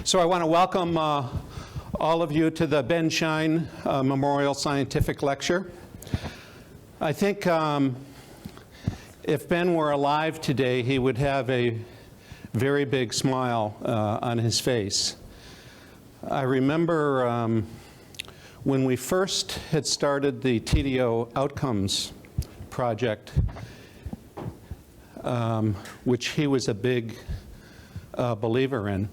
So I want to welcome all of you to the Ben Shine Memorial Scientific Lecture. I think if Ben were alive today, he would have a very big smile on his face. I remember when we first had started the TDO Outcomes project, which he was a big believer in.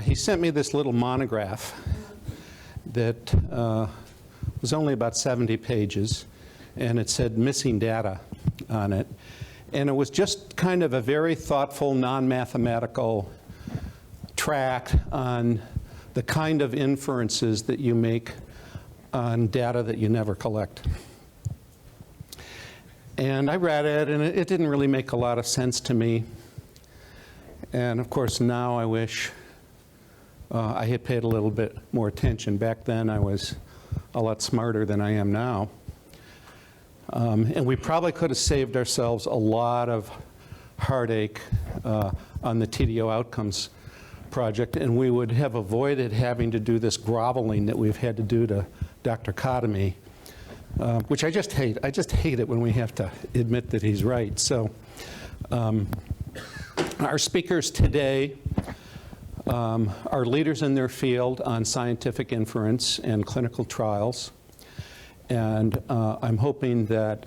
He sent me this little monograph that was only about 70 pages, and it said missing data on it. And it was just kind of a very thoughtful, non-mathematical tract on the kind of inferences that you make on data that you never collect. And I read it, and it didn't really make a lot of sense to me. And of course, now I wish I had paid a little bit more attention. Back then, I was a lot smarter than I am now. And we probably could have saved ourselves a lot of heartache on the TDO Outcomes project, and we would have avoided having to do this groveling that we've had to do to Dr. Khatami, which I just hate. I just hate it when we have to admit that he's right. So our speakers today are leaders in their field on scientific inference and clinical trials. And I'm hoping that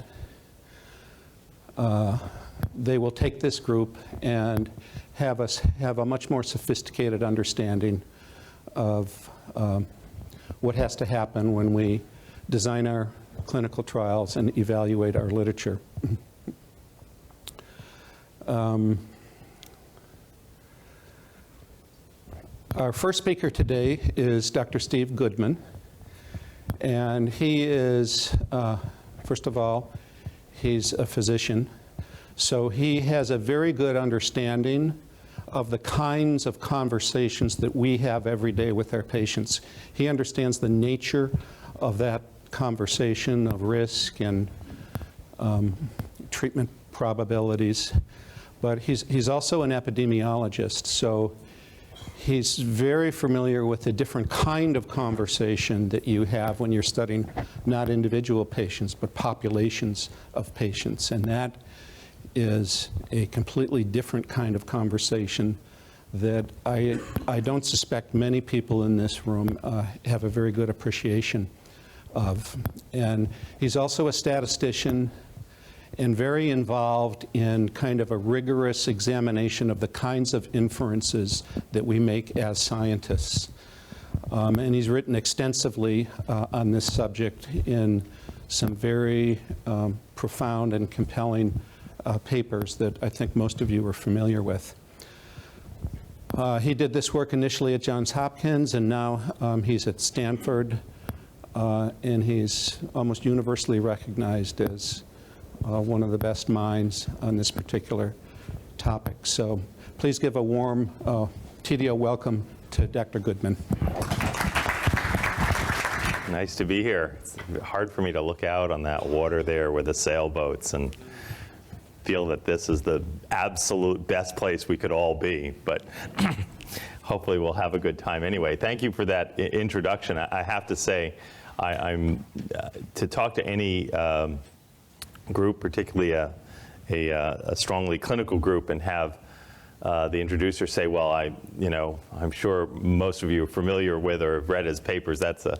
they will take this group and have us have a much more sophisticated understanding of what has to happen when we design our clinical trials and evaluate our literature. Our first speaker today is Dr. Steve Goodman. And he is, first of all, he's a physician. So he has a very good understanding of the kinds of conversations that we have every day with our patients. He understands the nature of that conversation of risk and treatment probabilities. But he's also an epidemiologist. So he's very familiar with the different kind of conversation that you have when you're studying not individual patients, but populations of patients. And that is a completely different kind of conversation that I don't suspect many people in this room have a very good appreciation of. And he's also a statistician and very involved in kind of a rigorous examination of the kinds of inferences that we make as scientists. And he's written extensively on this subject in some very profound and compelling papers that I think most of you are familiar with. He did this work initially at Johns Hopkins, and now he's at Stanford, and he's almost universally recognized as one of the best minds on this particular topic. So please give a warm TDO welcome to Dr. Goodman. Nice to be here. It's hard for me to look out on that water there with the sailboats and feel that this is the absolute best place we could all be, but hopefully we'll have a good time anyway. Thank you for that introduction. I have to say, I'm to talk to any group, particularly a strongly clinical group, and have the introducer say, well, I'm sure most of you are familiar with or have read his papers. That's a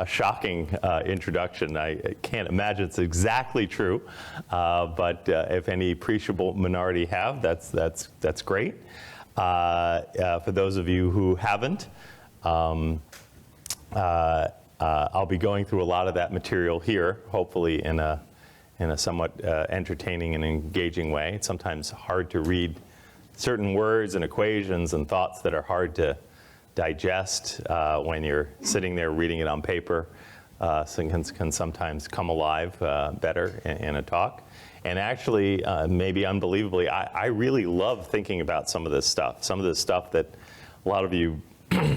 shocking introduction. I can't imagine it's exactly true, but if any appreciable minority have, that's great. For those of you who haven't, I'll be going through a lot of that material here, hopefully in a somewhat entertaining and engaging way. It's sometimes hard to read certain words and equations and thoughts that are hard to digest when you're sitting there reading it on paper. So can sometimes come alive better in a talk. And actually, maybe unbelievably, I really love thinking about some of this stuff. Some of this stuff that a lot of you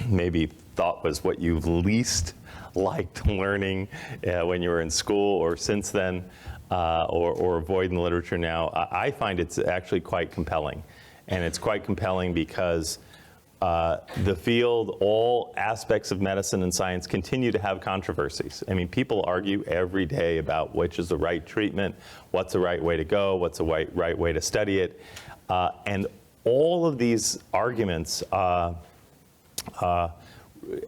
maybe thought was what you least liked learning when you were in school or since then, or avoid in the literature now. I find it's actually quite compelling. And it's quite compelling because the field, all aspects of medicine and science continue to have controversies. I mean, people argue every day about which is the right treatment, what's the right way to go, what's the right way to study it. And all of these arguments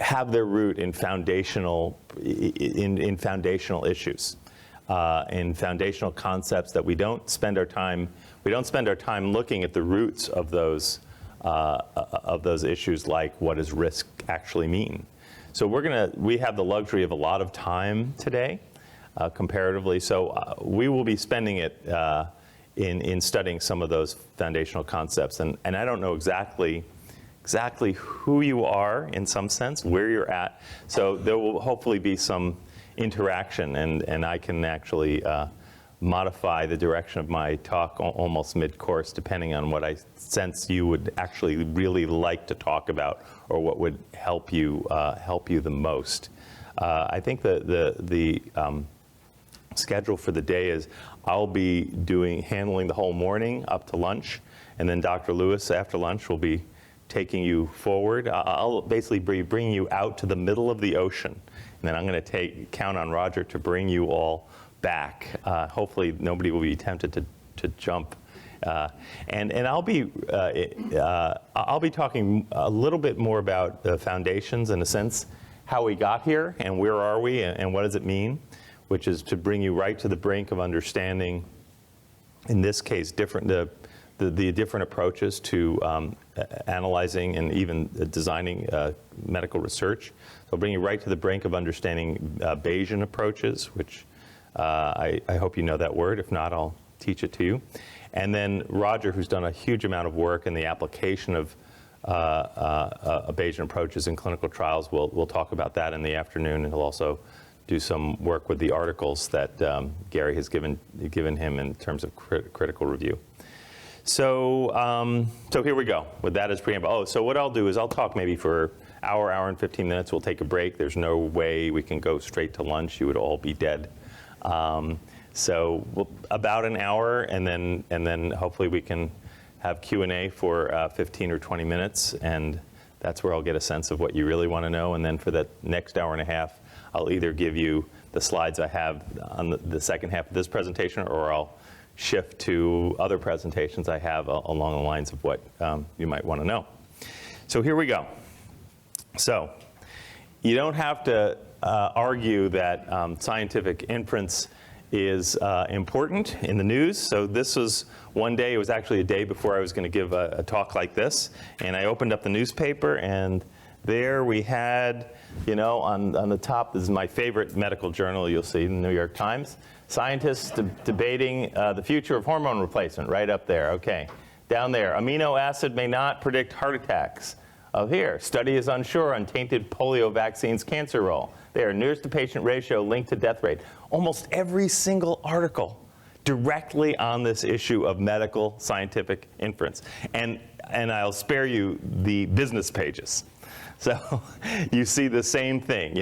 have their root in foundational issues, in foundational concepts that we don't spend our time looking at the roots of those issues, like what does risk actually mean. So we have the luxury of a lot of time today, comparatively. So we will be spending it in studying some of those foundational concepts. And I don't know exactly who you are in some sense, where you're at. So there will hopefully be some interaction, and I can actually modify the direction of my talk almost mid-course, depending on what I sense you would actually really like to talk about, or what would help you the most. I think the schedule for the day is I'll be handling the whole morning up to lunch, and then Dr. Lewis after lunch will be taking you forward. I'll basically be bringing you out to the middle of the ocean, and then I'm going to count on Roger to bring you all back. Hopefully nobody will be tempted to jump. And I'll be talking a little bit more about the foundations, in a sense, how we got here and where are we and what does it mean, which is to bring you right to the brink of understanding, in this case, the different approaches to analyzing and even designing medical research. So I'll bring you right to the brink of understanding Bayesian approaches, which I hope you know that word. If not, I'll teach it to you. And then Roger, who's done a huge amount of work in the application of Bayesian approaches in clinical trials, we'll talk about that in the afternoon, and he'll also do some work with the articles that Gary has given him in terms of critical review. So here we go, with that as preamble. Oh, so what I'll do is I'll talk maybe for hour and 15 minutes. We'll take a break. There's no way we can go straight to lunch. You would all be dead. So about an hour, and then hopefully we can have Q&A for 15 or 20 minutes, and that's where I'll get a sense of what you really want to know. And then for the next hour and a half, I'll either give you the slides I have on the second half of this presentation, or I'll shift to other presentations I have along the lines of what you might want to know. So here we go. So you don't have to argue that scientific inference is important in the news. So this was one day, it was actually a day before I was going to give a talk like this, and I opened up the newspaper, and there we had, on the top, this is my favorite medical journal you'll see, the New York Times. Scientists debating the future of hormone replacement, right up there. Okay, down there, amino acid may not predict heart attacks. Oh, here, study is unsure on tainted polio vaccines cancer role. There, nearest to patient ratio linked to death rate. Almost every single article directly on this issue of medical scientific inference. And I'll spare you the business pages. So you see the same thing,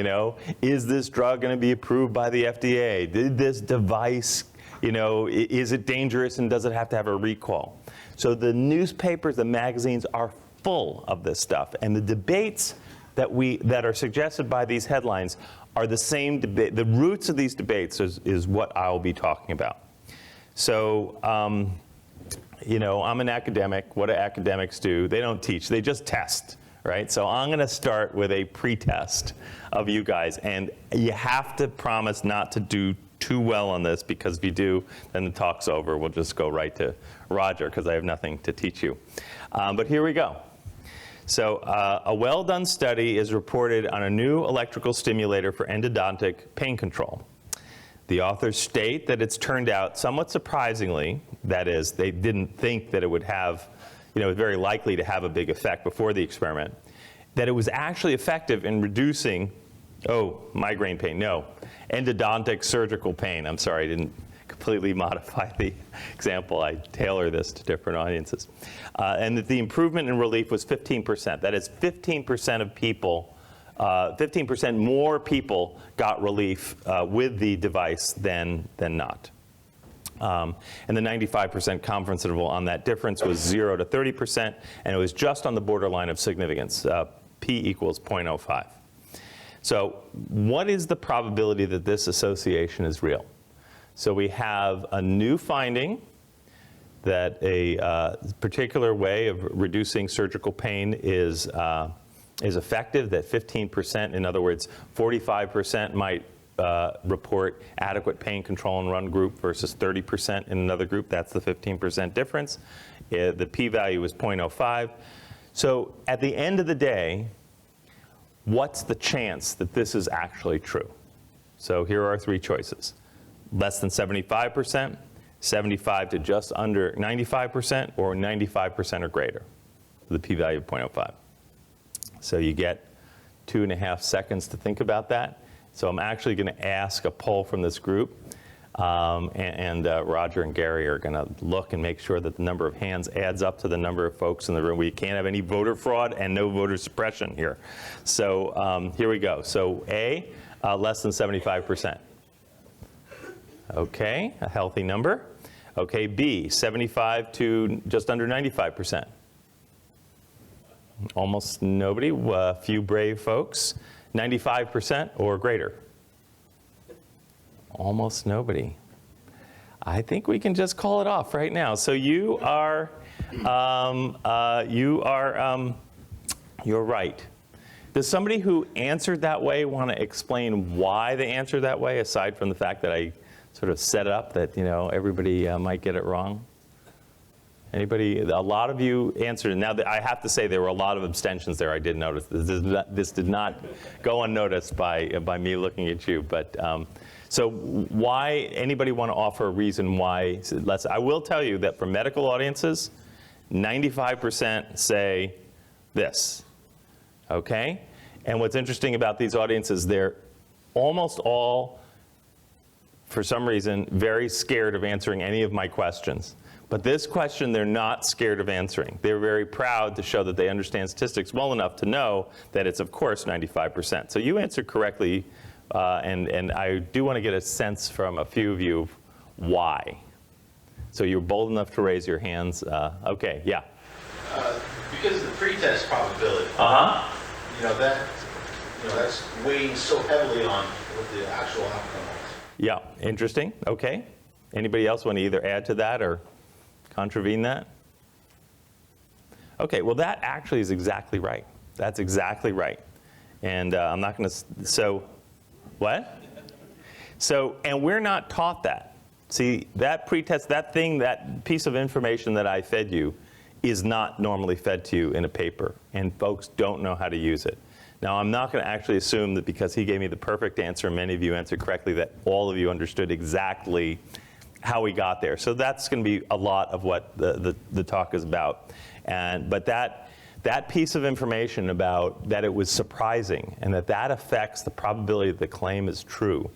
is this drug going to be approved by the FDA? Did this device, is it dangerous, and does it have to have a recall? So the newspapers, the magazines are full of this stuff, and the debates that are suggested by these headlines are the same debate. The roots of these debates is what I'll be talking about. So, I'm an academic. What do academics do? They don't teach, they just test. Right? So I'm going to start with a pre-test of you guys, and you have to promise not to do too well on this, because if you do, then the talk's over. We'll just go right to Roger, because I have nothing to teach you. But here we go. So a well-done study is reported on a new electrical stimulator for endodontic pain control. The authors state that it's turned out somewhat surprisingly, that is, they didn't think that it would have, very likely to have a big effect before the experiment, that it was actually effective in reducing, migraine pain, no, endodontic surgical pain. I'm sorry, I didn't completely modify the example. I tailor this to different audiences. And that the improvement in relief was 15%. That is 15% of people, 15% more people got relief with the device than not. And the 95% confidence interval on that difference was 0 to 30%, and it was just on the borderline of significance, p equals 0.05. So what is the probability that this association is real? So we have a new finding that a particular way of reducing surgical pain is effective, that 15%, in other words, 45% might report adequate pain control in one group versus 30% in another group. That's the 15% difference. The p-value is 0.05. So at the end of the day, what's the chance that this is actually true? So here are our three choices. Less than 75%, 75 to just under 95%, or 95% or greater, with a p-value of 0.05. So you get 2.5 seconds to think about that. So I'm actually going to ask a poll from this group, and Roger and Gary are going to look and make sure that the number of hands adds up to the number of folks in the room. We can't have any voter fraud and no voter suppression here. So here we go. So A, less than 75%. Okay, a healthy number. Okay, B, 75 to just under 95%. Almost nobody, few brave folks. 95% or greater. Almost nobody. I think we can just call it off right now. So you are, you're right. Does somebody who answered that way want to explain why they answered that way, aside from the fact that I sort of set up that, you know, everybody might get it wrong? Anybody? A lot of you answered. Now, I have to say there were a lot of abstentions there. I did notice. This did not go unnoticed by me looking at you. But so why? Anybody want to offer a reason why? I will tell you that for medical audiences, 95% say this. Okay? And what's interesting about these audiences, they're almost all, for some reason, very scared of answering any of my questions. But this question, they're not scared of answering. They're very proud to show that they understand statistics well enough to know that it's, of course, 95%. So you answered correctly, and I do want to get a sense from a few of you why. So you're bold enough to raise your hands. Okay, yeah. Because of the pretest probability. That's weighing so heavily on what the actual outcome is. Yeah, interesting. Okay. Anybody else want to either add to that or contravene that? Okay, well that actually is exactly right. That's exactly right. And I'm not going to, so, what? So, and we're not taught that. See, that pretest, that thing, that piece of information that I fed you is not normally fed to you in a paper, and folks don't know how to use it. Now, I'm not going to actually assume that because he gave me the perfect answer, and many of you answered correctly, that all of you understood exactly how we got there. So that's going to be a lot of what the talk is about. But that piece of information about that it was surprising and that affects the probability that the claim is true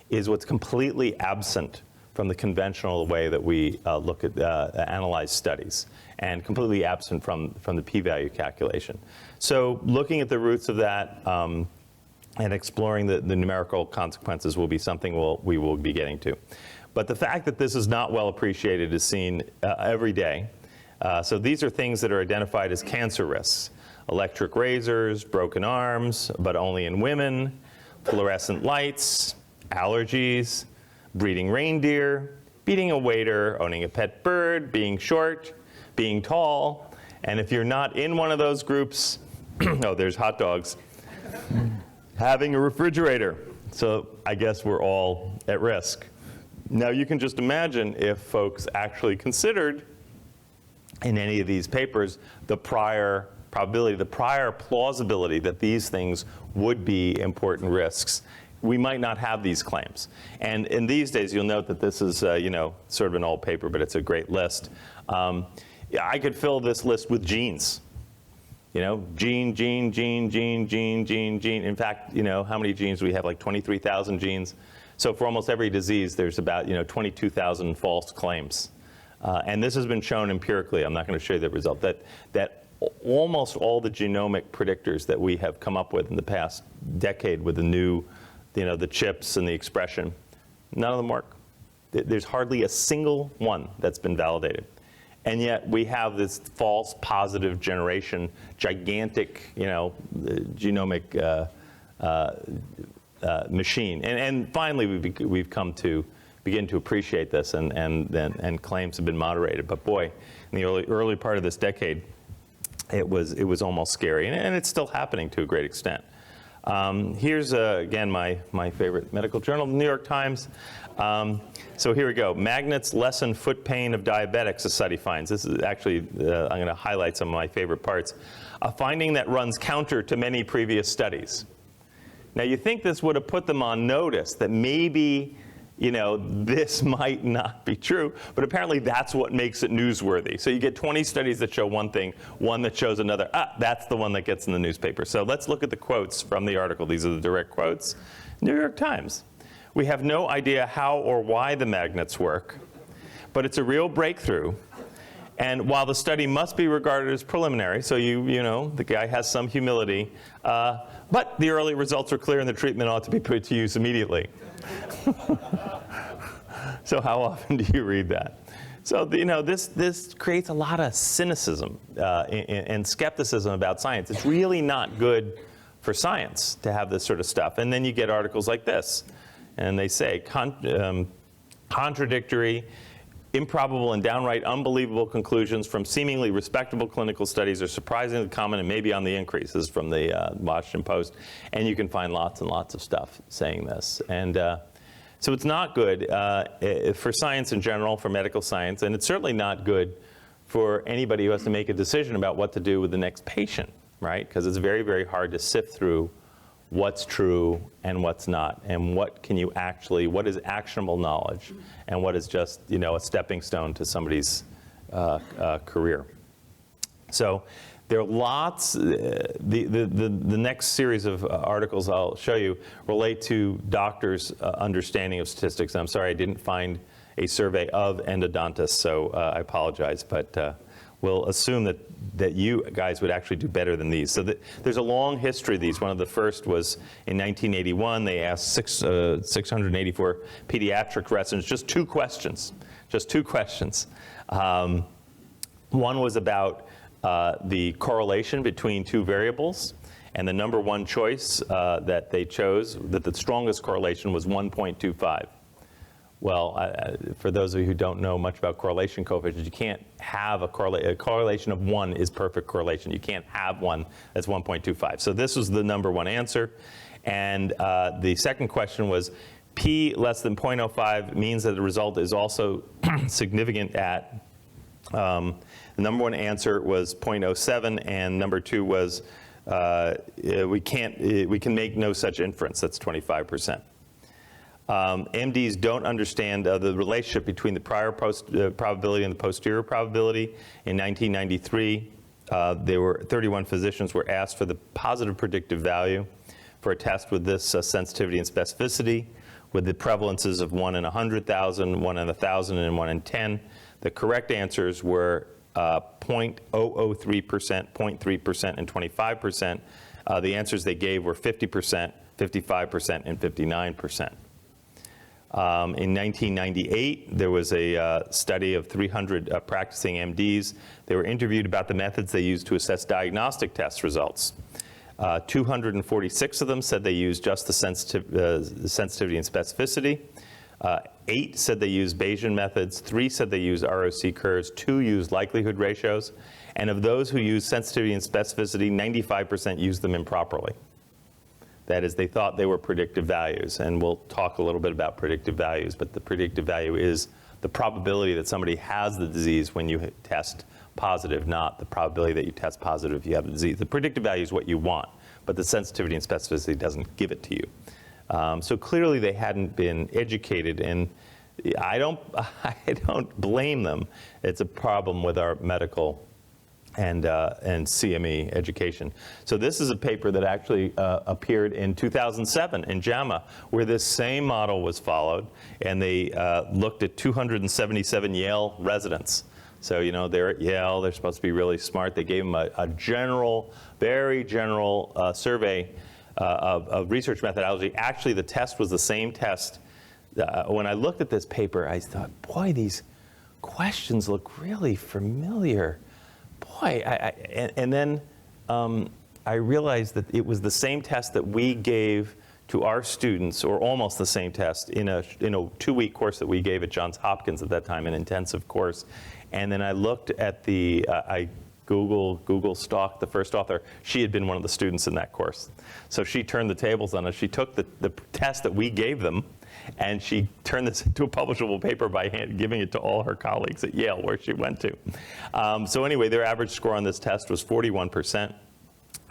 is what's completely absent from the conventional way that we look at analyze studies, and completely absent from the p-value calculation. So looking at the roots of that and exploring the numerical consequences will be something we will be getting to. But the fact that this is not well appreciated is seen every day. So these are things that are identified as cancer risks. Electric razors, broken arms, but only in women, fluorescent lights, allergies, breeding reindeer, beating a waiter, owning a pet bird, being short, being tall. And if you're not in one of those groups, oh, there's hot dogs, having a refrigerator. So I guess we're all at risk. Now you can just imagine if folks actually considered in any of these papers the prior probability, the prior plausibility that these things would be important risks, we might not have these claims. And in these days, you'll note that this is, sort of an old paper, but it's a great list. I could fill this list with genes. Gene. In fact, how many genes do we have? Like 23,000 genes. So for almost every disease, there's about 22,000 false claims. And this has been shown empirically. I'm not going to show you the result. That almost all the genomic predictors that we have come up with in the past decade with the new, the chips and the expression, none of them work. There's hardly a single one that's been validated. And yet we have this false positive generation, gigantic, genomic machine. And finally, we've come to begin to appreciate this, and claims have been moderated. But boy, in the early part of this decade, it was almost scary, and it's still happening to a great extent. Here's, again, my favorite medical journal, the New York Times. So here we go. Magnets lessen foot pain of diabetics, a study finds. This is actually, I'm going to highlight some of my favorite parts. A finding that runs counter to many previous studies. Now, you think this would have put them on notice that maybe, this might not be true, but apparently that's what makes it newsworthy. So you get 20 studies that show one thing, one that shows another. That's the one that gets in the newspaper. So let's look at the quotes from the article. These are the direct quotes. New York Times. We have no idea how or why the magnets work, but it's a real breakthrough. And while the study must be regarded as preliminary, so the guy has some humility, but the early results are clear and the treatment ought to be put to use immediately. So how often do you read that? So this creates a lot of cynicism and skepticism about science. It's really not good for science to have this sort of stuff. And then you get articles like this, and they say contradictory, improbable, and downright unbelievable conclusions from seemingly respectable clinical studies are surprisingly common and maybe on the increase. This is from the Washington Post. And you can find lots and lots of stuff saying this. And so it's not good for science in general, for medical science, and it's certainly not good for anybody who has to make a decision about what to do with the next patient, right? Because it's very, very hard to sift through what's true and what's not, and what is actionable knowledge, and what is just, a stepping stone to somebody's career. So there are lots. The next series of articles I'll show you relate to doctors' understanding of statistics. And I'm sorry I didn't find a survey of endodontists, so I apologize, but we'll assume that you guys would actually do better than these. So there's a long history of these. One of the first was in 1981. They asked 684 pediatric residents just two questions. One was about the correlation between two variables, and the number one choice that they chose, that the strongest correlation was 1.25. Well, for those of you who don't know much about correlation coefficients, you can't have a correlation of 1 is perfect correlation. You can't have one that's 1.25. So this was the number one answer. And the second question was, P less than 0.05 means that the result is also significant at, the number one answer was 0.07, and number two was we can make no such inference. That's 25%. MDs don't understand the relationship between the prior probability and the posterior probability. In 1993, 31 physicians were asked for the positive predictive value for a test with this sensitivity and specificity, with the prevalences of 1 in 100,000, 1 in 1,000, and 1 in 10. The correct answers were 0.003%, 0.3%, and 25%. The answers they gave were 50%, 55%, and 59%. In 1998, there was a study of 300 practicing MDs. They were interviewed about the methods they used to assess diagnostic test results. 246 of them said they used just the sensitivity and specificity. 8 said they used Bayesian methods. 3 said they used ROC curves. 2 used likelihood ratios. And of those who used sensitivity and specificity, 95% used them improperly. That is, they thought they were predictive values. And we'll talk a little bit about predictive values, but the predictive value is the probability that somebody has the disease when you test positive, not the probability that you test positive if you have the disease. The predictive value is what you want, but the sensitivity and specificity doesn't give it to you. So clearly they hadn't been educated, and I don't blame them. It's a problem with our medical and CME education. So this is a paper that actually appeared in 2007 in JAMA, where this same model was followed, and they looked at 277 Yale residents. So, they're at Yale, they're supposed to be really smart. They gave them a general, very general survey of research methodology. Actually, the test was the same test when I looked at this paper, I thought, boy, these questions look really familiar. Boy, and then I realized that it was the same test that we gave to our students, or almost the same test, in a 2-week course that we gave at Johns Hopkins at that time, an intensive course. And then I looked at I Google stalked the first author. She had been one of the students in that course. So she turned the tables on us. She took the test that we gave them, and she turned this into a publishable paper by giving it to all her colleagues at Yale, where she went to. So anyway, their average score on this test was 41%.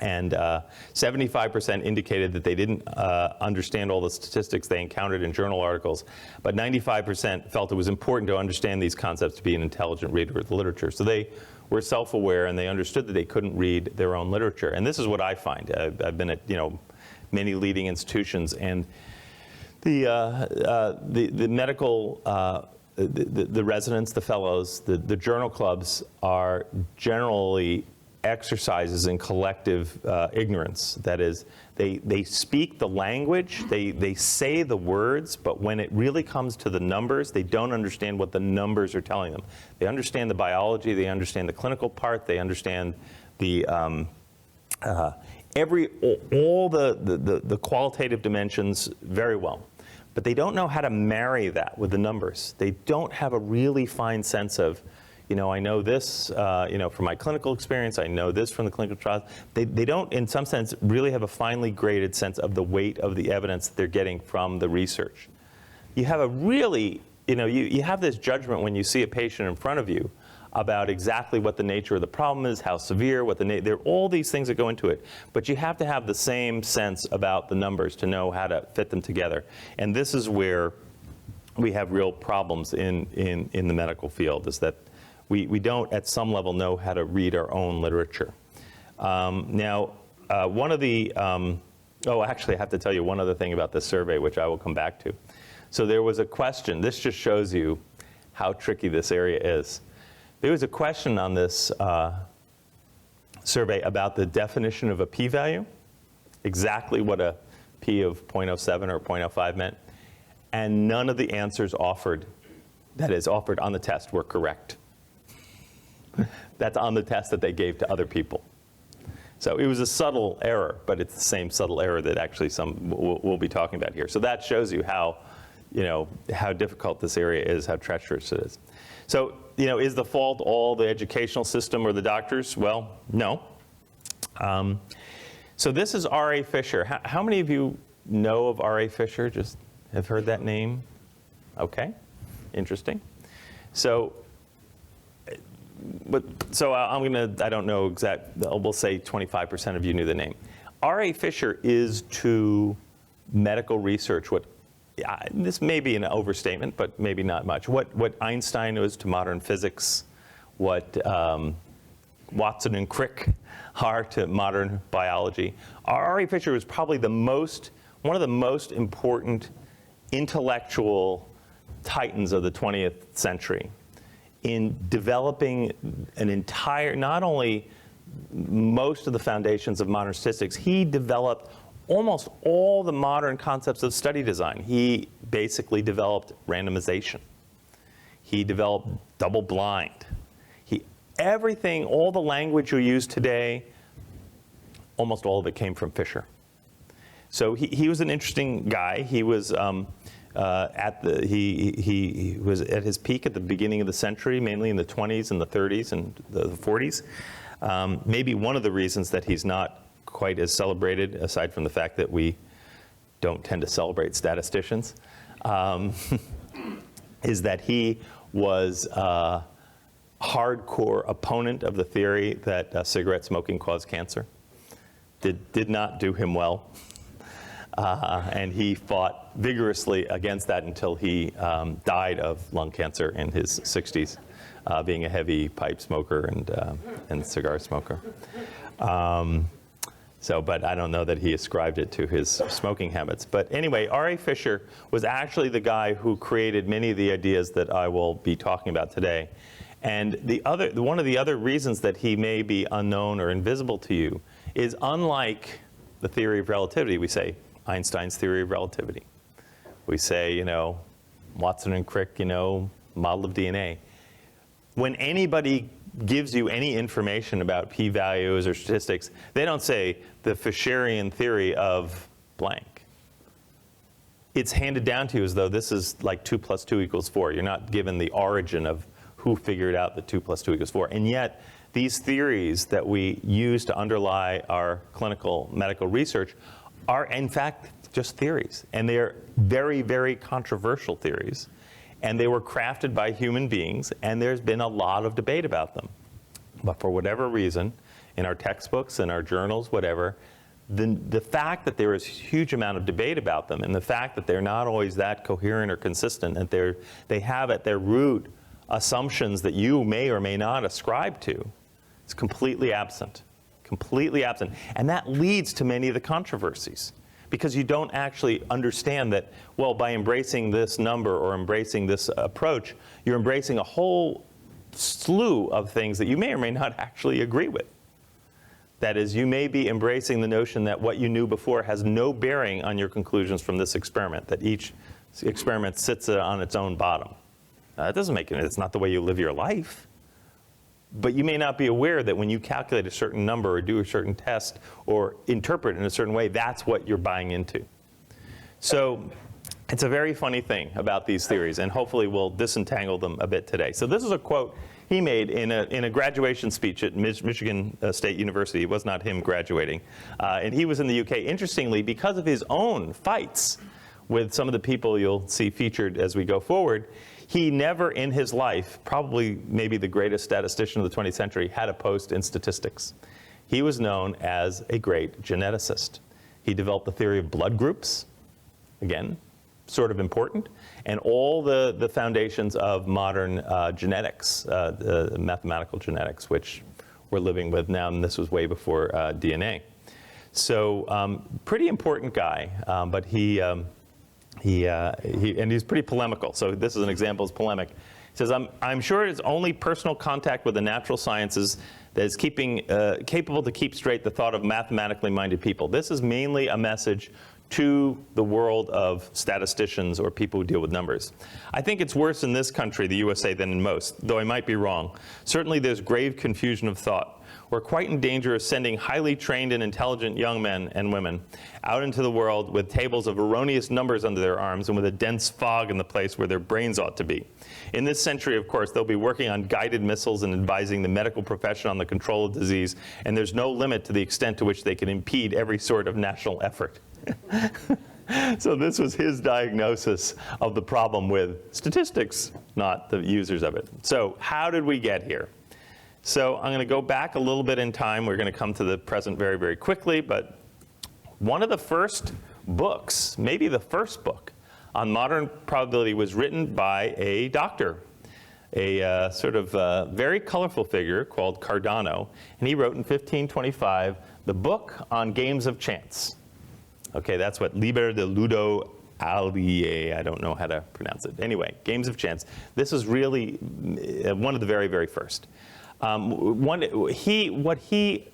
And 75% indicated that they didn't understand all the statistics they encountered in journal articles, but 95% felt it was important to understand these concepts to be an intelligent reader of the literature. So they were self-aware, and they understood that they couldn't read their own literature. And this is what I find. I've been at many leading institutions, and the medical the residents, the fellows, the journal clubs are generally exercises in collective ignorance. That is, they speak the language, they say the words, but when it really comes to the numbers, they don't understand what the numbers are telling them. They understand the biology, they understand the clinical part, they understand the all the qualitative dimensions very well. But they don't know how to marry that with the numbers. They don't have a really fine sense of, I know this, from my clinical experience, I know this from the clinical trials. They don't, in some sense, really have a finely graded sense of the weight of the evidence that they're getting from the research. You have a really, you have this judgment when you see a patient in front of you about exactly what the nature of the problem is, how severe, there are all these things that go into it. But you have to have the same sense about the numbers to know how to fit them together. And this is where we have real problems in the medical field, is that we don't, at some level, know how to read our own literature. Now, one of the, actually, I have to tell you one other thing about this survey, which I will come back to. So there was a question. This just shows you how tricky this area is. There was a question on this survey about the definition of a p-value, exactly what a p of 0.07 or 0.05 meant, and none of the answers offered, that is, offered on the test, were correct. That's on the test that they gave to other people. So it was a subtle error, but it's the same subtle error that actually we'll be talking about here. So that shows you how, how difficult this area is, how treacherous it is. So, is the fault all the educational system or the doctors? Well, no. So this is R.A. Fisher. How many of you know of R.A. Fisher? Just have heard that name? Okay, interesting. So I don't know exact, we'll say 25% of you knew the name. R.A. Fisher is to medical research what, this may be an overstatement, but maybe not much, what Einstein was to modern physics, what Watson and Crick are to modern biology. R.A. Fisher was probably one of the most important intellectual titans of the 20th century in developing an entire, not only most of the foundations of modern statistics, he developed almost all the modern concepts of study design. He basically developed randomization. He developed double blind. Everything, all the language you use today, almost all of it came from Fisher. So he was an interesting guy. He was he was at his peak at the beginning of the century, mainly in the 20s and the 30s and the 40s. Maybe one of the reasons that he's not quite as celebrated, aside from the fact that we don't tend to celebrate statisticians, is that he was a hardcore opponent of the theory that cigarette smoking caused cancer. Did not do him well. And he fought vigorously against that until he died of lung cancer in his 60s, being a heavy pipe smoker and cigar smoker. But I don't know that he ascribed it to his smoking habits. But anyway, R.A. Fisher was actually the guy who created many of the ideas that I will be talking about today. And one of the other reasons that he may be unknown or invisible to you is, unlike the theory of relativity, we say Einstein's theory of relativity. We say, Watson and Crick, model of DNA. When anybody gives you any information about p-values or statistics, they don't say the Fisherian theory of blank. It's handed down to you as though this is like 2 + 2 = 4. You're not given the origin of who figured out that 2 + 2 = 4. And yet, these theories that we use to underlie our clinical medical research are, in fact, just theories. And they're very, very controversial theories. And they were crafted by human beings, and there's been a lot of debate about them. But for whatever reason, in our textbooks, in our journals, whatever, the fact that there is a huge amount of debate about them, and the fact that they're not always that coherent or consistent, and they have at their root assumptions that you may or may not ascribe to, is completely absent. Completely absent. And that leads to many of the controversies. Because you don't actually understand that, well, by embracing this number or embracing this approach, you're embracing a whole slew of things that you may or may not actually agree with. That is, you may be embracing the notion that what you knew before has no bearing on your conclusions from this experiment, that each experiment sits on its own bottom. That doesn't make it, it's not the way you live your life. But you may not be aware that when you calculate a certain number or do a certain test or interpret in a certain way, that's what you're buying into. So it's a very funny thing about these theories, and hopefully we'll disentangle them a bit today. So this is a quote he made in a graduation speech at Michigan State University. It was not him graduating. And he was in the UK, interestingly, because of his own fights with some of the people you'll see featured as we go forward. He never in his life, probably maybe the greatest statistician of the 20th century, had a post in statistics. He was known as a great geneticist. He developed the theory of blood groups, again, sort of important, and all the foundations of modern genetics, mathematical genetics, which we're living with now, and this was way before DNA. So pretty important guy, but and he's pretty polemical. So this is an example of polemic. He says, I'm sure it's only personal contact with the natural sciences that is capable to keep straight the thought of mathematically minded people. This is mainly a message to the world of statisticians or people who deal with numbers. I think it's worse in this country, the USA, than in most, though I might be wrong. Certainly there's grave confusion of thought. We're quite in danger of sending highly trained and intelligent young men and women out into the world with tables of erroneous numbers under their arms and with a dense fog in the place where their brains ought to be. In this century, of course, they'll be working on guided missiles and advising the medical profession on the control of disease, and there's no limit to the extent to which they can impede every sort of national effort. So this was his diagnosis of the problem with statistics, not the users of it. So how did we get here? So I'm going to go back a little bit in time. We're going to come to the present very, very quickly. But one of the first books, maybe the first book, on modern probability was written by a doctor, a sort of very colorful figure called Cardano. And he wrote in 1525 the book on games of chance. Okay, that's what Liber de Ludo Alliae, I don't know how to pronounce it. Anyway, games of chance. This is really one of the very, very first. What he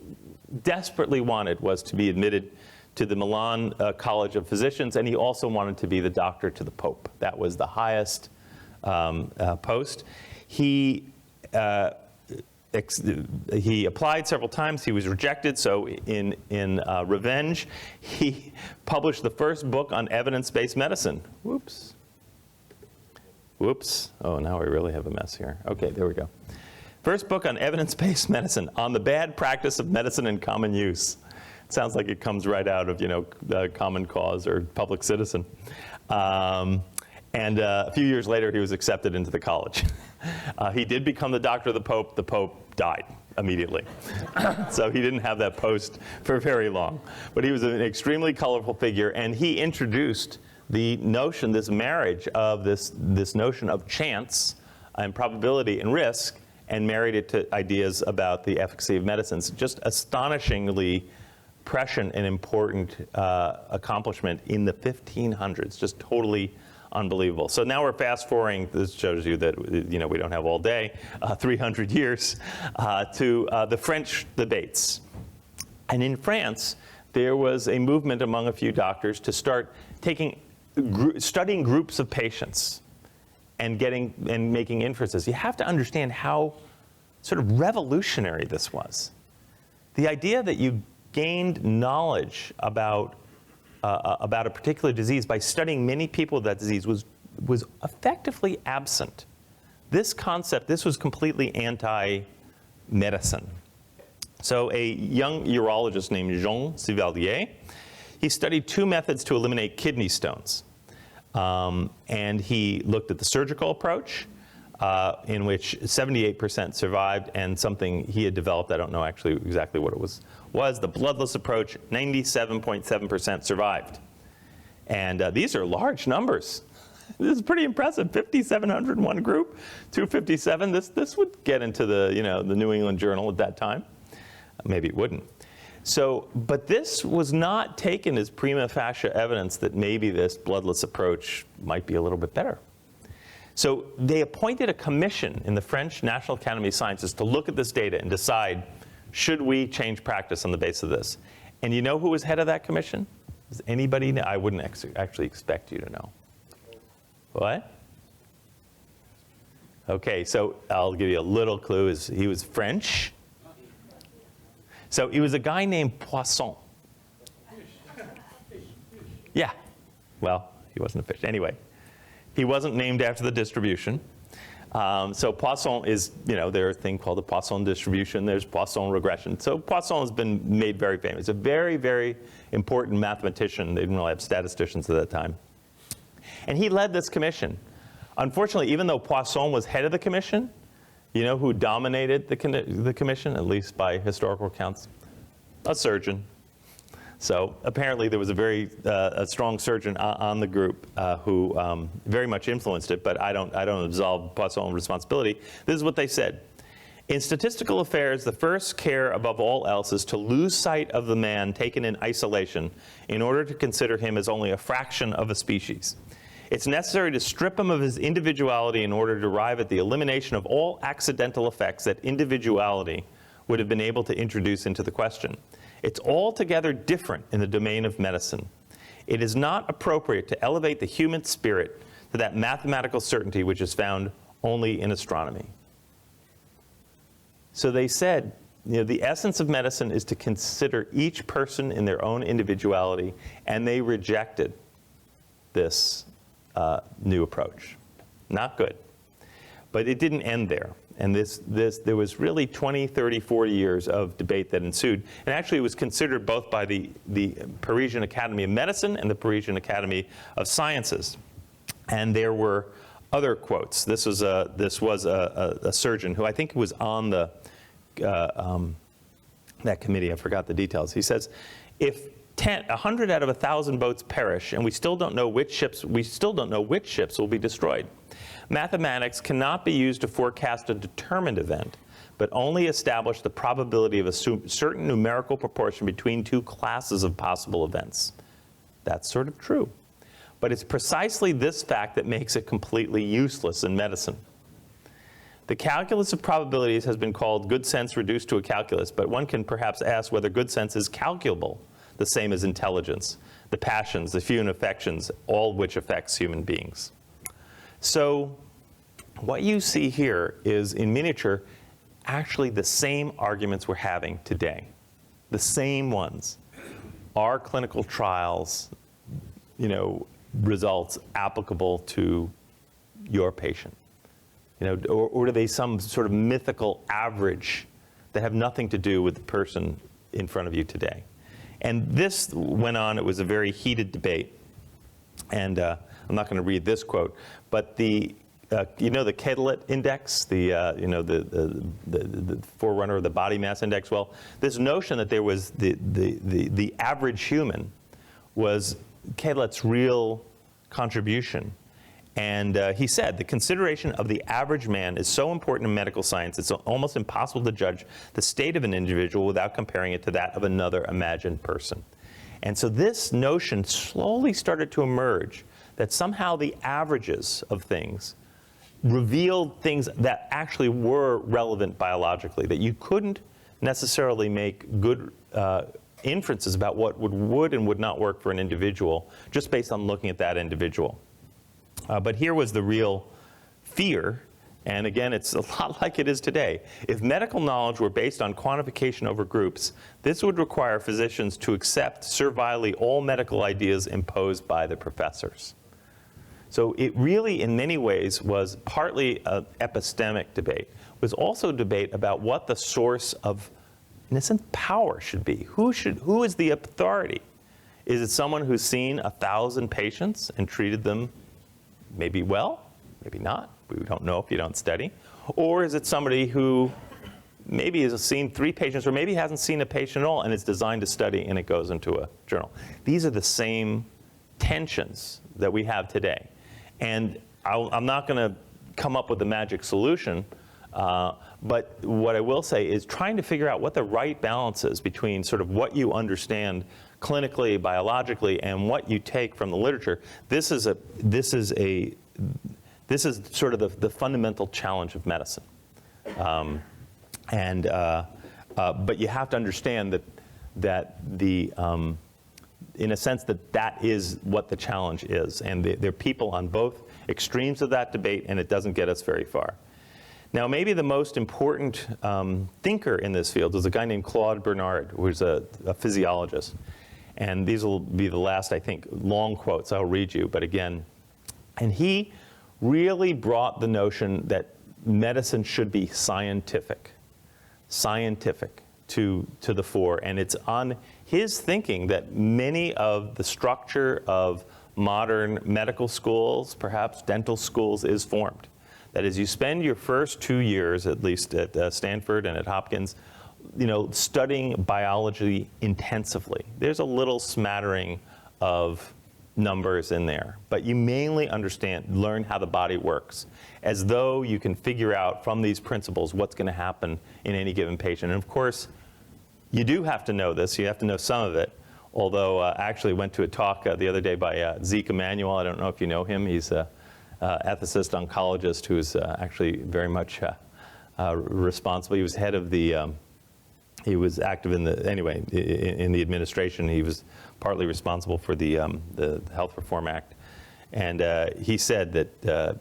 desperately wanted was to be admitted to the Milan College of Physicians, and he also wanted to be the doctor to the Pope. That was the highest post. He applied several times. He was rejected, so in revenge, he published the first book on evidence-based medicine. Whoops. Whoops. Oh, now we really have a mess here. Okay, there we go. First book on evidence-based medicine, on the bad practice of medicine in common use. It sounds like it comes right out of, the Common Cause or Public Citizen. And a few years later, he was accepted into the college. He did become the doctor of the Pope. The Pope died immediately. So he didn't have that post for very long. But he was an extremely colorful figure, and he introduced the notion, this marriage of this notion of chance and probability and risk, and married it to ideas about the efficacy of medicines. Just astonishingly prescient and important accomplishment in the 1500s, just totally unbelievable. So now we're fast forwarding, this shows you that we don't have all day, 300 years, to the French debates. And in France, there was a movement among a few doctors to start studying groups of patients and making inferences. You have to understand how sort of revolutionary this was. The idea that you gained knowledge about a particular disease by studying many people with that disease was effectively absent. This concept, this was completely anti-medicine. So a young urologist named Jean Sivalier, he studied 2 methods to eliminate kidney stones. And he looked at the surgical approach, in which 78% survived, and something he had developed, I don't know actually exactly what it was the bloodless approach, 97.7% survived. And these are large numbers. This is pretty impressive. 5,700 in one group, 257. This would get into the the New England Journal at that time. Maybe it wouldn't. So, but this was not taken as prima facie evidence that maybe this bloodless approach might be a little bit better. So they appointed a commission in the French National Academy of Sciences to look at this data and decide, should we change practice on the basis of this? And you know who was head of that commission? Does anybody know? I wouldn't actually expect you to know. What? Okay, so I'll give you a little clue. He was French. So he was a guy named Poisson. Yeah, well, he wasn't a fish. Anyway, he wasn't named after the distribution. So Poisson is, there's a thing called the Poisson distribution. There's Poisson regression. So Poisson has been made very famous. A very, very important mathematician. They didn't really have statisticians at that time. And he led this commission. Unfortunately, even though Poisson was head of the commission, you know who dominated the commission, at least by historical accounts? A surgeon. So apparently there was a strong surgeon on the group who very much influenced it, but I don't absolve Poisson's responsibility. This is what they said. In statistical affairs, the first care above all else is to lose sight of the man taken in isolation in order to consider him as only a fraction of a species. It's necessary to strip him of his individuality in order to arrive at the elimination of all accidental effects that individuality would have been able to introduce into the question. It's altogether different in the domain of medicine. It is not appropriate to elevate the human spirit to that mathematical certainty which is found only in astronomy. So they said, the essence of medicine is to consider each person in their own individuality, and they rejected this new approach. Not good. But it didn't end there. And there was really 20, 30, 40 years of debate that ensued. And actually it was considered both by the Parisian Academy of Medicine and the Parisian Academy of Sciences. And there were other quotes. This was a surgeon who I think was on that committee. I forgot the details. He says, if 100 out of 1,000 boats perish, and we still don't know which ships will be destroyed. Mathematics cannot be used to forecast a determined event, but only establish the probability of a certain numerical proportion between 2 classes of possible events. That's sort of true. But it's precisely this fact that makes it completely useless in medicine. The calculus of probabilities has been called good sense reduced to a calculus, but one can perhaps ask whether good sense is calculable, the same as intelligence, the passions, the human affections, all which affects human beings. So what you see here is, in miniature, actually the same arguments we're having today. The same ones. Are clinical trials, results applicable to your patient? Or are they some sort of mythical average that have nothing to do with the person in front of you today? And this went on. It was a very heated debate. And I'm not going to read this quote, but the Ketelet index, the forerunner of the body mass index. Well, this notion that there was the average human was Ketelet's real contribution. And he said, the consideration of the average man is so important in medical science, it's almost impossible to judge the state of an individual without comparing it to that of another imagined person. And so this notion slowly started to emerge that somehow the averages of things revealed things that actually were relevant biologically, that you couldn't necessarily make good inferences about what would and would not work for an individual just based on looking at that individual. But here was the real fear, and again, it's a lot like it is today. If medical knowledge were based on quantification over groups, this would require physicians to accept servilely all medical ideas imposed by the professors. So it really, in many ways, was partly an epistemic debate. It was also a debate about what the source of, in a sense, power should be. Who is the authority? Is it someone who's seen 1,000 patients and treated them maybe well, maybe not? We don't know if you don't study. Or is it somebody who maybe has seen 3 patients or maybe hasn't seen a patient at all and it's designed to study and it goes into a journal? These are the same tensions that we have today. And I'm not going to come up with a magic solution, but what I will say is trying to figure out what the right balance is between sort of what you understand clinically, biologically, and what you take from the literature. This is sort of the fundamental challenge of medicine. But you have to understand that in a sense that is what the challenge is. And there are people on both extremes of that debate, and it doesn't get us very far. Now, maybe the most important thinker in this field is a guy named Claude Bernard, who's a physiologist. And these will be the last, I think, long quotes I'll read you. But again, and he really brought the notion that medicine should be scientific to the fore. And it's on his thinking that many of the structure of modern medical schools, perhaps dental schools, is formed. That is, you spend your first 2 years, at least at Stanford and at Hopkins, studying biology intensively. There's a little smattering of numbers in there, but you mainly learn how the body works, as though you can figure out from these principles what's going to happen in any given patient. And of course, you do have to know this. You have to know some of it. Although I actually went to a talk the other day by Zeke Emanuel. I don't know if you know him. He's an ethicist oncologist who's actually very much responsible. He was head of the he was active in the administration. He was partly responsible for the Health Reform Act, and he said that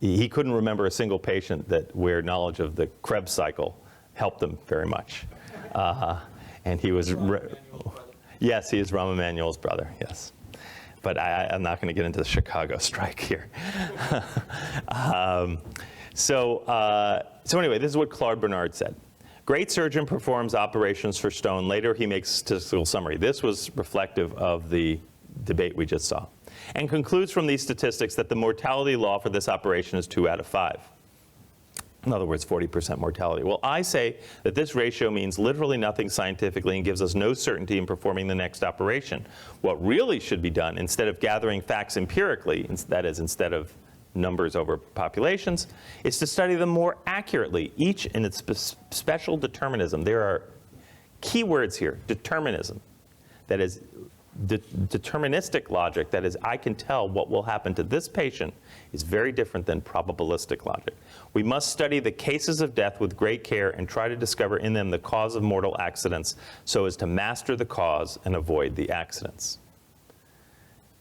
he couldn't remember a single patient where knowledge of the Krebs cycle helped him very much, and he was yes, he is Rahm Emanuel's brother. Yes. But I'm not going to get into the Chicago strike here. So anyway, this is what Claude Bernard said. Great surgeon performs operations for stone. Later, he makes statistical summary. This was reflective of the debate we just saw. And concludes from these statistics that the mortality law for this operation is 2 out of 5. In other words, 40% mortality. Well, I say that this ratio means literally nothing scientifically and gives us no certainty in performing the next operation. What really should be done, instead of gathering facts empirically, that is, instead of numbers over populations, is to study them more accurately, each in its special determinism. There are key words here: determinism. That is, deterministic logic, that is, I can tell what will happen to this patient, is very different than probabilistic logic. We must study the cases of death with great care and try to discover in them the cause of mortal accidents so as to master the cause and avoid the accidents.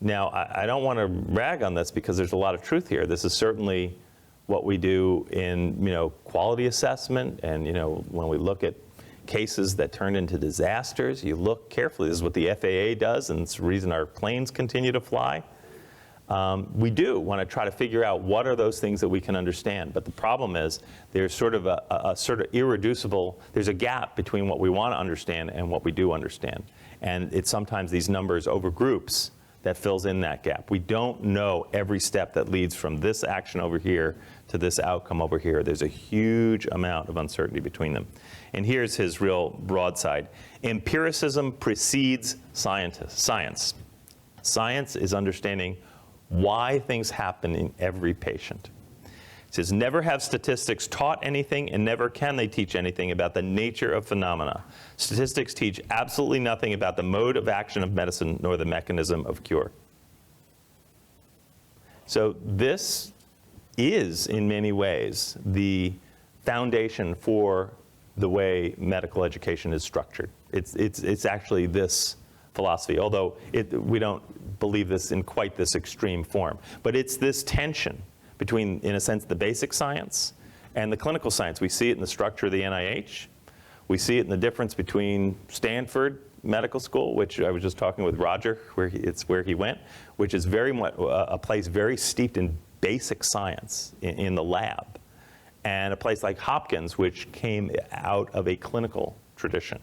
Now, I don't want to rag on this because there's a lot of truth here. This is certainly what we do in quality assessment, and when we look at cases that turn into disasters, you look carefully. This is what the FAA does, and it's the reason our planes continue to fly. We do want to try to figure out what are those things that we can understand. But the problem is there's sort of a sort of irreducible, there's a gap between what we want to understand and what we do understand. And it's sometimes these numbers over groups that fills in that gap. We don't know every step that leads from this action over here to this outcome over here. There's a huge amount of uncertainty between them. And here's his real broadside. Empiricism precedes science. Science is understanding why things happen in every patient. It says, never have statistics taught anything, and never can they teach anything about the nature of phenomena. Statistics teach absolutely nothing about the mode of action of medicine nor the mechanism of cure. So this is, in many ways, the foundation for the way medical education is structured. It's actually this philosophy, although we don't believe this in quite this extreme form. But it's this tension between, in a sense, the basic science and the clinical science. We see it in the structure of the NIH. We see it in the difference between Stanford Medical School, which I was just talking with Roger, it's where he went, which is very much a place very steeped in basic science in the lab, and a place like Hopkins, which came out of a clinical tradition.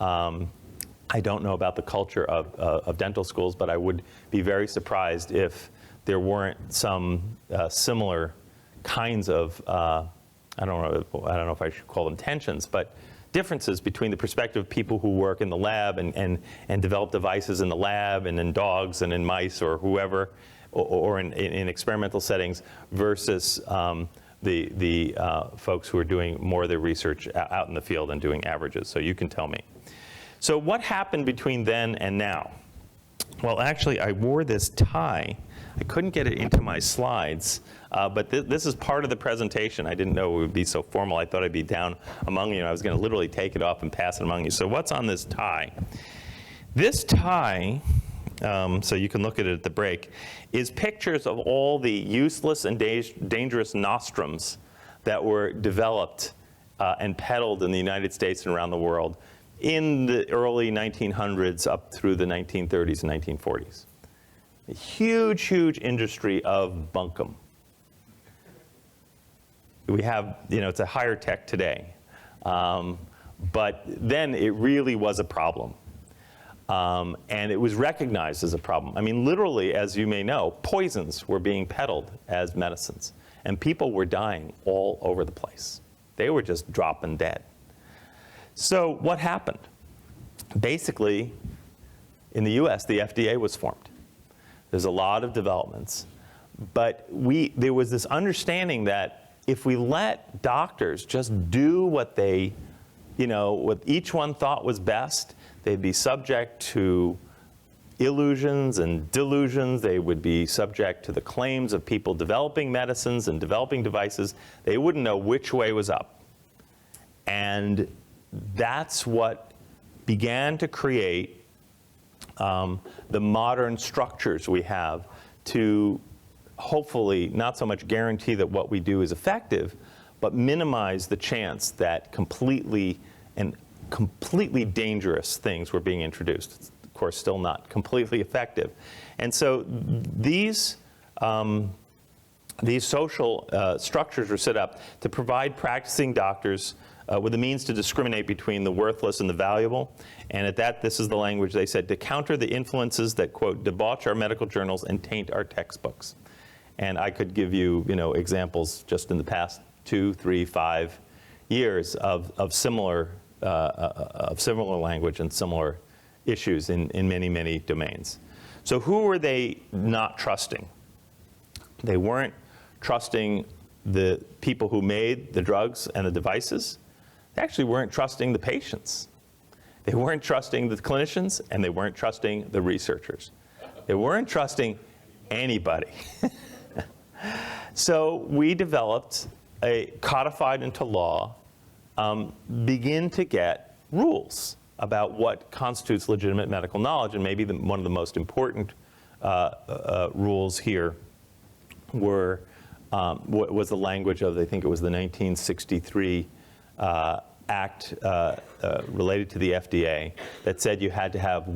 I don't know about the culture of dental schools, but I would be very surprised if there weren't some similar kinds of, I don't know if I should call them tensions, but differences between the perspective of people who work in the lab and develop devices in the lab and in dogs and in mice or whoever, or in experimental settings, versus the folks who are doing more of their research out in the field and doing averages. So you can tell me. So what happened between then and now? Well, actually, I wore this tie. I couldn't get it into my slides, but this is part of the presentation. I didn't know it would be so formal. I thought I'd be down among you. I was going to literally take it off and pass it among you. So what's on this tie? This tie, so you can look at it at the break, is pictures of all the useless and dangerous nostrums that were developed and peddled in the United States and around the world in the early 1900s up through the 1930s and 1940s. A huge, huge industry of bunkum. We have, it's a higher tech today. But then it really was a problem. And it was recognized as a problem. I mean, literally, as you may know, poisons were being peddled as medicines. And people were dying all over the place. They were just dropping dead. So what happened? Basically, in the US, the FDA was formed. There's a lot of developments. But there was this understanding that if we let doctors just do what they, what each one thought was best, they'd be subject to illusions and delusions. They would be subject to the claims of people developing medicines and developing devices. They wouldn't know which way was up. And that's what began to create the modern structures we have to hopefully not so much guarantee that what we do is effective, but minimize the chance that completely dangerous things were being introduced. It's, of course, still not completely effective. And so these social structures were set up to provide practicing doctors with the means to discriminate between the worthless and the valuable. And at that, this is the language they said, to counter the influences that, quote, debauch our medical journals and taint our textbooks. And I could give you, examples just in the past 2, 3, 5 years of similar language and similar issues in many, many domains. So who were they not trusting? They weren't trusting the people who made the drugs and the devices. They actually weren't trusting the patients. They weren't trusting the clinicians, and they weren't trusting the researchers. They weren't trusting anybody. So we developed codified into law, begin to get rules about what constitutes legitimate medical knowledge. And maybe one of the most important rules here was the language of, I think it was the 1963 act related to the FDA that said you had to have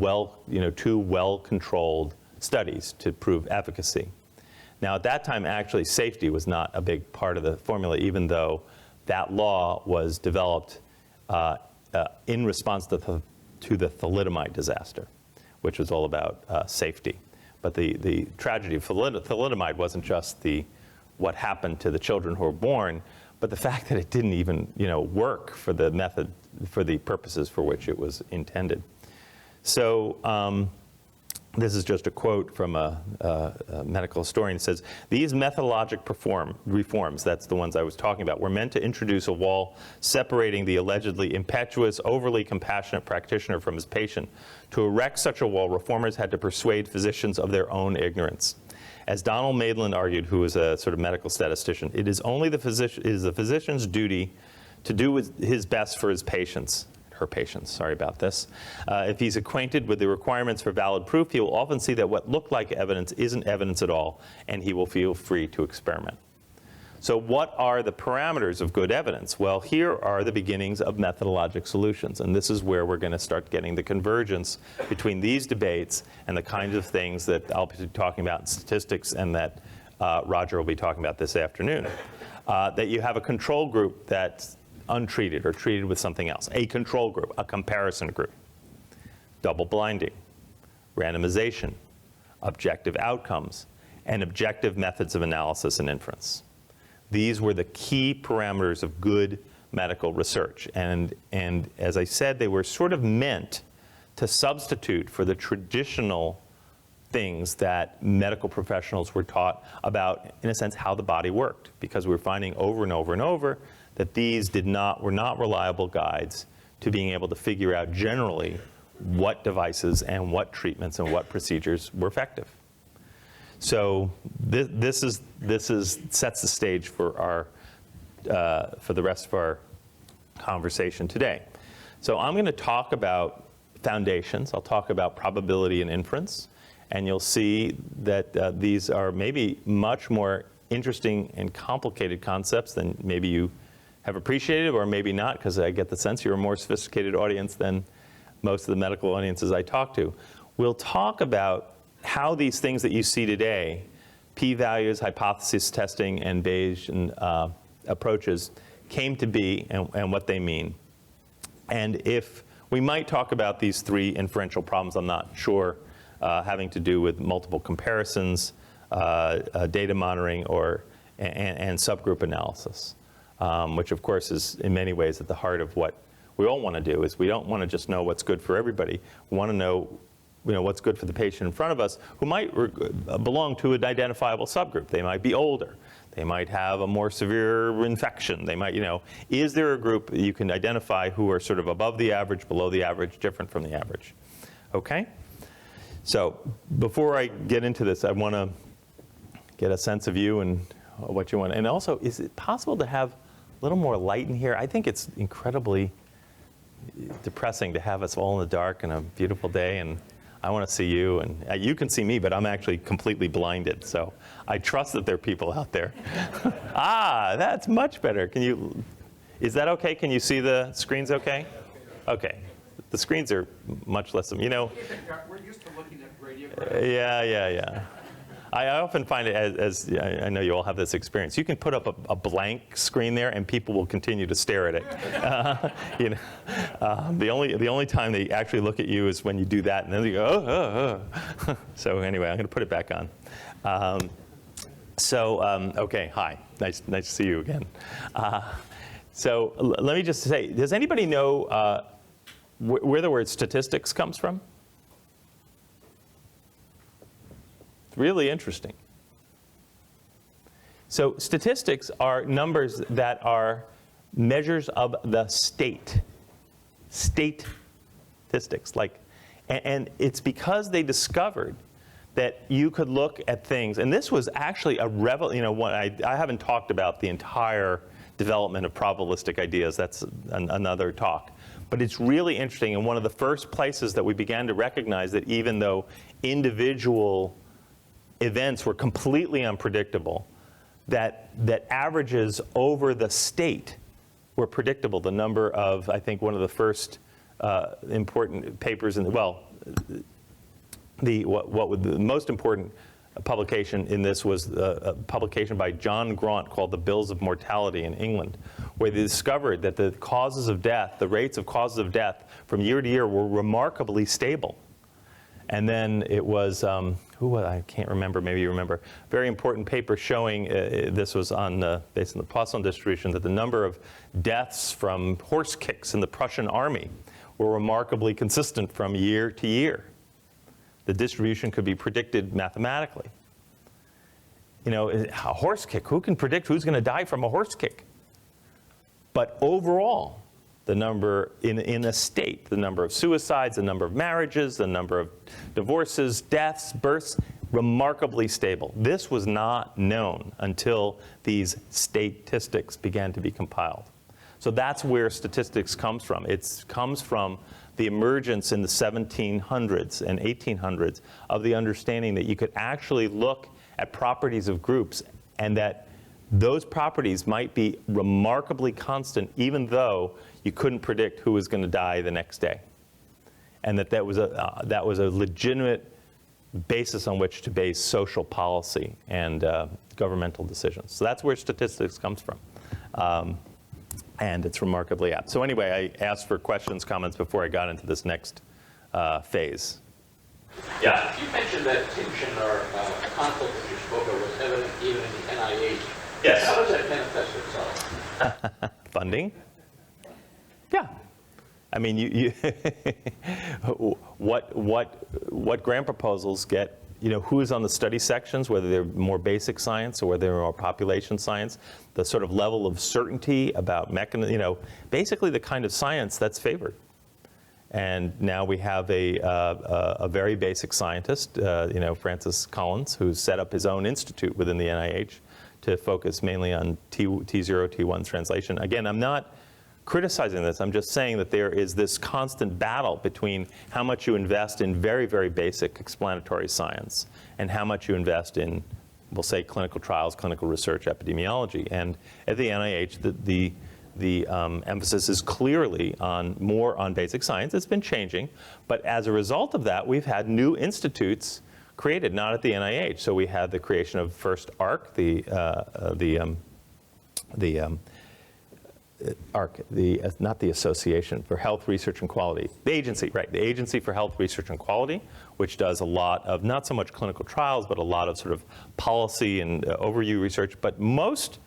two well-controlled studies to prove efficacy. Now, at that time, actually, safety was not a big part of the formula, even though that law was developed in response to the thalidomide disaster, which was all about safety. But the tragedy of thalidomide wasn't just what happened to the children who were born, but the fact that it didn't even work for the method, for the purposes for which it was intended. So this is just a quote from a medical historian. It says, these methodologic reforms, that's the ones I was talking about, were meant to introduce a wall separating the allegedly impetuous, overly compassionate practitioner from his patient. To erect such a wall, reformers had to persuade physicians of their own ignorance. As Donald Maitland argued, who was a sort of medical statistician, it is the physician's duty to do his best for his patients. It her patients, sorry about this. If he's acquainted with the requirements for valid proof, he will often see that what looked like evidence isn't evidence at all, and he will feel free to experiment. So what are the parameters of good evidence? Well, here are the beginnings of methodologic solutions, and this is where we're going to start getting the convergence between these debates and the kinds of things that I'll be talking about in statistics and that Roger will be talking about this afternoon. That you have a control group that's untreated or treated with something else, a control group, a comparison group, double blinding, randomization, objective outcomes, and objective methods of analysis and inference. These were the key parameters of good medical research. And as I said, they were sort of meant to substitute for the traditional things that medical professionals were taught about, in a sense, how the body worked. Because we were finding over and over and over that these were not reliable guides to being able to figure out generally what devices and what treatments and what procedures were effective. So this sets the stage for the rest of our conversation today. So I'm going to talk about foundations. I'll talk about probability and inference, and you'll see that these are maybe much more interesting and complicated concepts than maybe you have appreciated, or maybe not, because I get the sense you're a more sophisticated audience than most of the medical audiences I talk to. We'll talk about how these things that you see today, p-values, hypothesis testing, and Bayesian approaches, came to be and what they mean. And if we might talk about these three inferential problems, I'm not sure, having to do with multiple comparisons, data monitoring, and subgroup analysis, which of course is in many ways at the heart of what we all want to do. Is we don't want to just know what's good for everybody. We want to know what's good for the patient in front of us, who might belong to an identifiable subgroup. They might be older. They might have a more severe infection. They might, is there a group you can identify who are sort of above the average, below the average, different from the average? Okay? So before I get into this, I want to get a sense of you and what you want. And also, is it possible to have a little more light in here? I think it's incredibly depressing to have us all in the dark on a beautiful day, and I want to see you, and you can see me, but I'm actually completely blinded. So I trust that there are people out there. That's much better. Is that okay? Can you see the screens okay? Okay. The screens are much less, We're used to looking at radiographs. Yeah. I often find it as I know you all have this experience. You can put up a blank screen there, and people will continue to stare at it. The only time they actually look at you is when you do that, and then they go, oh. So anyway, I'm going to put it back on. Okay, hi, nice to see you again. So let me just say, does anybody know where the word statistics comes from? Really interesting. So statistics are numbers that are measures of the state. Statistics, and it's because they discovered that you could look at things, and this was actually a I haven't talked about the entire development of probabilistic ideas. That's another talk. But it's really interesting, and one of the first places that we began to recognize that even though individual events were completely unpredictable, that averages over the state were predictable. The number of, I think, one of the first important papers in the most important publication in this was a publication by John Graunt called The Bills of Mortality in England, where they discovered that the causes of death, the rates of causes of death from year to year were remarkably stable. And then it was, I can't remember, maybe you remember, very important paper showing, this was based on the Poisson distribution, that the number of deaths from horse kicks in the Prussian army were remarkably consistent from year to year. The distribution could be predicted mathematically. A horse kick, who can predict who's going to die from a horse kick? But overall, the number in a state, the number of suicides, the number of marriages, the number of divorces, deaths, births, remarkably stable. This was not known until these statistics began to be compiled. So that's where statistics comes from. It comes from the emergence in the 1700s and 1800s of the understanding that you could actually look at properties of groups and that those properties might be remarkably constant even though you couldn't predict who was going to die the next day. And that was a legitimate basis on which to base social policy and governmental decisions. So that's where statistics comes from. And it's remarkably apt. So anyway, I asked for questions, comments before I got into this next phase. Yeah. You mentioned that tension or conflict that you spoke of was evident even in the NIH. Yes. How does that manifest itself? Funding? Yeah. I mean, what grant proposals get, who's on the study sections, whether they're more basic science or whether they're more population science, the sort of level of certainty about mechanism, basically the kind of science that's favored. And now we have a very basic scientist, Francis Collins, who's set up his own institute within the NIH to focus mainly on T0, T1 translation. Again, I'm not criticizing this. I'm just saying that there is this constant battle between how much you invest in very, very basic explanatory science and how much you invest in, we'll say, clinical trials, clinical research, epidemiology. And at the NIH, the emphasis is clearly more on basic science. It's been changing. But as a result of that, we've had new institutes created, not at the NIH. So we had the creation of first ARC, not the Association for Health Research and Quality, the agency, right, the Agency for Health Research and Quality, which does a lot of, not so much clinical trials, but a lot of sort of policy and overview research. But most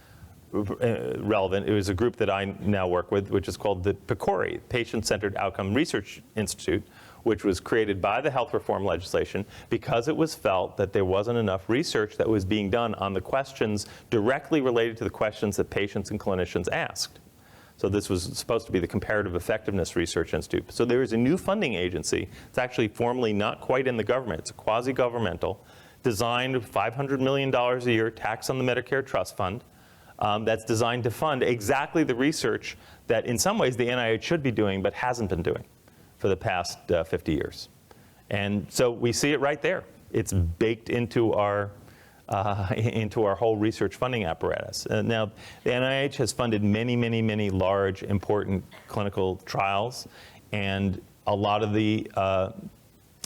relevant, it was a group that I now work with, which is called the PCORI, Patient-Centered Outcome Research Institute, which was created by the health reform legislation because it was felt that there wasn't enough research that was being done on the questions directly related to the questions that patients and clinicians asked. So this was supposed to be the Comparative Effectiveness Research Institute. So there is a new funding agency. It's actually formally not quite in the government. It's a quasi-governmental, designed $500 million a year, tax on the Medicare Trust Fund, that's designed to fund exactly the research that in some ways the NIH should be doing but hasn't been doing for the past 50 years. And so we see it right there. It's baked into our whole research funding apparatus. Now, the NIH has funded many, many, many large, important clinical trials, and a lot of the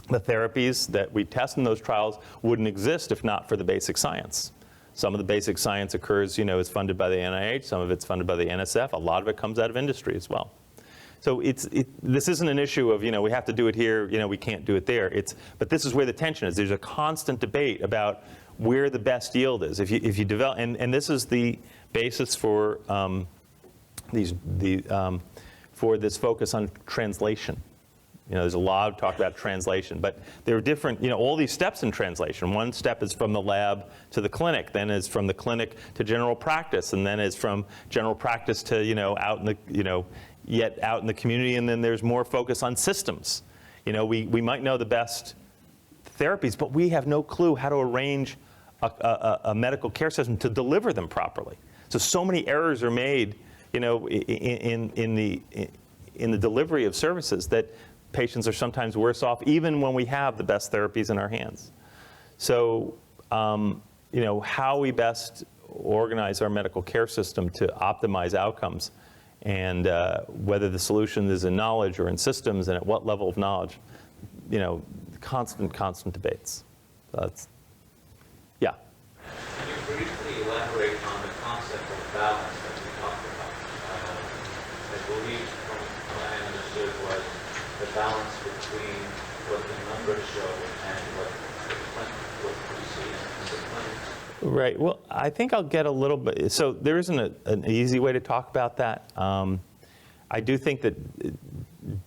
therapies that we test in those trials wouldn't exist if not for the basic science. Some of the basic science occurs, is funded by the NIH, some of it's funded by the NSF, a lot of it comes out of industry as well. So this isn't an issue of, we have to do it here, we can't do it there. But this is where the tension is. There's a constant debate about where the best yield is. If you develop, and this is the basis for for this focus on translation. There's a lot of talk about translation, but there are different, all these steps in translation. One step is from the lab to the clinic, then is from the clinic to general practice, and then is from general practice to, out in the, yet out in the community, and then there's more focus on systems. We might know the best therapies, but we have no clue how to arrange a medical care system to deliver them properly. So many errors are made, in the delivery of services that patients are sometimes worse off, even when we have the best therapies in our hands. So, how we best organize our medical care system to optimize outcomes, and whether the solution is in knowledge or in systems, and at what level of knowledge, constant debates. So that's, yeah. Can you briefly elaborate on the concept of balance that we talked about? I believe from what I understood was the balance between what the numbers show and what we see in the clinics. Right. Well, I think I'll get a little bit. So there isn't an easy way to talk about that. I do think that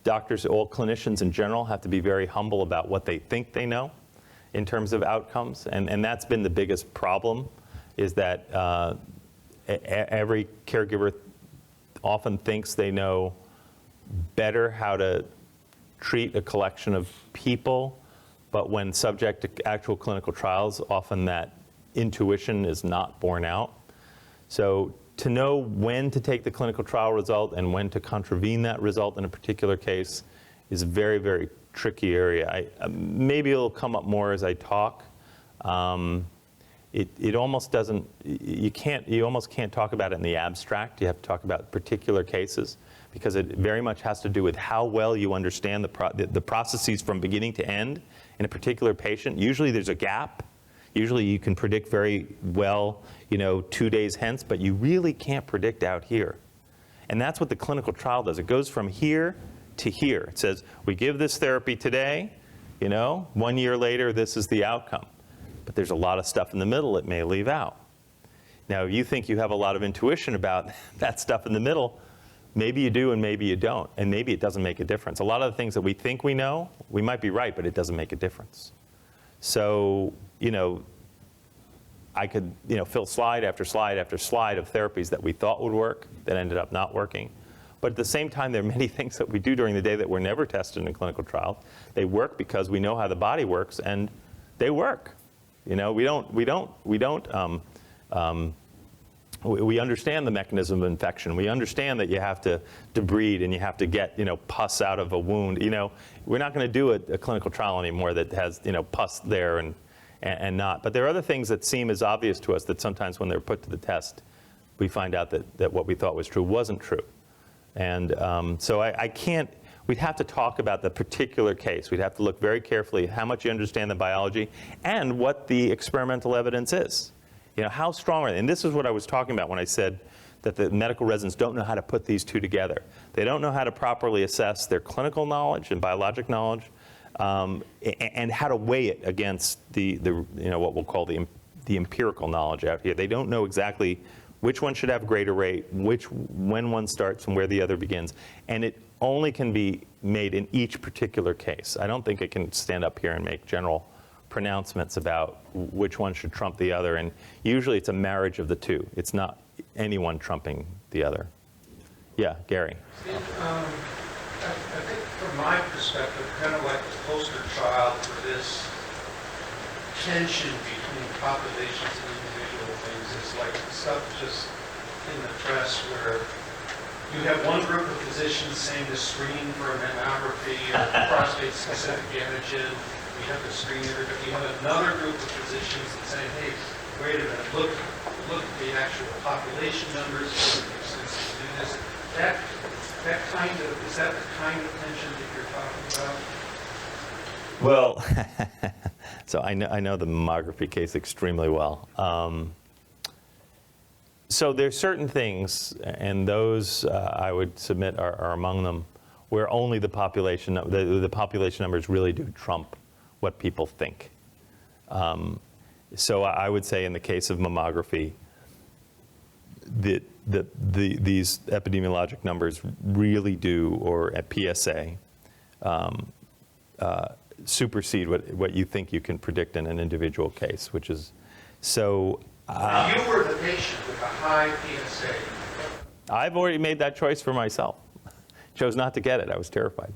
doctors, all clinicians in general, have to be very humble about what they think they know in terms of outcomes. And that's been the biggest problem, is that every caregiver often thinks they know better how to treat a collection of people, but when subject to actual clinical trials, often that intuition is not borne out. So to know when to take the clinical trial result and when to contravene that result in a particular case is a very, very tricky area. Maybe it'll come up more as I talk. It almost doesn't, you almost can't talk about it in the abstract. You have to talk about particular cases because it very much has to do with how well you understand the processes from beginning to end in a particular patient. Usually there's a gap. Usually you can predict very well, 2 days hence, but you really can't predict out here. And that's what the clinical trial does. It goes from here to here. It says, we give this therapy today, 1 year later, this is the outcome. But there's a lot of stuff in the middle it may leave out. Now, you think you have a lot of intuition about that stuff in the middle. Maybe you do and maybe you don't. And maybe it doesn't make a difference. A lot of the things that we think we know, we might be right, but it doesn't make a difference. So, I could, fill slide after slide after slide of therapies that we thought would work that ended up not working. But at the same time, there are many things that we do during the day that were never tested in clinical trials. They work because we know how the body works, and they work. We understand the mechanism of infection. We understand that you have to debride and you have to get, pus out of a wound. We're not going to do a clinical trial anymore that has, pus there and not. But there are other things that seem as obvious to us that sometimes when they're put to the test, we find out that what we thought was true wasn't true. And so I can't, we'd have to talk about the particular case. We'd have to look very carefully at how much you understand the biology and what the experimental evidence is. How strong are they? And this is what I was talking about when I said that the medical residents don't know how to put these two together. They don't know how to properly assess their clinical knowledge and biologic knowledge, and how to weigh it against the what we'll call the empirical knowledge out here. They don't know exactly which one should have greater rate, when one starts and where the other begins. And it only can be made in each particular case. I don't think it can stand up here and make general pronouncements about which one should trump the other. And usually it's a marriage of the two. It's not anyone trumping the other. Yeah, Gary. I think from my perspective, kind of like the poster child for this tension between populations and individual things is like stuff just in the press where you have one group of physicians saying to screen for a mammography or prostate-specific antigen. We have to screen everybody. You have another group of physicians that say, hey, wait a minute, look at the actual population numbers. It makes sense to do this. Is that the kind of tension that you're talking about? Well, so I know the mammography case extremely well. So there's certain things, and those I would submit are among them, where only the population numbers really do trump what people think. So I would say in the case of mammography, these epidemiologic numbers really do, or at PSA, supersede what you think you can predict in an individual case, which is so. You were the patient with a high PSA. I've already made that choice for myself. Chose not to get it. I was terrified.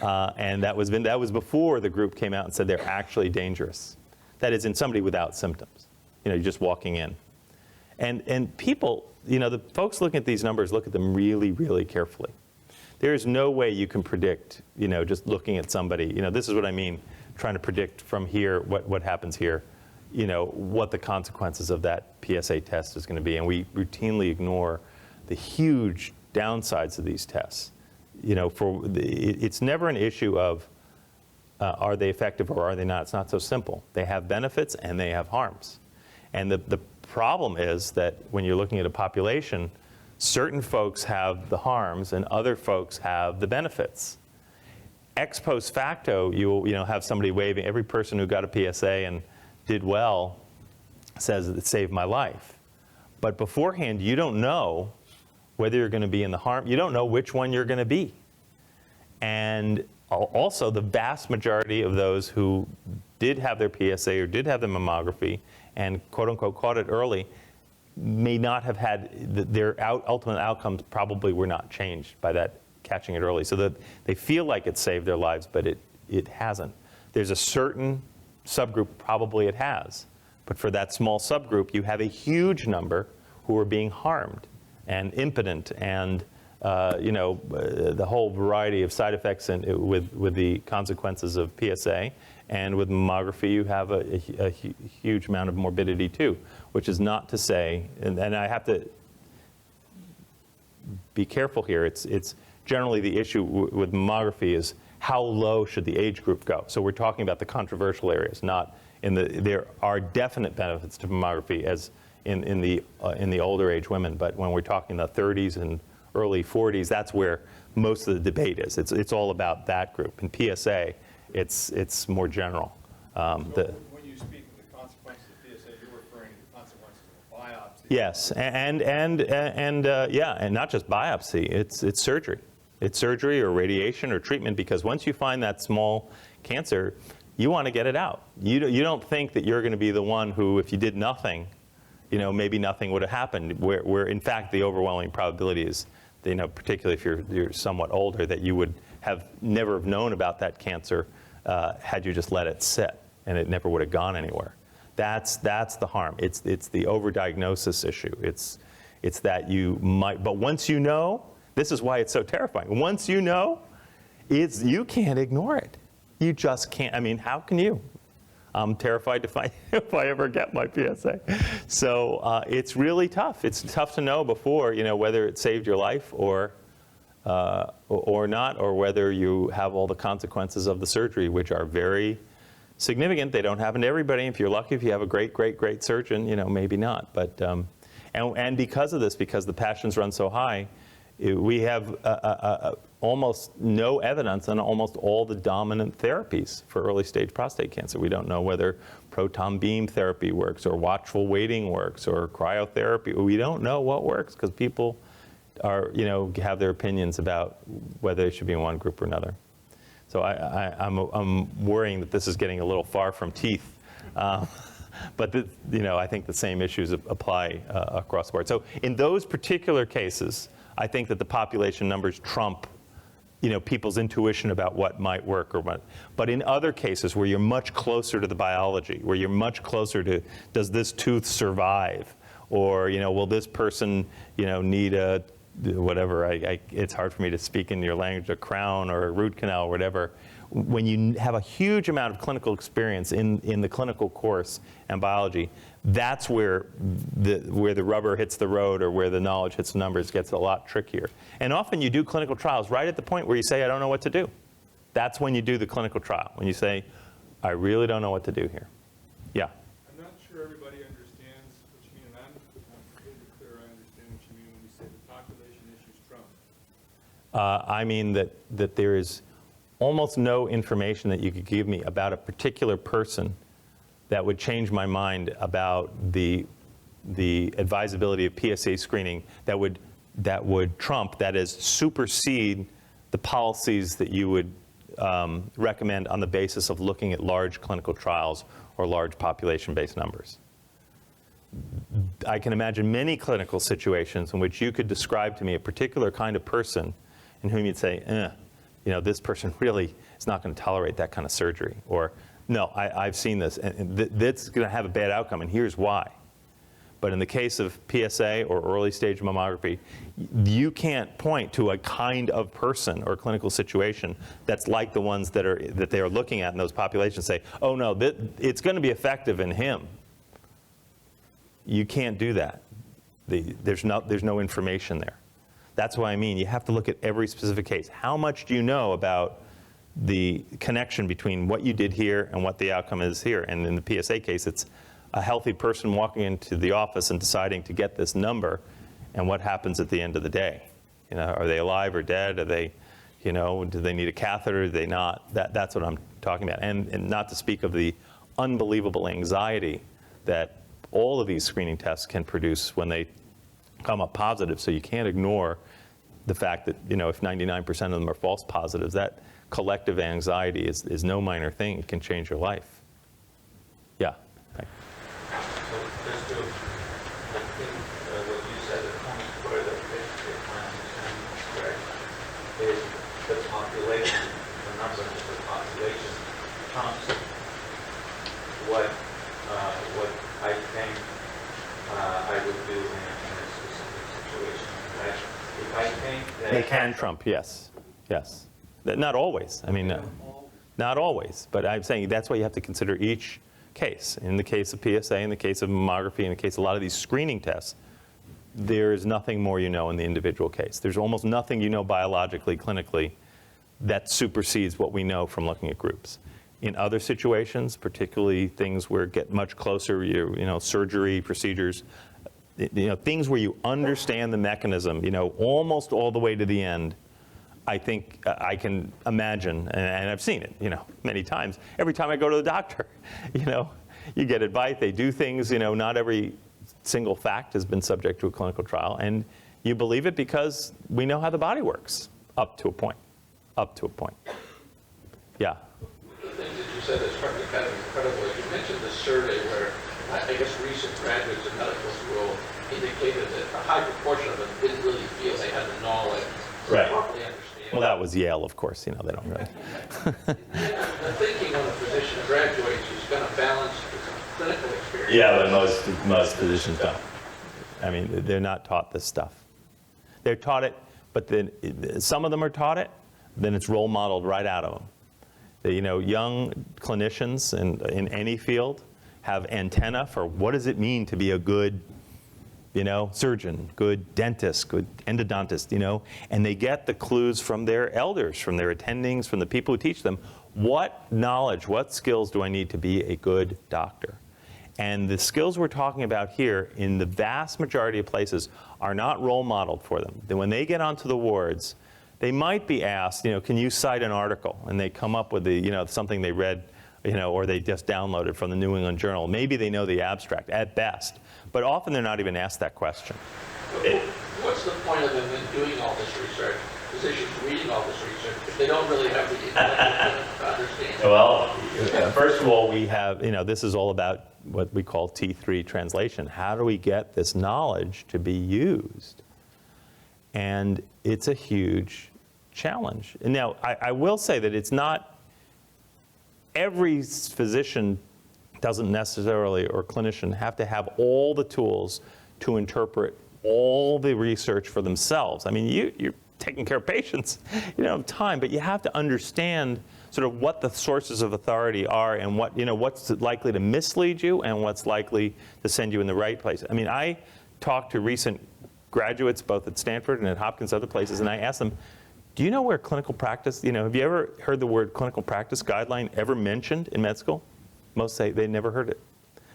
And that was before the group came out and said they're actually dangerous. That is, in somebody without symptoms. You're just walking in. And people, the folks looking at these numbers look at them really, really carefully. There is no way you can predict, just looking at somebody. This is what I mean, trying to predict from here what happens here, what the consequences of that PSA test is going to be. And we routinely ignore the huge downsides of these tests. It's never an issue of are they effective or are they not. It's not so simple. They have benefits and they have harms. And the problem is that when you're looking at a population, certain folks have the harms and other folks have the benefits. Ex post facto, you'll have somebody waving. Every person who got a PSA and did well says it saved my life. But beforehand, you don't know whether you're going to be in the harm. You don't know which one you're going to be. And also, the vast majority of those who did have their PSA or did have the mammography and quote-unquote caught it early may not have had, their ultimate outcomes probably were not changed by that catching it early. So that they feel like it saved their lives, but it hasn't. There's a certain subgroup probably it has. But for that small subgroup, you have a huge number who who are being harmed and impotent and the whole variety of side effects with the consequences of PSA. And with mammography, you have a huge amount of morbidity too, which is not to say, and I have to be careful here, it's generally the issue with mammography is how low should the age group go? So we're talking about the controversial areas, not there are definite benefits to mammography as in the older age women, but when we're talking the 30s and early 40s, that's where most of the debate is. It's all about that group. In PSA, it's more general. When you speak of the consequences of PSA, you're referring to the consequences of biopsy. Yes, and not just biopsy. It's surgery. It's surgery or radiation or treatment, because once you find that small cancer, you want to get it out. You don't think that you're going to be the one who, if you did nothing, maybe nothing would have happened. Where in fact the overwhelming probability is, particularly if you're somewhat older, that you would have never have known about that cancer had you just let it sit, and it never would have gone anywhere. That's the harm. It's the overdiagnosis issue. It's that you might, but once you know, this is why it's so terrifying. Once you know, you can't ignore it. You just can't. I mean, how can you? I'm terrified if I ever get my PSA. So it's really tough. It's tough to know before, whether it saved your life or not, or whether you have all the consequences of the surgery, which are very significant. They don't happen to everybody. If you're lucky, if you have a great, great, great surgeon, maybe not. But and because of this, because the passions run so high, we have almost no evidence on almost all the dominant therapies for early stage prostate cancer. We don't know whether proton beam therapy works, or watchful waiting works, or cryotherapy. We don't know what works, because people are, have their opinions about whether they should be in one group or another. So I'm worrying that this is getting a little far from teeth. But I think the same issues apply across the board. So in those particular cases, I think that the population numbers trump, people's intuition about what might work or what. But in other cases where you're much closer to the biology, where you're much closer to, does this tooth survive? Or, will this person, need a, whatever, it's hard for me to speak in your language, a crown or a root canal or whatever. When you have a huge amount of clinical experience in the clinical course and biology, that's where the rubber hits the road, or where the knowledge hits the numbers, gets a lot trickier. And often you do clinical trials right at the point where you say, I don't know what to do. That's when you do the clinical trial, when you say, I really don't know what to do here. Yeah? I'm not sure everybody understands what you mean, and I'm completely clear I understand what you mean when you say the population issues trump. I mean that there is almost no information that you could give me about a particular person that would change my mind about the advisability of PSA screening that would trump, that is, supersede the policies that you would recommend on the basis of looking at large clinical trials or large population-based numbers. I can imagine many clinical situations in which you could describe to me a particular kind of person in whom you'd say, this person really is not going to tolerate that kind of surgery. Or, no, I've seen this, and that's going to have a bad outcome, and here's why. But in the case of PSA or early stage mammography, you can't point to a kind of person or clinical situation that's like the ones that they are looking at in those populations, say, oh no, it's going to be effective in him. You can't do that. There's no information there. That's what I mean. You have to look at every specific case. How much do you know about the connection between what you did here and what the outcome is here? And in the PSA case, it's a healthy person walking into the office and deciding to get this number, and what happens at the end of the day. Are they alive or dead? Are they, do they need a catheter? Do they not? That's what I'm talking about. And not to speak of the unbelievable anxiety that all of these screening tests can produce when they come up positive. So you can't ignore the fact that, if 99% of them are false positives, that collective anxiety is no minor thing. It can change your life. Yeah. Thanks. So just to, I think what you said, the point further, if my understanding is correct, is the population, the number of the population trumps what I think I would do in a They can trump, yes, yes. Not always, I mean, not always, but I'm saying that's why you have to consider each case. In the case of PSA, in the case of mammography, in the case of a lot of these screening tests, there's nothing more you know in the individual case. There's almost nothing you know biologically, clinically, that supersedes what we know from looking at groups. In other situations, particularly things where it get much closer, you know, surgery, procedures, you know, things where you understand the mechanism, you know, almost all the way to the end, I think I can imagine, and I've seen it, you know, many times. Every time I go to the doctor, you know, you get advice, they do things, you know, not every single fact has been subject to a clinical trial, and you believe it because we know how the body works, up to a point, up to a point. Yeah. The things that you said is probably kind of incredible. You mentioned the survey where I guess recent graduates in medical school indicated that a high proportion of them didn't really feel they had the knowledge to Right. properly understand. Well, that was Yale, of course, you know, they don't really. The thinking when a physician graduates is going to balance the clinical experience. Yeah, but most physicians don't. I mean, they're not taught this stuff. They're taught it, but then some of them are taught it, then it's role modeled right out of them. You know, young clinicians in any field have antenna for what does it mean to be a good, you know, surgeon, good dentist, good endodontist, you know, and they get the clues from their elders, from their attendings, from the people who teach them. What knowledge, what skills do I need to be a good doctor? And the skills we're talking about here, in the vast majority of places, are not role modeled for them. Then when they get onto the wards, they might be asked, you know, can you cite an article? And they come up with the, you know, something they read, you know, or they just downloaded from the New England Journal. Maybe they know the abstract at best, but often they're not even asked that question. What's the point of them in doing all this research, physicians reading all this research, if they don't really have the intellect to understand it? Well, first of all, we have, you know, this is all about what we call T3 translation. How do we get this knowledge to be used? And it's a huge challenge. And now, I will say that it's not, every physician doesn't necessarily, or clinician, have to have all the tools to interpret all the research for themselves. I mean, you're taking care of patients, you don't have time, but you have to understand sort of what the sources of authority are and what, you know, what's likely to mislead you and what's likely to send you in the right place. I mean, I talked to recent graduates, both at Stanford and at Hopkins, other places, and I asked them, do you know where clinical practice, you know, have you ever heard the word clinical practice guideline ever mentioned in med school? Most say they never heard it.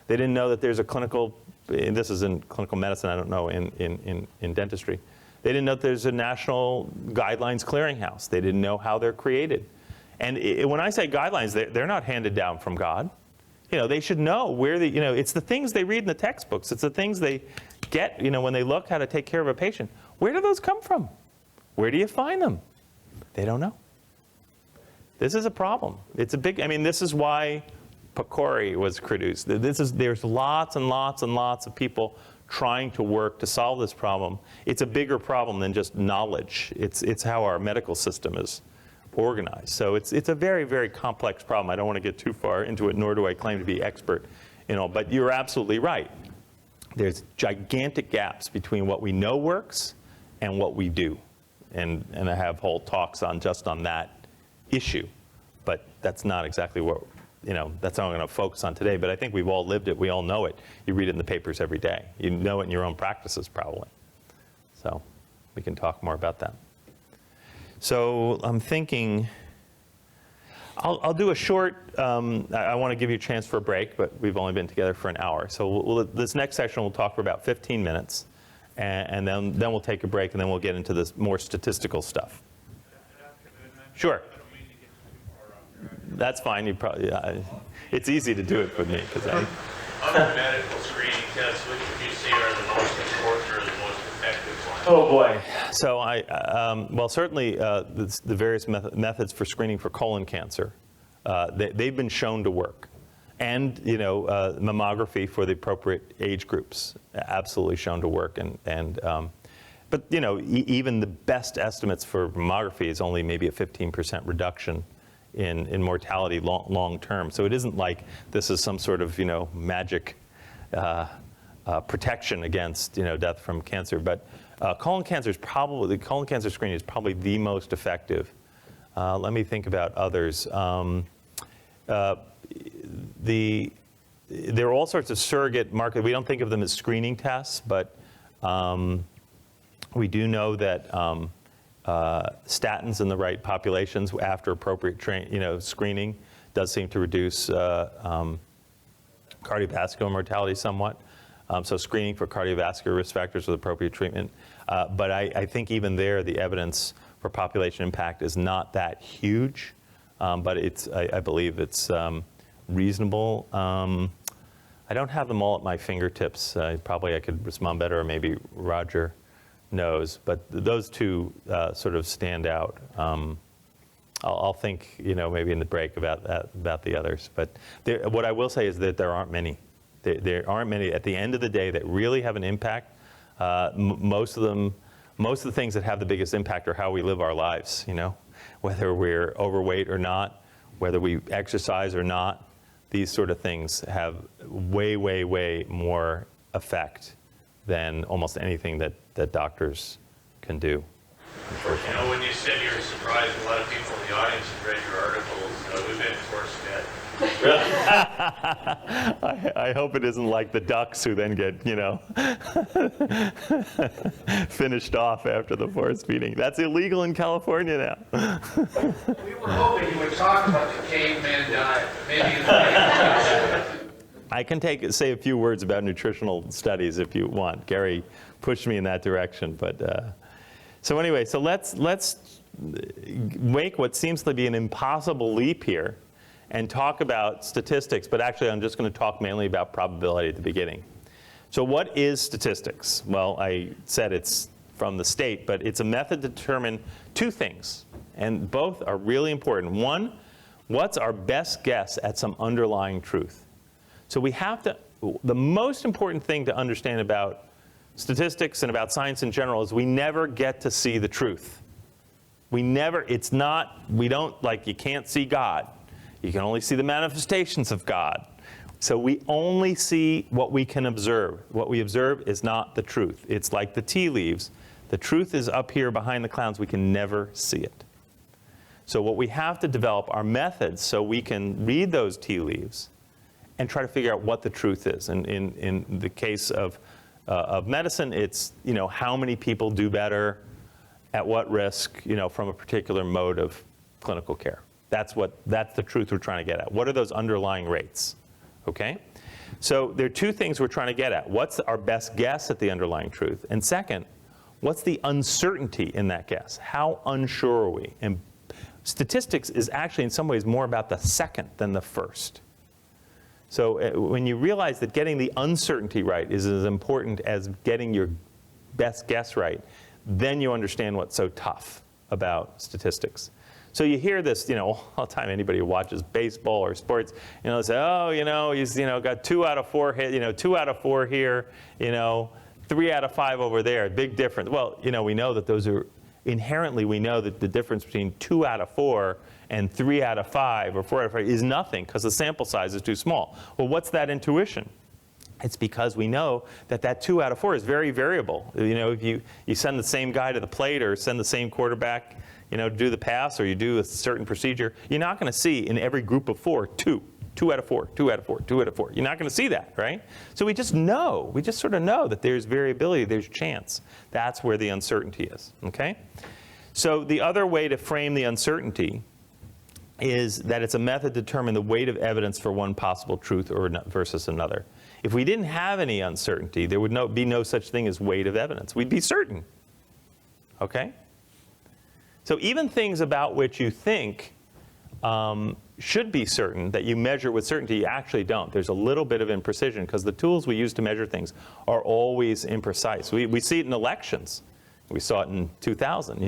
They didn't know that there's a clinical, and this is in clinical medicine, I don't know, in dentistry. They didn't know that there's a national guidelines clearinghouse. They didn't know how they're created. And when I say guidelines, they're not handed down from God. You know, they should know where the, you know, it's the things they read in the textbooks. It's the things they get, you know, when they look how to take care of a patient. Where do those come from? Where do you find them? They don't know. This is a problem. It's a big, I mean, this is why PCORI was produced. There's lots and lots and lots of people trying to work to solve this problem. It's a bigger problem than just knowledge. It's how our medical system is organized. So it's a very, very complex problem. I don't want to get too far into it, nor do I claim to be expert in all, but you're absolutely right. There's gigantic gaps between what we know works and what we do. And I have whole talks on just on that issue, but that's not exactly what, you know, that's not what I'm going to focus on today, but I think we've all lived it, we all know it. You read it in the papers every day. You know it in your own practices probably. So we can talk more about that. So I'm thinking, I'll do a short, I want to give you a chance for a break, but we've only been together for an hour. So this next section we'll talk for about 15 minutes, and then we'll take a break, and then we'll get into this more statistical stuff. Sure. That's fine. You probably, it's easy to do it with me because On the medical screening tests, which would you say are the most important or the most effective ones? Oh boy. So well, certainly the various methods for screening for colon cancer, they've been shown to work. And, you know, mammography for the appropriate age groups, absolutely shown to work. But, you know, even the best estimates for mammography is only maybe a 15% reduction in mortality long term. So it isn't like this is some sort of, you know, magic protection against, you know, death from cancer. But colon cancer screening is probably the most effective. Let me think about others. There are all sorts of surrogate markers. We don't think of them as screening tests, but we do know that statins in the right populations after appropriate screening does seem to reduce cardiovascular mortality somewhat. So screening for cardiovascular risk factors with appropriate treatment. But I think even there, the evidence for population impact is not that huge, but I believe it's reasonable. I don't have them all at my fingertips. Probably I could respond better, or maybe Roger knows. But those two sort of stand out. I'll think, maybe in the break about the others. But what I will say is that there aren't many. There aren't many at the end of the day that really have an impact. Most of the things that have the biggest impact are how we live our lives. Whether we're overweight or not, whether we exercise or not. These sort of things have way, way, way more effect than almost anything that doctors can do. When you said you were surprised, a lot of people in the audience have read your articles. We've been forced to. I hope it isn't like the ducks who then get, finished off after the force feeding. That's illegal in California now. We were hoping you would talk about the caveman diet, but maybe in the I can say a few words about nutritional studies if you want. Gary pushed me in that direction, but so anyway, so let's make what seems to be an impossible leap here and talk about statistics, but actually I'm just going to talk mainly about probability at the beginning. So what is statistics? Well, I said it's from the state, but it's a method to determine two things, and both are really important. One, what's our best guess at some underlying truth? So we have to, the most important thing to understand about statistics and about science in general is we never get to see the truth. We don't, like, you can't see God. You can only see the manifestations of God. So we only see what we can observe. What we observe is not the truth. It's like the tea leaves. The truth is up here behind the clouds. We can never see it. So what we have to develop are methods so we can read those tea leaves and try to figure out what the truth is. And in the case of medicine, it's how many people do better, at what risk, from a particular mode of clinical care. That's the truth we're trying to get at. What are those underlying rates? Okay? So there are two things we're trying to get at. What's our best guess at the underlying truth? And second, what's the uncertainty in that guess? How unsure are we? And statistics is actually in some ways more about the second than the first. So when you realize that getting the uncertainty right is as important as getting your best guess right, then you understand what's so tough about statistics. So you hear this, all the time. Anybody who watches baseball or sports, they say, oh, he's, got 2 out of 4 hit, 2 out of 4 here, 3 out of 5 over there. Big difference. Well, we know that those are inherently. We know that the difference between 2 out of 4 and 3 out of 5 or 4 out of 5 is nothing because the sample size is too small. Well, what's that intuition? It's because we know that 2 out of 4 is very variable. If you send the same guy to the plate or send the same quarterback, to do the pass, or you do a certain procedure, you're not going to see in every group of 4, 2 out of 4, 2 out of 4, 2 out of 4. You're not going to see that, right? So we just sort of know that there's variability, there's chance. That's where the uncertainty is, okay? So the other way to frame the uncertainty is that it's a method to determine the weight of evidence for one possible truth versus another. If we didn't have any uncertainty, there would be no such thing as weight of evidence. We'd be certain, okay? So even things about which you think should be certain, that you measure with certainty, you actually don't. There's a little bit of imprecision because the tools we use to measure things are always imprecise. We see it in elections. We saw it in 2000,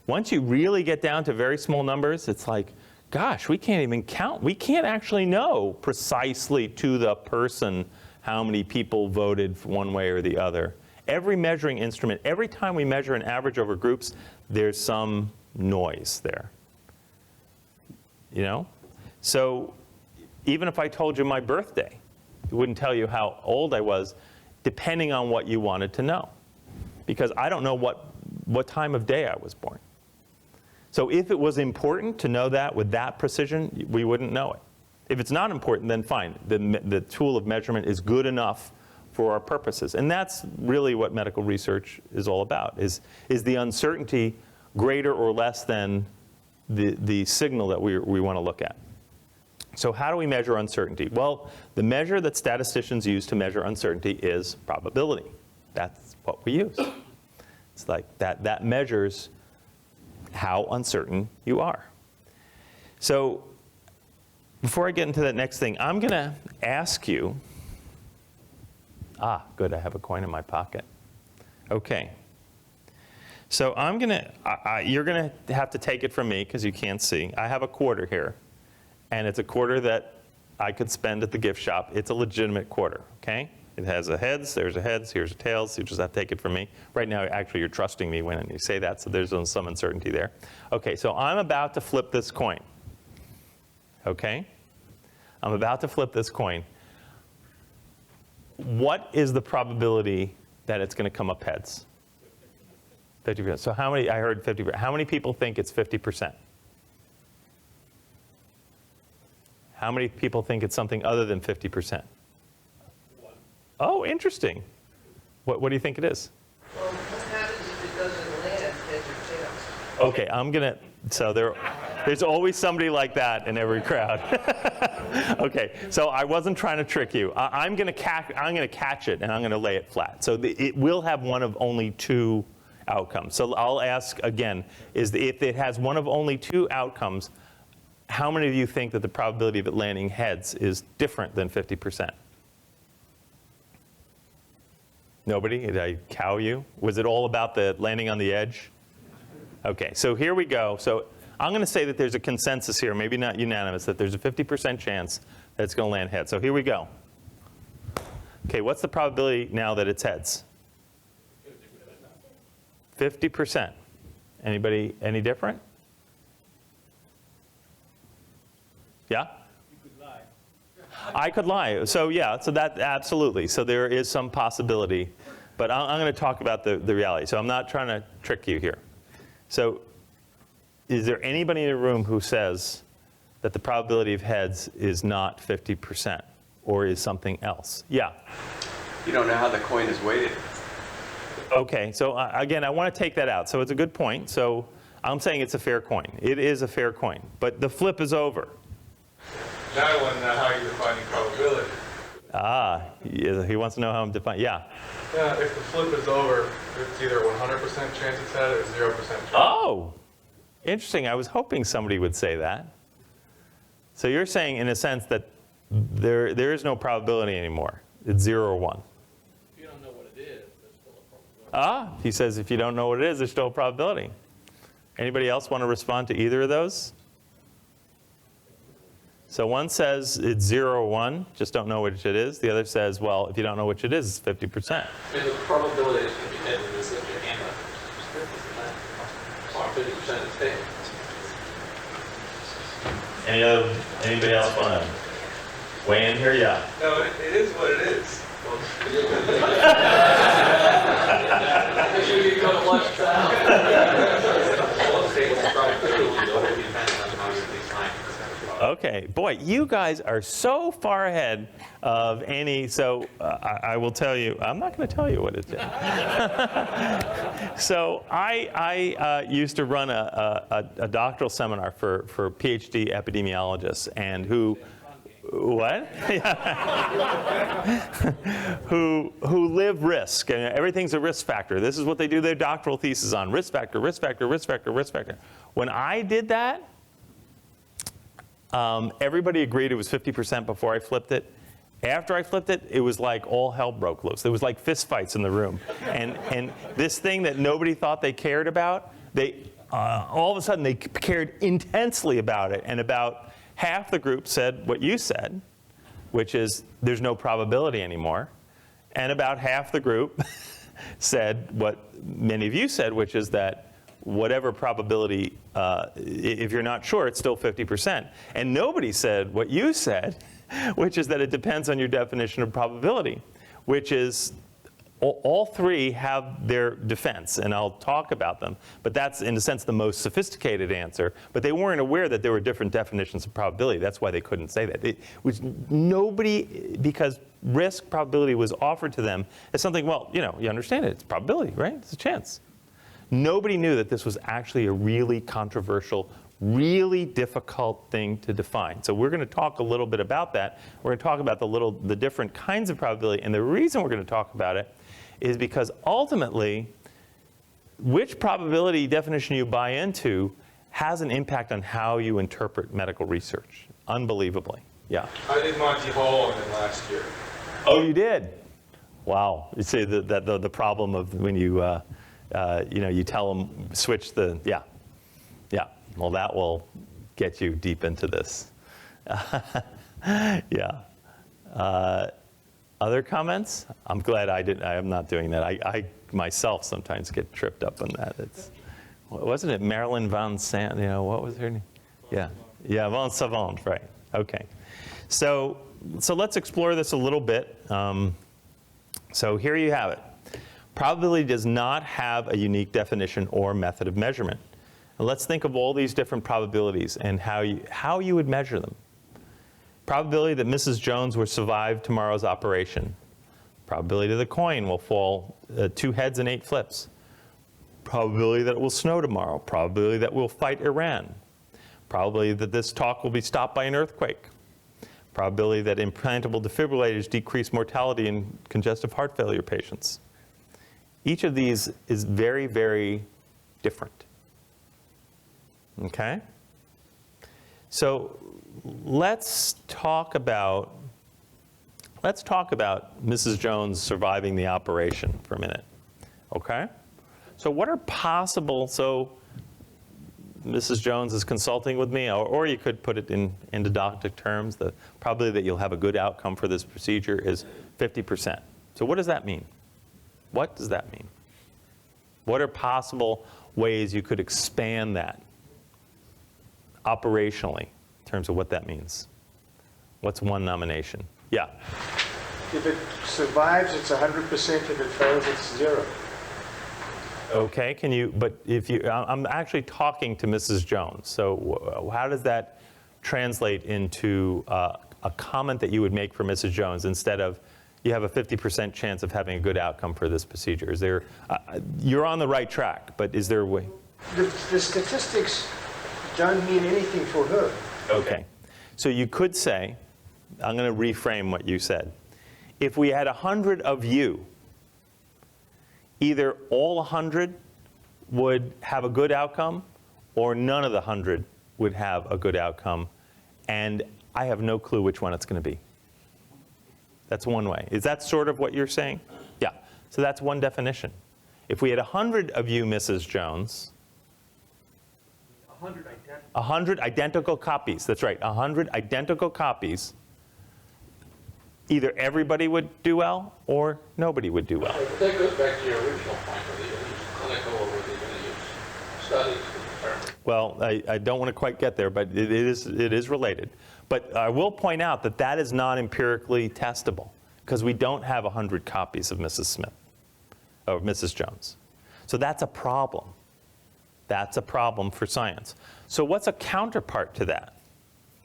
Once you really get down to very small numbers, it's like, gosh, we can't even count. We can't actually know precisely to the person how many people voted one way or the other. Every measuring instrument, every time we measure an average over groups, there's some noise there. So even if I told you my birthday, it wouldn't tell you how old I was, depending on what you wanted to know. because I don't know what time of day I was born. So if it was important to know that with that precision, we wouldn't know it. If it's not important, then fine. The tool of measurement is good enough for our purposes. And that's really what medical research is all about, is the uncertainty greater or less than the signal that we want to look at. So how do we measure uncertainty? Well, the measure that statisticians use to measure uncertainty is probability. That's what we use. It's like that measures how uncertain you are. So before I get into that next thing, I'm going to ask you, good, I have a coin in my pocket. Okay. So I'm going to, you're going to have to take it from me because you can't see. I have a quarter here, and it's a quarter that I could spend at the gift shop. It's a legitimate quarter, okay? It has a heads, there's a heads, here's a tails. You just have to take it from me. Right now, actually, you're trusting me when you say that, so there's some uncertainty there. Okay, so I'm about to flip this coin, okay? I'm about to flip this coin. What is the probability that it's going to come up heads? 50%. So how many, I heard 50%. How many people think it's 50%? How many people think it's something other than 50%? Oh, interesting. What do you think it is? Well, what happens if it doesn't land heads or tails? Okay, I'm going to, so there's always somebody like that in every crowd. Okay, so I wasn't trying to trick you. I'm going to catch it, and I'm going to lay it flat. So it will have one of only two outcomes. So I'll ask again, if it has one of only two outcomes, how many of you think that the probability of it landing heads is different than 50%? Nobody? Did I cow you? Was it all about the landing on the edge? Okay, so here we go. So I'm going to say that there's a consensus here, maybe not unanimous, that there's a 50% chance that it's going to land heads. So here we go. Okay, what's the probability now that it's heads? 50%. Anybody any different? Yeah? You could lie. I could lie. So yeah, so that absolutely. So there is some possibility, but I'm going to talk about the reality. So I'm not trying to trick you here. So is there anybody in the room who says that the probability of heads is not 50% or is something else? Yeah. You don't know how the coin is weighted. Okay, so again, I want to take that out. So it's a good point. So I'm saying it's a fair coin. It is a fair coin, but the flip is over. Now I want to know how you're defining probability. He wants to know how I'm defining. Yeah. Yeah, if the flip is over, it's either 100% chance it's head or 0% chance. Oh, interesting. I was hoping somebody would say that. So you're saying, in a sense, that there is no probability anymore. It's 0 or 1. If you don't know what it is, there's still a probability. He says if you don't know what it is, there's still a probability. Anybody else want to respond to either of those? So one says it's 0 or 1, just don't know which it is. The other says, well, if you don't know which it is, it's 50%. I mean, the probability is going to be head is that your hand up. 50% is tail. Anybody else want to weigh in here? Yeah. No, it is what it is. Make sure you go to lunch now. Let's say it's probability, though, it depends on how you define it. Okay, boy, you guys are so far ahead of any, so I will tell you, I'm not going to tell you what it is. So I used to run a doctoral seminar for PhD epidemiologists, and who live risk, and everything's a risk factor. This is what they do their doctoral thesis on, risk factor, risk factor, risk factor, risk factor. When I did that, everybody agreed it was 50% before I flipped it. After I flipped it, it was like all hell broke loose. There was like fist fights in the room. And this thing that nobody thought they cared about, all of a sudden they cared intensely about it. And about half the group said what you said, which is there's no probability anymore. And about half the group said what many of you said, which is that whatever probability, if you're not sure, it's still 50%. And nobody said what you said, which is that it depends on your definition of probability, which is All three have their defense, and I'll talk about them. But that's, in a sense, the most sophisticated answer. But they weren't aware that there were different definitions of probability. That's why they couldn't say that. It was nobody, because risk probability was offered to them as something, well, you understand it. It's probability, right? It's a chance. Nobody knew that this was actually a really controversial, really difficult thing to define. So we're going to talk a little bit about that. We're going to talk about the different kinds of probability. And the reason we're going to talk about it is because ultimately, which probability definition you buy into has an impact on how you interpret medical research, unbelievably. Yeah. I did Monty Hall on it last year. Oh, you did? Wow. You see the problem of when you, you tell them switch the, yeah. Well, that will get you deep into this. Yeah. Other comments? I'm glad I am not doing that. I myself sometimes get tripped up on that. Wasn't it Marilyn Van Sant? What was her name? Yeah. Van Savant, right. Okay. So let's explore this a little bit. So here you have it. Probability does not have a unique definition or method of measurement. And let's think of all these different probabilities and how you would measure them. Probability that Mrs. Jones will survive tomorrow's operation. Probability that the coin will fall 2 heads and 8 flips. Probability that it will snow tomorrow. Probability that we'll fight Iran. Probability that this talk will be stopped by an earthquake. Probability that implantable defibrillators decrease mortality in congestive heart failure patients. Each of these is very, very different. Okay? So let's talk about Mrs. Jones surviving the operation for a minute. Okay? So what are possible, so Mrs. Jones is consulting with me, or you could put it in endodontic terms, the probability that you'll have a good outcome for this procedure is 50%. So what does that mean? What does that mean? What are possible ways you could expand that operationally in terms of what that means? What's one nomination? Yeah. If it survives, it's 100%. If it fails, it's 0. Okay, I'm actually talking to Mrs. Jones. So how does that translate into a comment that you would make for Mrs. Jones instead of, you have a 50% chance of having a good outcome for this procedure? Is there, you're on the right track, but is there a way? The statistics don't mean anything for her. Okay. So you could say, I'm going to reframe what you said. If we had 100 of you, either all 100 would have a good outcome, or none of the 100 would have a good outcome, and I have no clue which one it's going to be. That's one way. Is that sort of what you're saying? Yeah. So that's one definition. If we had 100 of you, Mrs. Jones, 100 identical copies. That's right, 100 identical copies. Either everybody would do well, or nobody would do well. But that goes back to your original point, whether you're going to use clinical or whether you're going to use studies to determine. Well, I don't want to quite get there, but it is related. But I will point out that that is not empirically testable, because we don't have 100 copies of Mrs. Smith, or Mrs. Jones. So that's a problem. That's a problem for science. So what's a counterpart to that?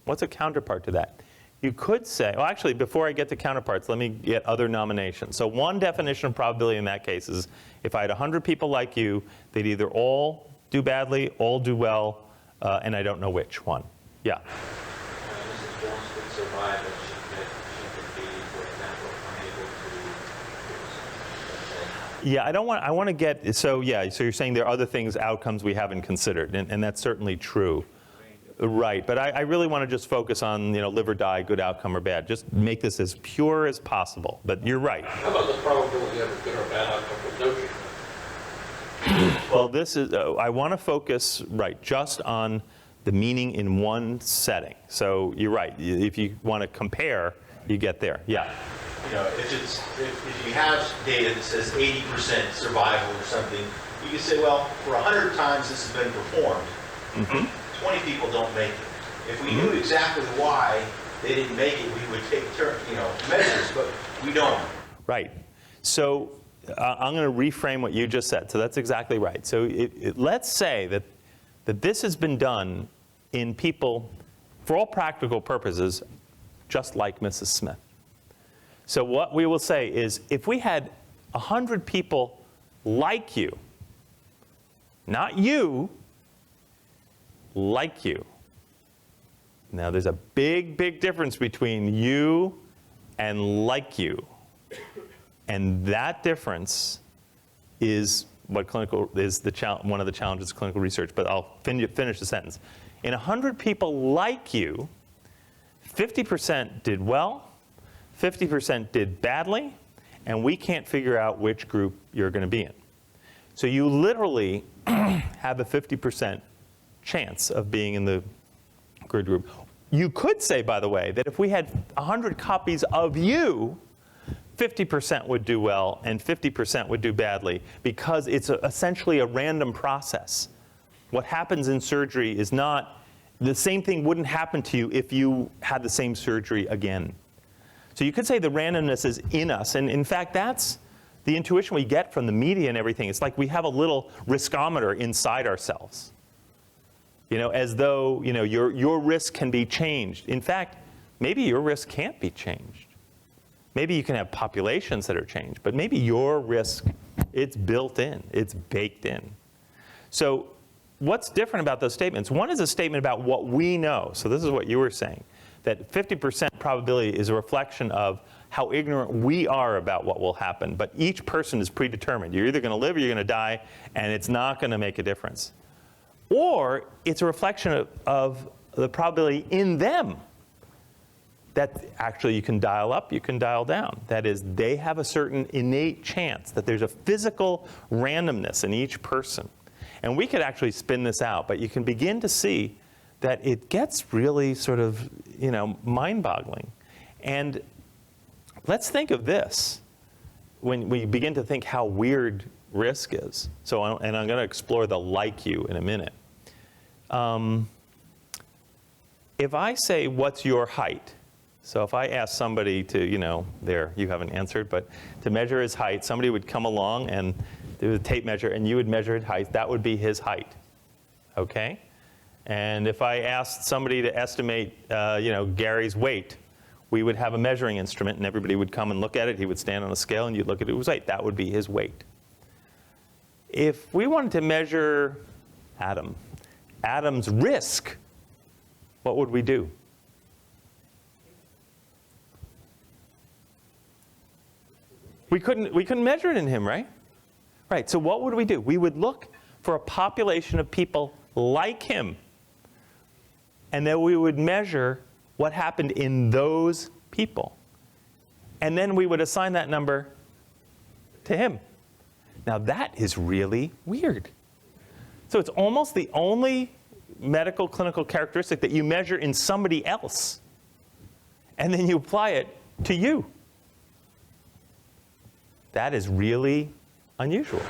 What's a counterpart to that? You could say, well, actually, before I get to counterparts, let me get other nominations. So one definition of probability in that case is, if I had 100 people like you, they'd either all do badly, all do well, and I don't know which one. Yeah? Mrs. Jones could survive, but she could be, for example, unable to do. Yeah, I want to get, so yeah, so you're saying there are other things, outcomes we haven't considered, and that's certainly true. Right, but I really want to just focus on, live or die, good outcome or bad. Just make this as pure as possible, but you're right. How about the probability of a good or bad outcome with no treatment? Well, this is, I want to focus, right, just on the meaning in one setting. So you're right, if you want to compare, you get there, yeah. If you have data that says 80% survival or something, you can say, well, for 100 times this has been performed, 20 people don't make it. If we knew exactly why they didn't make it, we would take measures, but we don't. Right. So I'm going to reframe what you just said. So that's exactly right. So let's say that this has been done in people, for all practical purposes, just like Mrs. Smith. So what we will say is, if we had 100 people like you, not you, like you. Now there's a big, big difference between you and like you. And that difference is what one of the challenges of clinical research, but I'll finish the sentence. In 100 people like you, 50% did well, 50% did badly, and we can't figure out which group you're going to be in. So you literally have a 50% chance of being in the good group. You could say, by the way, that if we had 100 copies of you, 50% would do well and 50% would do badly, because it's essentially a random process. What happens in surgery is not, the same thing wouldn't happen to you if you had the same surgery again. So you could say the randomness is in us, and in fact that's the intuition we get from the media and everything. It's like we have a little riskometer inside ourselves. You know, as though, you know, your risk can be changed. In fact, maybe your risk can't be changed. Maybe you can have populations that are changed, but maybe your risk, it's built in, it's baked in. So what's different about those statements? One is a statement about what we know. So this is what you were saying, that 50% probability is a reflection of how ignorant we are about what will happen. But each person is predetermined. You're either going to live or you're going to die, and it's not going to make a difference. Or it's a reflection of the probability in them that actually you can dial up, you can dial down. That is, they have a certain innate chance, that there's a physical randomness in each person. And we could actually spin this out, but you can begin to see that it gets really sort of, you know, mind-boggling. And let's think of this when we begin to think how weird risk is. So, and I'm going to explore the like you in a minute. If I say, what's your height? So if I ask somebody to, you know, you haven't answered, but to measure his height, somebody would come along and do a tape measure, and you would measure his height. That would be his height, okay? And if I asked somebody to estimate, you know, Gary's weight, we would have a measuring instrument, and everybody would come and look at it. He would stand on a scale, and you'd look at his weight. That would be his weight. If we wanted to measure Adam's risk, what would we do? We couldn't measure it in him, right? Right, so what would we do? We would look for a population of people like him, and then we would measure what happened in those people. And then we would assign that number to him. Now that is really weird. So it's almost the only medical clinical characteristic that you measure in somebody else, and then you apply it to you. That is really unusual.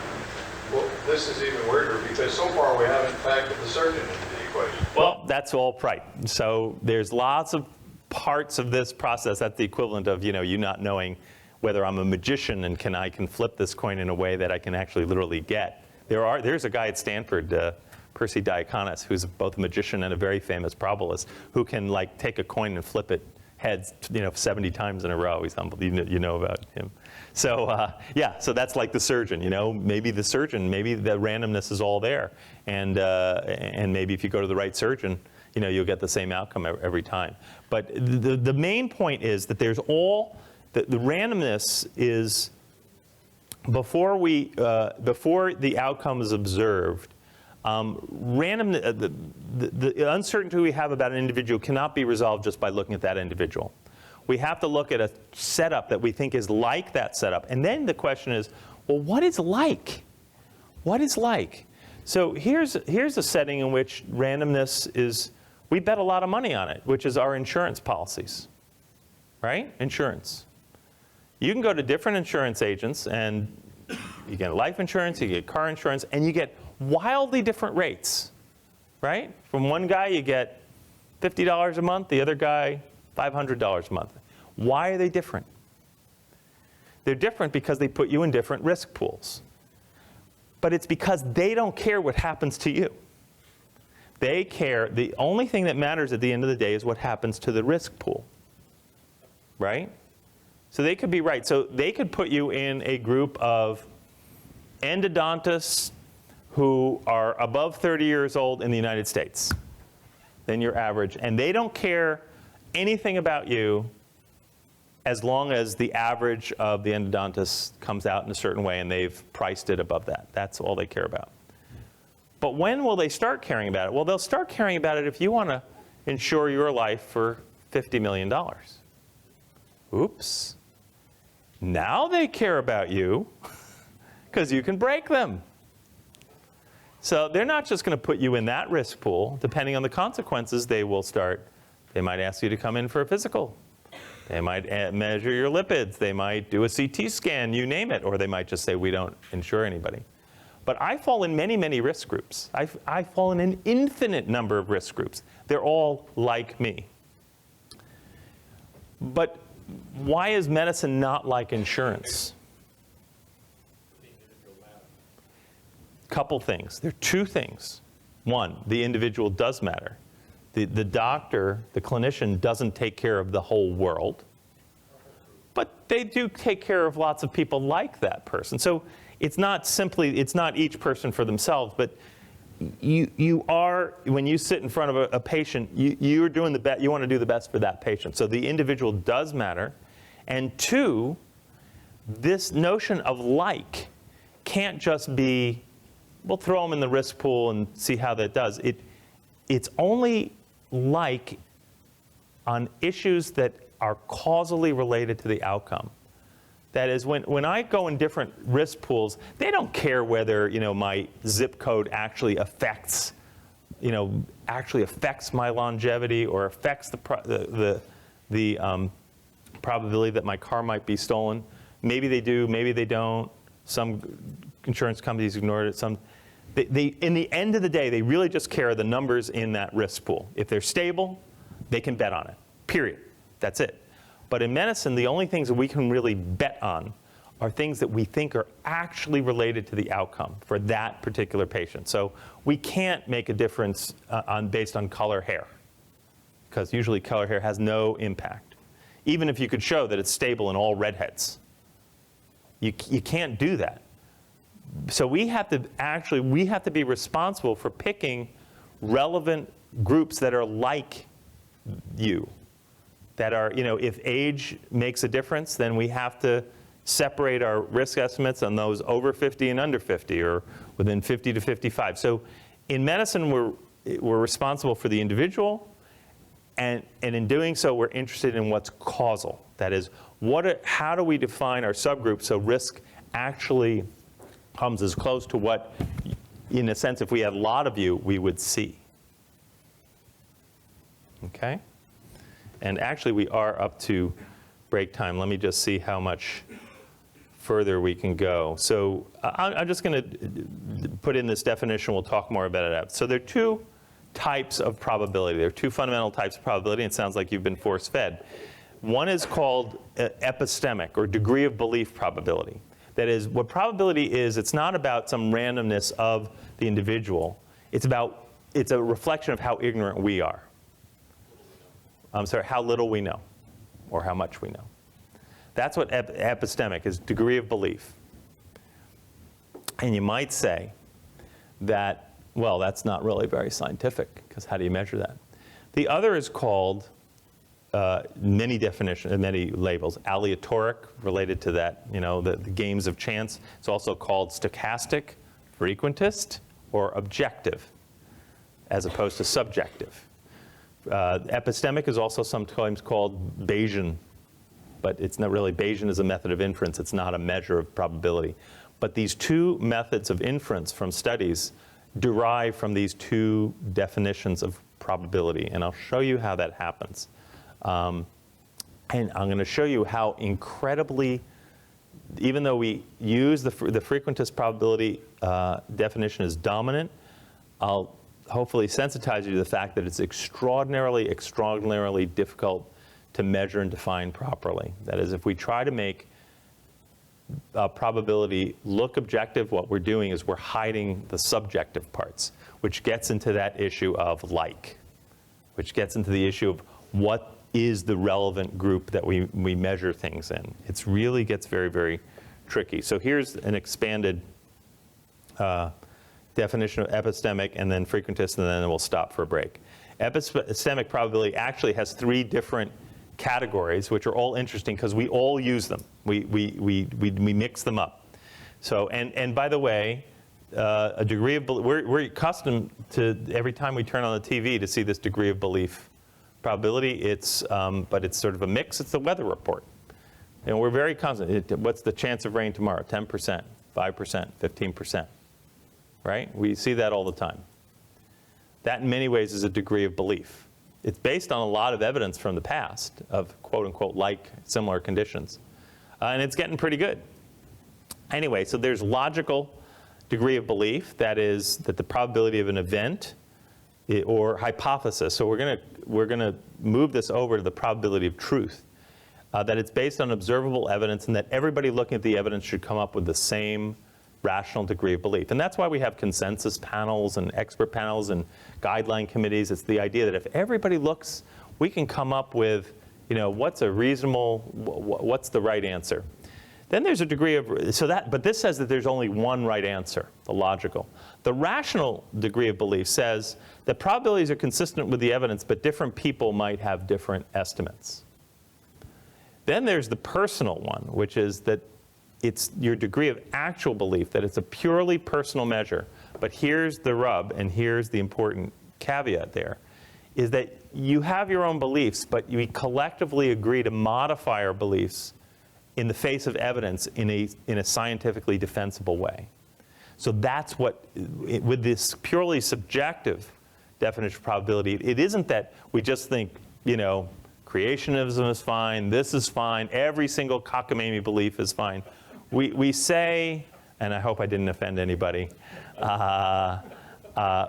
Well, this is even weirder because so far we haven't factored the surgeon into the equation. Well, that's all right. So there's lots of parts of this process. That's the equivalent of, you know, you not knowing whether I'm a magician and I can flip this coin in a way that I can actually literally get. There's a guy at Stanford, Percy Diaconis, who's both a magician and a very famous probabilist, who can like take a coin and flip it heads, you know, 70 times in a row. He's unbelievable. You know about him. So yeah, so that's like the surgeon. You know, maybe the surgeon, maybe the randomness is all there, and maybe if you go to the right surgeon, you know, you'll get the same outcome every time. But the main point is that there's the randomness is before the outcome is observed. The uncertainty we have about an individual cannot be resolved just by looking at that individual. We have to look at a setup that we think is like that setup. And then the question is, well, what is like? What is like? So here's a setting in which randomness is, we bet a lot of money on it, which is our insurance policies, right? Insurance. You can go to different insurance agents, and you get life insurance, you get car insurance, and you get wildly different rates, right? From one guy you get $50 a month, the other guy $500 a month. Why are they different? They're different because they put you in different risk pools. But it's because they don't care what happens to you. They care, the only thing that matters at the end of the day is what happens to the risk pool, right? So they could be right. So they could put you in a group of endodontists who are above 30 years old in the United States. Then you're average. And they don't care anything about you as long as the average of the endodontist comes out in a certain way and they've priced it above that. That's all they care about. But when will they start caring about it? Well, they'll start caring about it if you want to insure your life for $50 million. Oops. Now they care about you because you can break them. So they're not just going to put you in that risk pool. Depending on the consequences, they might ask you to come in for a physical. They might measure your lipids. They might do a CT scan, you name it. Or they might just say, we don't insure anybody. But I fall in many, many risk groups. I fall in an infinite number of risk groups. They're all like me. But why is medicine not like insurance? Couple things. There are two things. One, the individual does matter. The doctor, the clinician, doesn't take care of the whole world. But they do take care of lots of people like that person. So it's not each person for themselves, but you are, when you sit in front of a patient, you're doing the best, you want to do the best for that patient. So the individual does matter. And two, this notion of like can't just be, we'll throw them in the risk pool and see how that does. It's only like on issues that are causally related to the outcome. That is, when I go in different risk pools, they don't care whether, my zip code actually affects my longevity or affects the probability that my car might be stolen. Maybe they do, maybe they don't. Some insurance companies ignored it. In the end of the day, they really just care the numbers in that risk pool. If they're stable, they can bet on it, period. That's it. But in medicine, the only things that we can really bet on are things that we think are actually related to the outcome for that particular patient. So we can't make a difference based on color hair, because usually color hair has no impact. Even if you could show that it's stable in all redheads. You can't do that. So we have to be responsible for picking relevant groups that are like you. That are, if age makes a difference, then we have to separate our risk estimates on those over 50 and under 50, or within 50 to 55. So in medicine, we're responsible for the individual, and in doing so, we're interested in what's causal. That is, how do we define our subgroup so risk actually comes as close to what, in a sense, if we had a lot of you, we would see. Okay? And actually, we are up to break time. Let me just see how much further we can go. So I'm just going to put in this definition. We'll talk more about it after. So there are two types of probability. There are two fundamental types of probability. It sounds like you've been force-fed. One is called epistemic, or degree of belief probability. That is, what probability is, it's not about some randomness of the individual. It's a reflection of how ignorant we are. How little we know, or how much we know. That's what epistemic is, degree of belief. And you might say that, well, that's not really very scientific, because how do you measure that? The other is called, many definitions, many labels, aleatoric, related to that, the games of chance. It's also called stochastic, frequentist, or objective, as opposed to subjective. Epistemic is also sometimes called Bayesian, but it's not really. Bayesian is a method of inference. It's not a measure of probability. But these two methods of inference from studies derive from these two definitions of probability, and I'll show you how that happens. And I'm going to show you how incredibly, even though we use the frequentist probability definition as dominant, I'll hopefully sensitize you to the fact that it's extraordinarily difficult to measure and define properly. That is, if we try to make probability look objective, what we're doing is we're hiding the subjective parts, which gets into that issue of like, which gets into the issue of what is the relevant group that we measure things in. It really gets very, very tricky. So here's an expanded definition of epistemic and then frequentist, and then we'll stop for a break. Epistemic probability actually has 3 different categories, which are all interesting because we all use them. We mix them up. So, and by the way, a degree of belief, we're accustomed to every time we turn on the TV to see this degree of belief probability. It's, but it's sort of a mix. It's the weather report. And we're very constant. What's the chance of rain tomorrow? 10%, 5%, 15%, right? We see that all the time. That in many ways is a degree of belief. It's based on a lot of evidence from the past of quote unquote like similar conditions. And it's getting pretty good. Anyway, so there's logical degree of belief, that is that the probability of an event or hypothesis. So we're gonna move this over to the probability of truth. That it's based on observable evidence and that everybody looking at the evidence should come up with the same rational degree of belief. And that's why we have consensus panels and expert panels and guideline committees. It's the idea that if everybody looks, we can come up with, what's a reasonable, what's the right answer. Then there's a degree of, but this says that there's only one right answer, the logical. The rational degree of belief says that probabilities are consistent with the evidence, but different people might have different estimates. Then there's the personal one, which is that it's your degree of actual belief, that it's a purely personal measure. But here's the rub, and here's the important caveat there, is that you have your own beliefs, but we collectively agree to modify our beliefs in the face of evidence in a scientifically defensible way. So that's what, with this purely subjective definition of probability, it isn't that we just think, creationism is fine, this is fine, every single cockamamie belief is fine. We say, and I hope I didn't offend anybody,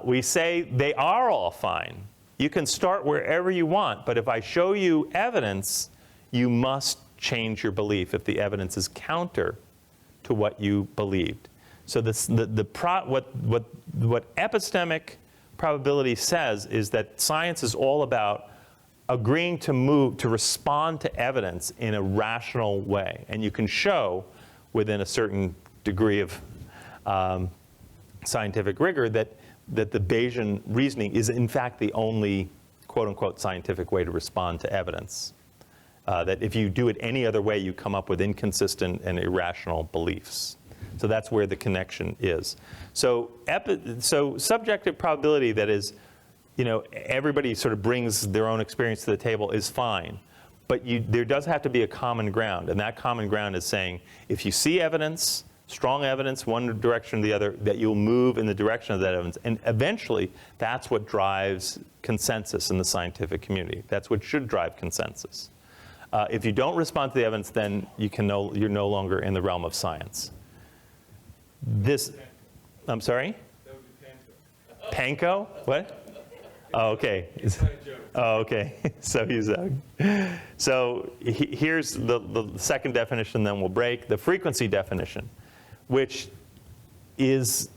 we say they are all fine. You can start wherever you want, but if I show you evidence, you must change your belief if the evidence is counter to what you believed. So what epistemic probability says is that science is all about agreeing to respond to evidence in a rational way. And you can show within a certain degree of scientific rigor that the Bayesian reasoning is in fact the only quote unquote scientific way to respond to evidence. That if you do it any other way, you come up with inconsistent and irrational beliefs. So that's where the connection is. So subjective probability, that is, everybody sort of brings their own experience to the table, is fine. But there does have to be a common ground, and that common ground is saying, if you see evidence, strong evidence, one direction or the other, that you'll move in the direction of that evidence. And eventually, that's what drives consensus in the scientific community. That's what should drive consensus. If you don't respond to the evidence, then you're no longer in the realm of science. I'm sorry? That would be Panko. Panko? What? Oh, okay. Oh, okay. So here's the second definition, then we'll break. The frequency definition, which is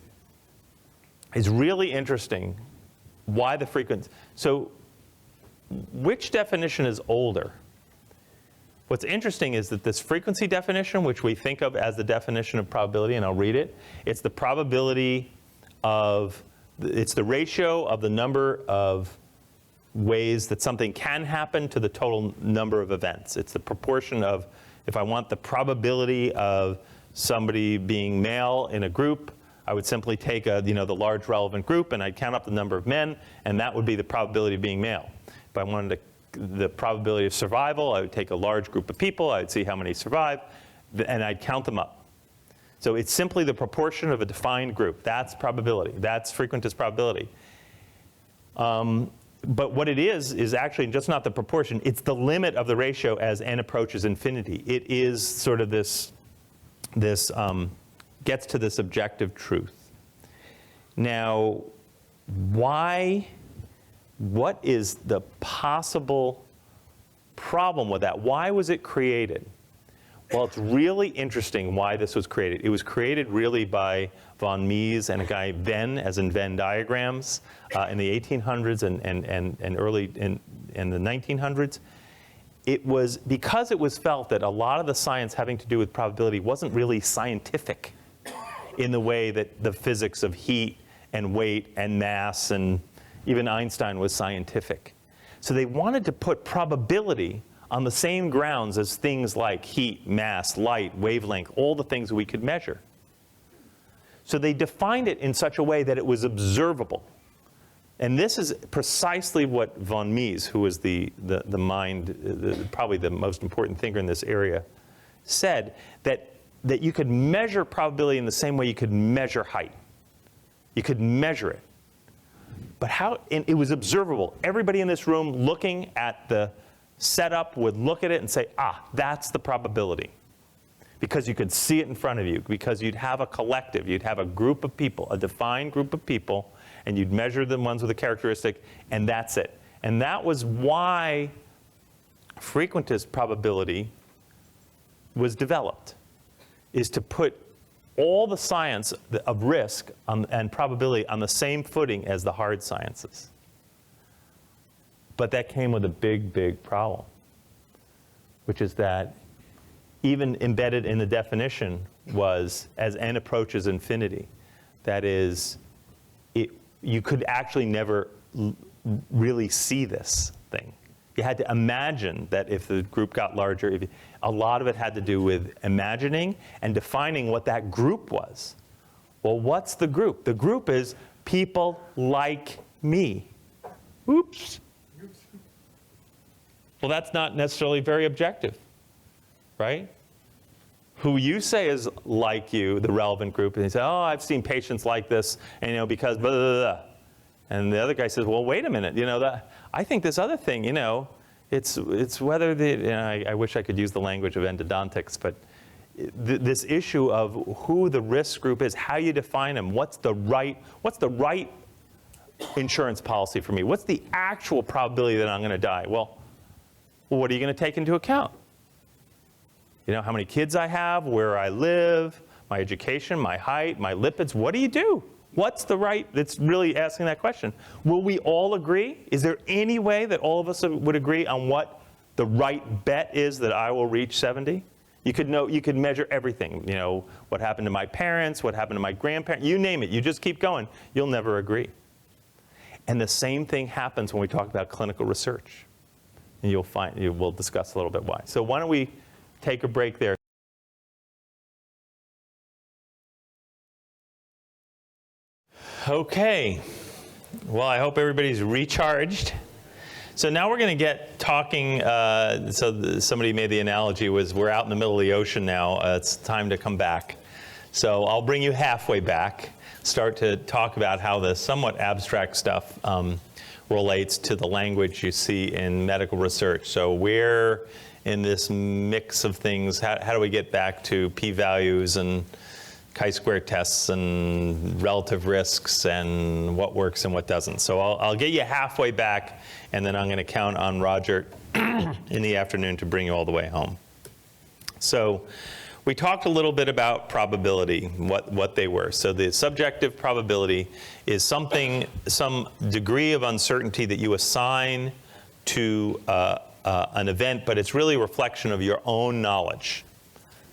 really interesting. Why the frequency? So which definition is older? What's interesting is that this frequency definition, which we think of as the definition of probability, and I'll read it, it's the probability of, it's the ratio of the number of ways that something can happen to the total number of events. It's the proportion of, if I want the probability of somebody being male in a group, I would simply take the large relevant group and I'd count up the number of men, and that would be the probability of being male. If I wanted the probability of survival, I would take a large group of people, I'd see how many survive, and I'd count them up. So it's simply the proportion of a defined group. That's probability. That's frequentist probability. But what it is actually just not the proportion. It's the limit of the ratio as n approaches infinity. It is sort of this gets to this objective truth. Now, what is the possible problem with that? Why was it created? Well, it's really interesting why this was created. It was created really by von Mies and a guy Venn, as in Venn diagrams, in the 1800s and early in the 1900s. It was because it was felt that a lot of the science having to do with probability wasn't really scientific in the way that the physics of heat and weight and mass and even Einstein was scientific. So they wanted to put probability on the same grounds as things like heat, mass, light, wavelength, all the things we could measure. So they defined it in such a way that it was observable. And this is precisely what von Mies, who was the mind, probably the most important thinker in this area, said, that you could measure probability in the same way you could measure height. You could measure it. But how, and it was observable. Everybody in this room looking at the setup would look at it and say, that's the probability. Because you could see it in front of you, because you'd have a collective, you'd have a group of people, a defined group of people, and you'd measure the ones with a characteristic, and that's it. And that was why frequentist probability was developed, is to put all the science of risk and probability on the same footing as the hard sciences. But that came with a big, big problem, which is that even embedded in the definition was as n approaches infinity. That is, you could actually never really see this thing. You had to imagine that if the group got larger, a lot of it had to do with imagining and defining what that group was. Well, what's the group? The group is people like me. Oops. Well, that's not necessarily very objective, right? Who you say is like you, the relevant group, and you say, I've seen patients like this, and because blah, blah, blah. And the other guy says, well, wait a minute, I think this other thing, it's whether I wish I could use the language of endodontics, but this issue of who the risk group is, how you define them, what's the right insurance policy for me? What's the actual probability that I'm going to die? Well, what are you going to take into account? How many kids I have, where I live, my education, my height, my lipids. What do you do? What's the right? That's really asking that question. Will we all agree? Is there any way that all of us would agree on what the right bet is that I will reach 70? You could measure everything. What happened to my parents, what happened to my grandparents, you name it. You just keep going. You'll never agree. And the same thing happens when we talk about clinical research. And we'll discuss a little bit why. So why don't we take a break there. Okay. Well, I hope everybody's recharged. So now we're going to get talking. Somebody made the analogy was we're out in the middle of the ocean now. It's time to come back. So I'll bring you halfway back, start to talk about how the somewhat abstract stuff relates to the language you see in medical research. So where in this mix of things, how do we get back to p-values and chi-square tests and relative risks and what works and what doesn't? So I'll get you halfway back, and then I'm going to count on Roger in the afternoon to bring you all the way home. So we talked a little bit about probability, what they were. So the subjective probability is some degree of uncertainty that you assign to an event, but it's really a reflection of your own knowledge.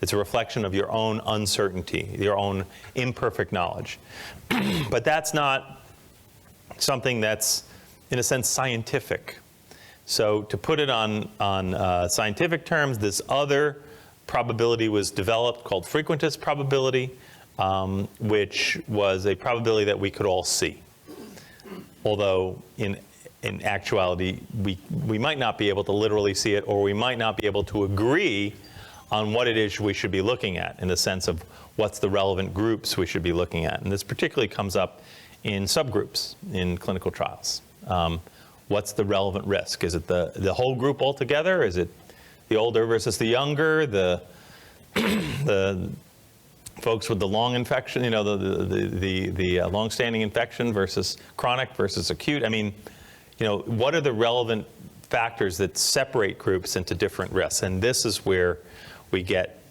It's a reflection of your own uncertainty, your own imperfect knowledge. But that's not something that's, in a sense, scientific. So to put it on scientific terms, this other probability was developed called frequentist probability, which was a probability that we could all see. Although in actuality, we might not be able to literally see it, or we might not be able to agree on what it is we should be looking at in the sense of what's the relevant groups we should be looking at. And this particularly comes up in subgroups in clinical trials. What's the relevant risk? Is it the whole group altogether? Is it the older versus the younger? The folks with the long infection, the long-standing infection versus chronic versus acute? I mean, what are the relevant factors that separate groups into different risks? And this is where we get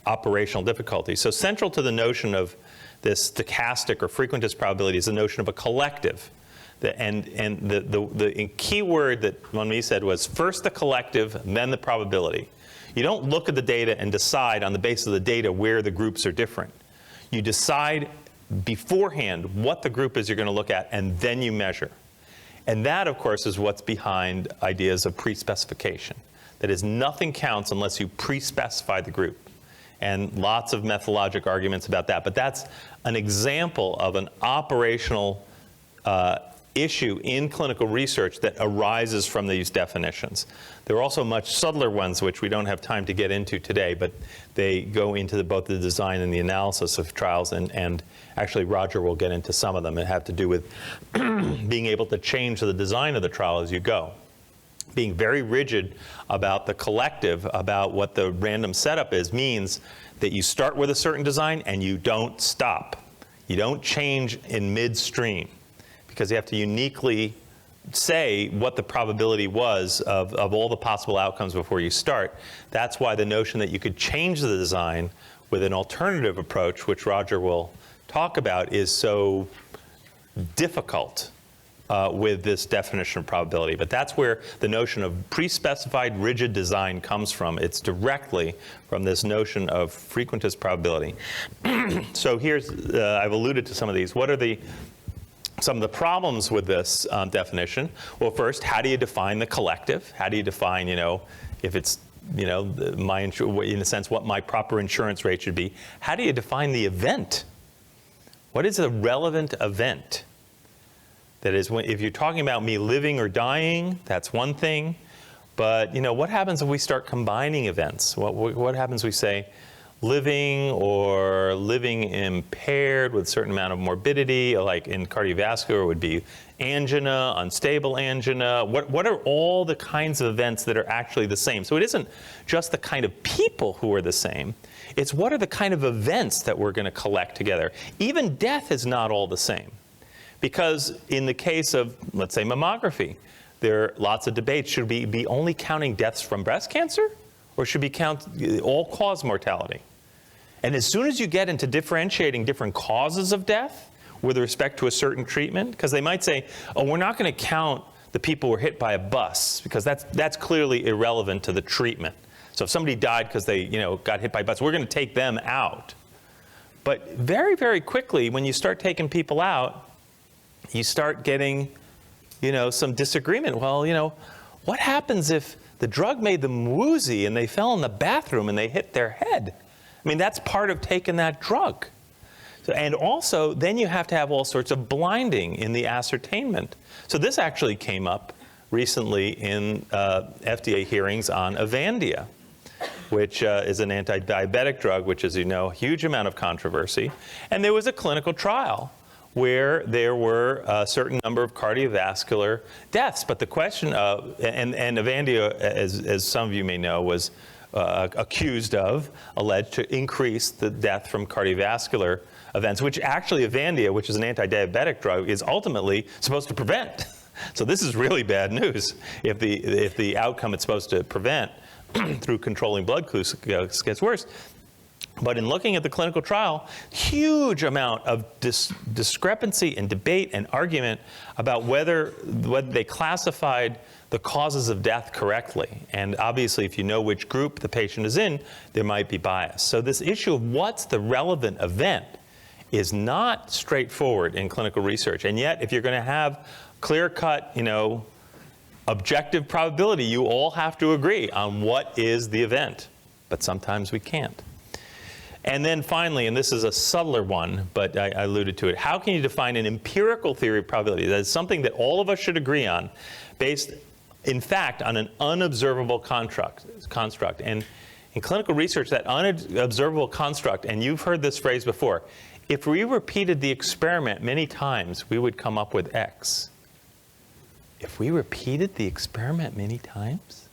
operational difficulties. So central to the notion of this stochastic or frequentist probability is the notion of a collective. And the key word that Monmi said was first the collective, then the probability. You don't look at the data and decide on the basis of the data where the groups are different. You decide beforehand what the group is you're going to look at, and then you measure. And that, of course, is what's behind ideas of pre-specification. That is, nothing counts unless you pre-specify the group. And lots of methodologic arguments about that. But that's an example of an operational issue in clinical research that arises from these definitions. There are also much subtler ones, which we don't have time to get into today, but they go into both the design and the analysis of trials, and actually Roger will get into some of them that have to do with being able to change the design of the trial as you go. Being very rigid about the collective, about what the random setup is, means that you start with a certain design and you don't stop. You don't change in midstream, because you have to uniquely say what the probability was of all the possible outcomes before you start. That's why the notion that you could change the design with an alternative approach, which Roger will talk about, is so difficult with this definition of probability. But that's where the notion of pre-specified rigid design comes from. It's directly from this notion of frequentist probability. So here's, I've alluded to some of these. What are some of the problems with this definition? Well, first, how do you define the collective? How do you define, if it's, in a sense, what my proper insurance rate should be? How do you define the event? What is a relevant event? That is, if you're talking about me living or dying, that's one thing. But, what happens if we start combining events? What happens if we say living or living impaired with a certain amount of morbidity, like in cardiovascular would be angina, unstable angina. What are all the kinds of events that are actually the same? So it isn't just the kind of people who are the same. It's what are the kind of events that we're going to collect together. Even death is not all the same. Because in the case of, let's say, mammography, there are lots of debates. Should we be only counting deaths from breast cancer? Or should we count all-cause mortality? And as soon as you get into differentiating different causes of death with respect to a certain treatment, because they might say, oh, we're not going to count the people who were hit by a bus, because that's clearly irrelevant to the treatment. So if somebody died because they got hit by a bus, we're going to take them out. But very, very quickly, when you start taking people out, you start getting, some disagreement. Well, what happens if the drug made them woozy and they fell in the bathroom and they hit their head? I mean, that's part of taking that drug. So, and also, then you have to have all sorts of blinding in the ascertainment. So this actually came up recently in FDA hearings on Avandia, which is an anti-diabetic drug, which is, a huge amount of controversy. And there was a clinical trial where there were a certain number of cardiovascular deaths. But the question of, and Avandia, as some of you may know, was alleged to increase the death from cardiovascular events, which actually Avandia, which is an anti-diabetic drug, is ultimately supposed to prevent. So this is really bad news if the outcome it's supposed to prevent through controlling blood glucose gets worse. But in looking at the clinical trial, huge amount of discrepancy and debate and argument about whether they classified the causes of death correctly. And obviously, if you know which group the patient is in, there might be bias. So this issue of what's the relevant event is not straightforward in clinical research. And yet, if you're going to have clear-cut, objective probability, you all have to agree on what is the event. But sometimes we can't. And then finally, and this is a subtler one, but I alluded to it, how can you define an empirical theory of probability? That is something that all of us should agree on, based, in fact, on an unobservable construct. And in clinical research, that unobservable construct, and you've heard this phrase before, if we repeated the experiment many times, we would come up with X. If we repeated the experiment many times?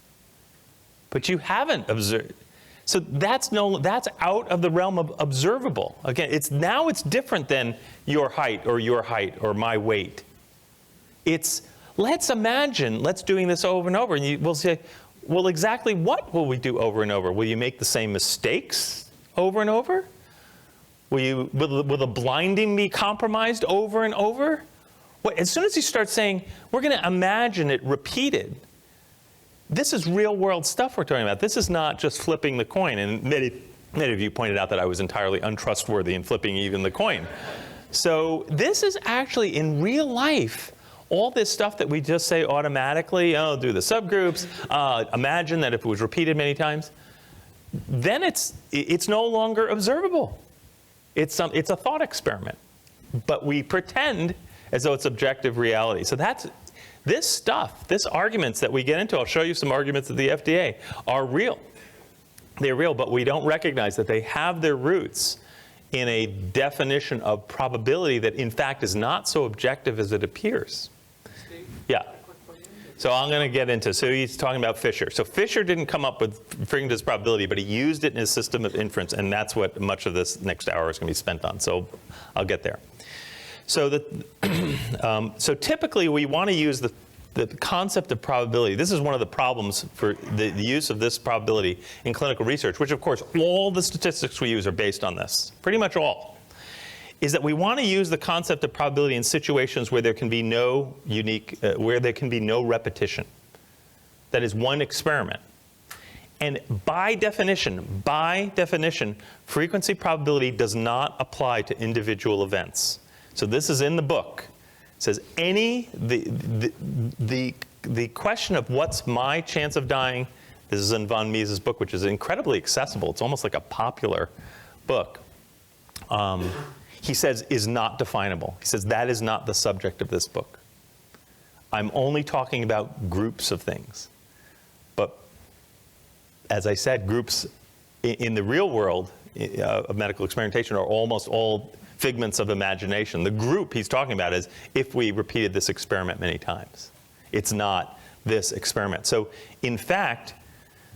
But you haven't observed. So that's out of the realm of observable. Again, it's different than your height or my weight. Let's imagine, let's doing this over and over, and we'll say, Well, exactly what will we do over and over? Will you make the same mistakes over and over? Will the blinding be compromised over and over? Well, as soon as you start saying, we're going to imagine it repeated, this is real world stuff we're talking about. This is not just flipping the coin. And many of you pointed out that I was entirely untrustworthy in flipping even the coin. So this is actually in real life, all this stuff that we just say automatically, oh, do the subgroups, imagine that if it was repeated many times, then it's no longer observable. It's a thought experiment. But we pretend as though it's objective reality. So this stuff, this arguments that we get into, I'll show you some arguments at the FDA, are real. They're real, but we don't recognize that they have their roots in a definition of probability that in fact is not so objective as it appears. Yeah. So I'm going to get into, so he's talking about Fisher. So Fisher didn't come up with frequentist probability, but he used it in his system of inference, and that's what much of this next hour is going to be spent on. So I'll get there. So so typically we want to use the concept of probability. This is one of the problems for the use of this probability in clinical research, which of course all the statistics we use are based on this, pretty much all, is that we want to use the concept of probability in situations where there can be no where there can be no repetition. That is one experiment. And by definition, frequency probability does not apply to individual events. So this is in the book. It says the question of what's my chance of dying, this is in von Mises' book, which is incredibly accessible. It's almost like a popular book. He says is not definable. He says that is not the subject of this book. I'm only talking about groups of things. But as I said, groups in the real world of medical experimentation are almost all figments of imagination. The group he's talking about is if we repeated this experiment many times. It's not this experiment. So in fact,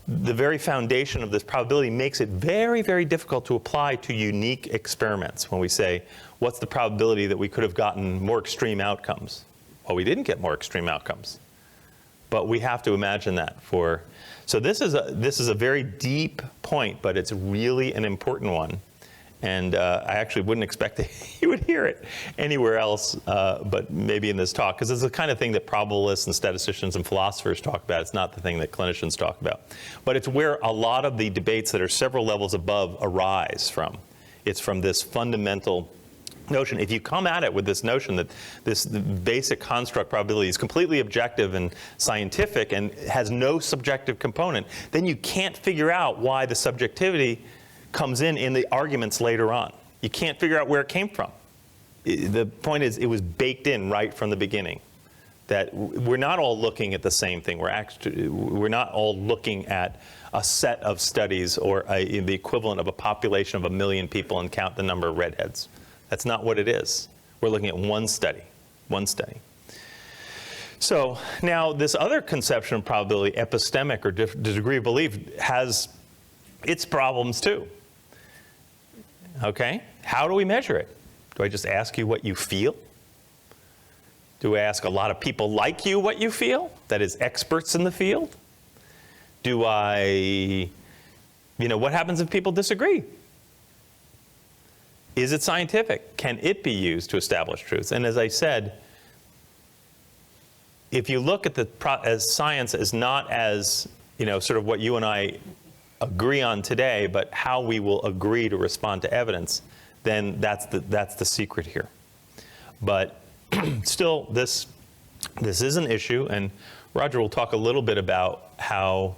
the very foundation of this probability makes it very, very difficult to apply to unique experiments when we say, what's the probability that we could have gotten more extreme outcomes? Well, we didn't get more extreme outcomes. But we have to imagine that for, so this is a very deep point, but it's really an important one. And I actually wouldn't expect that you would hear it anywhere else, but maybe in this talk, because it's the kind of thing that probabilists and statisticians and philosophers talk about. It's not the thing that clinicians talk about. But it's where a lot of the debates that are several levels above arise from. It's from this fundamental notion. If you come at it with this notion that this basic construct probability is completely objective and scientific and has no subjective component, then you can't figure out why the subjectivity comes in the arguments later on. You can't figure out where it came from. The point is, it was baked in right from the beginning. That we're not all looking at the same thing. We're not all looking at a set of studies or the equivalent of a population of 1 million people and count the number of redheads. That's not what it is. We're looking at one study. So now this other conception of probability, epistemic or degree of belief, has its problems too. Okay? How do we measure it? Do I just ask you what you feel? Do I ask a lot of people like you what you feel? That is, experts in the field? Do I, what happens if people disagree? Is it scientific? Can it be used to establish truth? And as I said, if you look at as science as not as, sort of what you and I agree on today, but how we will agree to respond to evidence, then that's the secret here. But still, this is an issue, and Roger will talk a little bit about how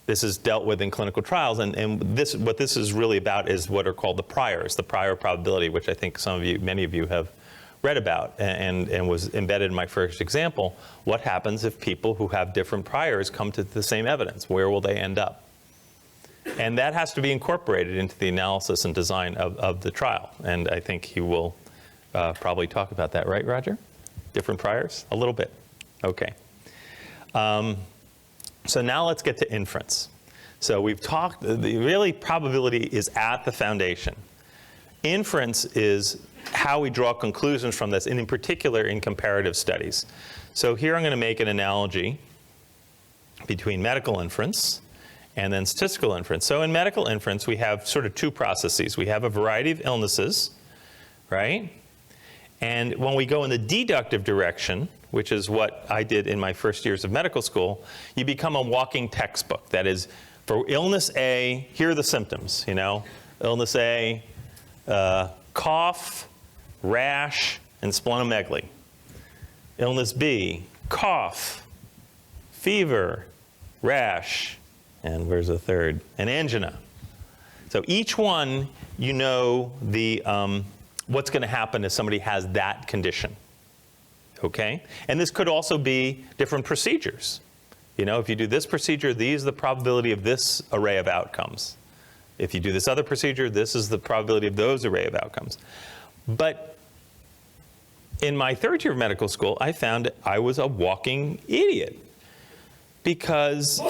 this is dealt with in clinical trials, and what this is really about is what are called the priors, the prior probability, which I think many of you have read about and was embedded in my first example. What happens if people who have different priors come to the same evidence? Where will they end up? And that has to be incorporated into the analysis and design of the trial. And I think he will probably talk about that, right, Roger? Different priors? A little bit. Okay. So now let's get to inference. So we've talked, really probability is at the foundation. Inference is how we draw conclusions from this, and in particular in comparative studies. So here I'm going to make an analogy between medical inference and then statistical inference. So in medical inference, we have sort of two processes. We have a variety of illnesses, right? And when we go in the deductive direction, which is what I did in my first years of medical school, you become a walking textbook. That is, for illness A, here are the symptoms, you know? Illness A, cough, rash, and splenomegaly. Illness B, cough, fever, rash, and where's the third? And angina. So each one, you know the what's going to happen if somebody has that condition. Okay? And this could also be different procedures. You know, if you do this procedure, these are the probability of this array of outcomes. If you do this other procedure, this is the probability of those array of outcomes. But in my third year of medical school, I found I was a walking idiot because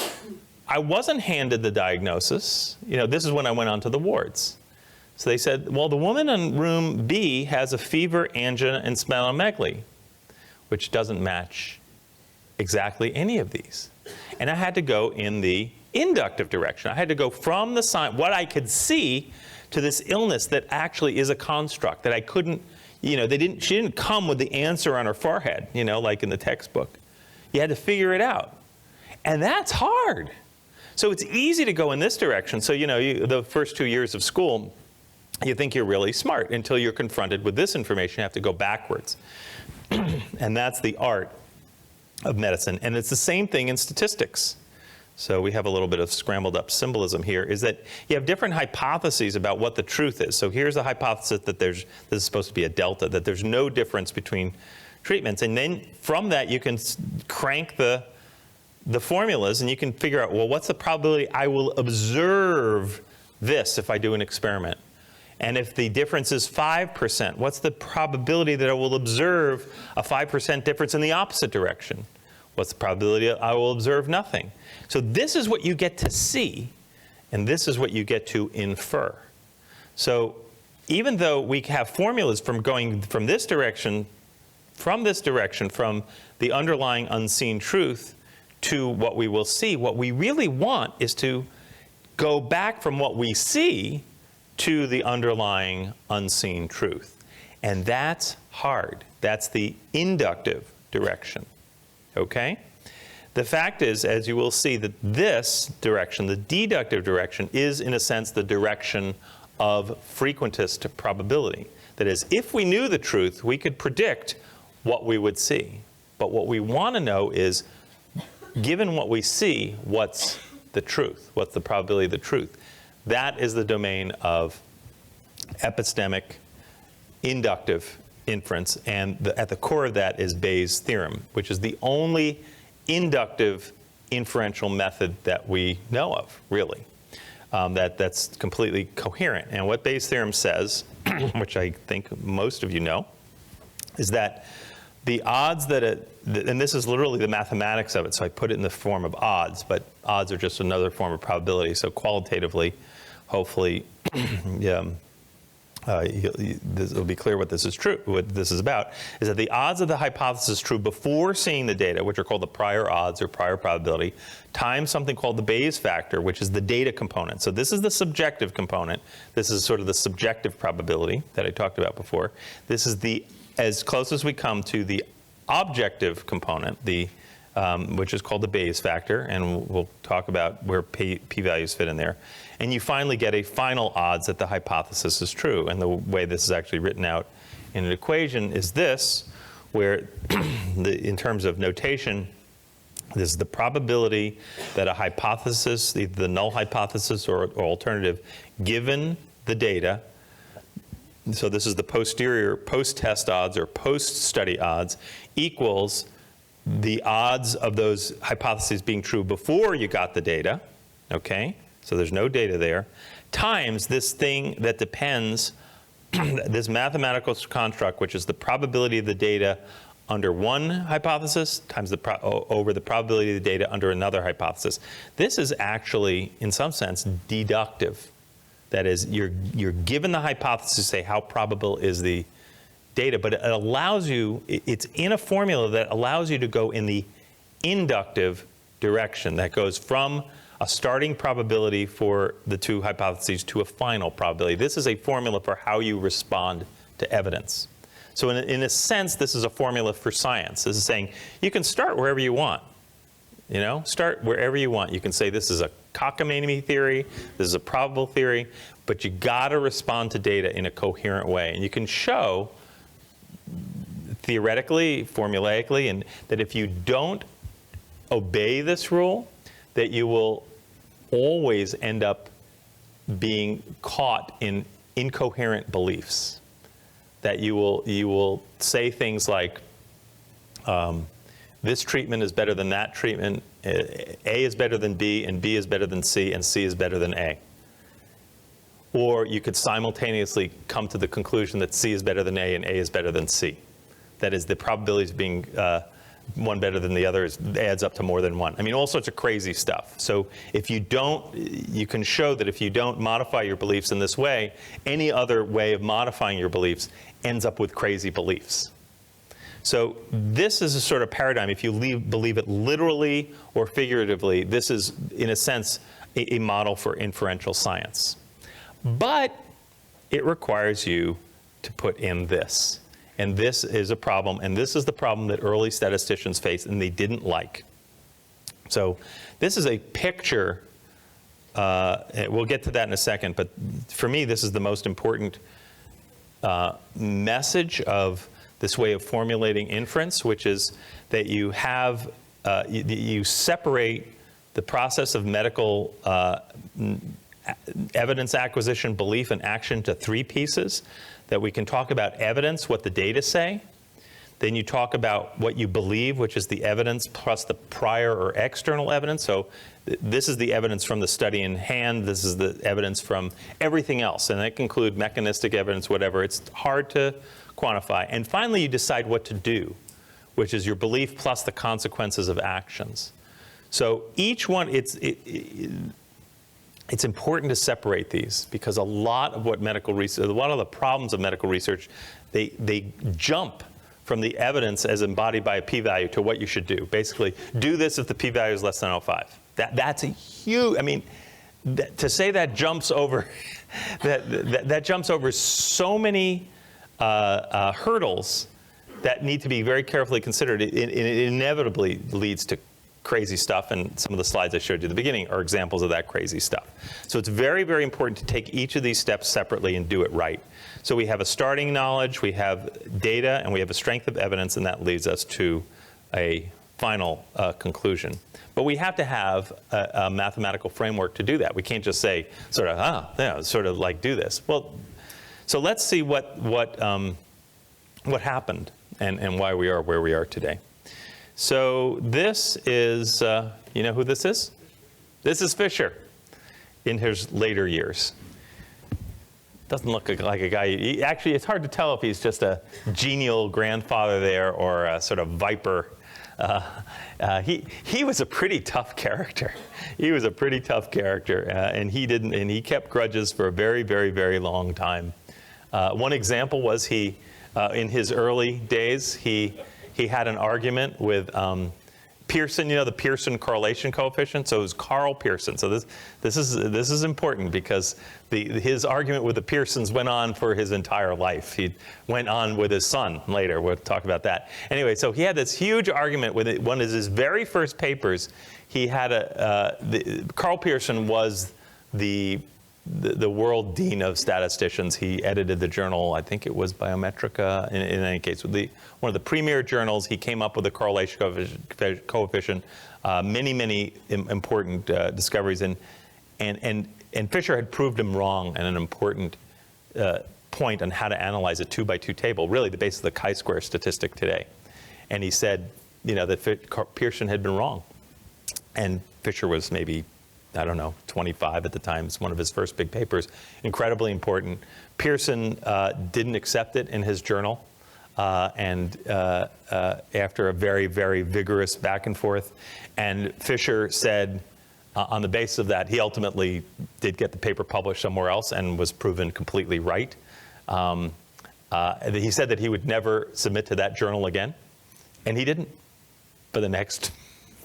I wasn't handed the diagnosis. You know, this is when I went onto the wards. So they said, well, the woman in room B has a fever, angina, and splenomegaly, which doesn't match exactly any of these. And I had to go in the inductive direction. I had to go from the sign, what I could see, to this illness that actually is a construct that I couldn't, you know, she didn't come with the answer on her forehead, you know, like in the textbook. You had to figure it out. And that's hard. So it's easy to go in this direction. So, you know, the first 2 years of school, you think you're really smart until you're confronted with this information. You have to go backwards. And that's the art of medicine. And it's the same thing in statistics. So we have a little bit of scrambled up symbolism here, is that you have different hypotheses about what the truth is. So here's a hypothesis that this is supposed to be a delta, that there's no difference between treatments. And then from that, you can crank the formulas and you can figure out, well, what's the probability I will observe this if I do an experiment? And if the difference is 5%, what's the probability that I will observe a 5% difference in the opposite direction? What's the probability I will observe nothing? So this is what you get to see, and this is what you get to infer. So even though we have formulas from going from this direction, from the underlying unseen truth to what we will see, what we really want is to go back from what we see to the underlying unseen truth. And that's hard. That's the inductive direction. Okay? The fact is, as you will see, that this direction, the deductive direction, is in a sense the direction of frequentist probability. That is, if we knew the truth, we could predict what we would see. But what we want to know is, given what we see, what's the truth? What's the probability of the truth? That is the domain of epistemic inductive inference, and at the core of that is Bayes' theorem, which is the only inductive inferential method that we know of, really, that's completely coherent. And what Bayes' theorem says, which I think most of you know, is that the odds that and this is literally the mathematics of it, so I put it in the form of odds, but odds are just another form of probability. So qualitatively, hopefully, this will be clear what this is true. What this is about is that the odds of the hypothesis true before seeing the data, which are called the prior odds or prior probability, times something called the Bayes factor, which is the data component. So this is the subjective component. This is sort of the subjective probability that I talked about before. This is the as close as we come to the objective component, which is called the Bayes factor, and we'll talk about where p-values fit in there. And you finally get a final odds that the hypothesis is true. And the way this is actually written out in an equation is this, where in terms of notation, this is the probability that a hypothesis, either the null hypothesis or alternative, given the data. So this is the posterior post-test odds or post-study odds, equals the odds of those hypotheses being true before you got the data, okay? So there's no data there, times this thing that depends, this mathematical construct, which is the probability of the data under one hypothesis times over the probability of the data under another hypothesis. This is actually, in some sense, deductive. That is, you're given the hypothesis to say how probable is the data, but it allows you, it's in a formula that allows you to go in the inductive direction that goes from a starting probability for the two hypotheses to a final probability. This is a formula for how you respond to evidence. So in a sense, this is a formula for science. This is saying you can start wherever you want. You know, start wherever you want. You can say this is a cockamamie theory, this is a probable theory, but you gotta respond to data in a coherent way. And you can show theoretically, formulaically, and that if you don't obey this rule, that you will always end up being caught in incoherent beliefs. That you will say things like, this treatment is better than that treatment, A is better than B, and B is better than C, and C is better than A. Or you could simultaneously come to the conclusion that C is better than A and A is better than C. That is, the probabilities of being one better than the other adds up to more than one. I mean, all sorts of crazy stuff. So if you don't, you can show that if you don't modify your beliefs in this way, any other way of modifying your beliefs ends up with crazy beliefs. So this is a sort of paradigm. If you believe it literally or figuratively, this is, in a sense, a model for inferential science. But it requires you to put in this. And this is a problem, and this is the problem that early statisticians faced and they didn't like. So this is a picture, we'll get to that in a second, but for me this is the most important message of this way of formulating inference, which is that you have, you separate the process of medical evidence acquisition, belief, and action to three pieces. That we can talk about evidence, what the data say. Then you talk about what you believe, which is the evidence plus the prior or external evidence. So this is the evidence from the study in hand. This is the evidence from everything else. And that can include mechanistic evidence, whatever. It's hard to quantify. And finally, you decide what to do, which is your belief plus the consequences of actions. So each one, it's important to separate these because a lot of what medical research, a lot of the problems of medical research, they jump from the evidence as embodied by a p-value to what you should do. Basically, do this if the p-value is less than 0.05. That's a huge, I mean, to say that jumps over, that jumps over so many hurdles that need to be very carefully considered. It inevitably leads to crazy stuff, and some of the slides I showed you at the beginning are examples of that crazy stuff. So it's very, very important to take each of these steps separately and do it right. So we have a starting knowledge, we have data, and we have a strength of evidence, and that leads us to a final conclusion. But we have to have a mathematical framework to do that. We can't just say, sort of, sort of like do this. Well, so let's see what happened and why we are where we are today. So this is, you know who this is? This is Fisher in his later years. Doesn't look like a guy, actually it's hard to tell if he's just a genial grandfather there or a sort of viper. He was a pretty tough character. He was a pretty tough character, and he kept grudges for a very, very, very long time. One example was in his early days, he had an argument with Pearson, you know, the Pearson correlation coefficient. So it was Carl Pearson. So this is important because his argument with the Pearsons went on for his entire life. He went on with his son later. We'll talk about that. Anyway, so he had this huge argument with it. One of his very first papers. He had Carl Pearson was the world dean of statisticians. He edited the journal, I think it was Biometrica, in any case. One of the premier journals, he came up with the correlation coefficient, many important discoveries. And Fisher had proved him wrong on an important point on how to analyze a 2-by-2 table, really the basis of the chi-square statistic today. And he said, you know, that Pearson had been wrong. And Fisher was maybe, I don't know, 25 at the time. It's one of his first big papers, incredibly important. Pearson didn't accept it in his journal. After a very, very vigorous back and forth, and Fisher said, on the basis of that, he ultimately did get the paper published somewhere else and was proven completely right. He said that he would never submit to that journal again, and he didn't for the next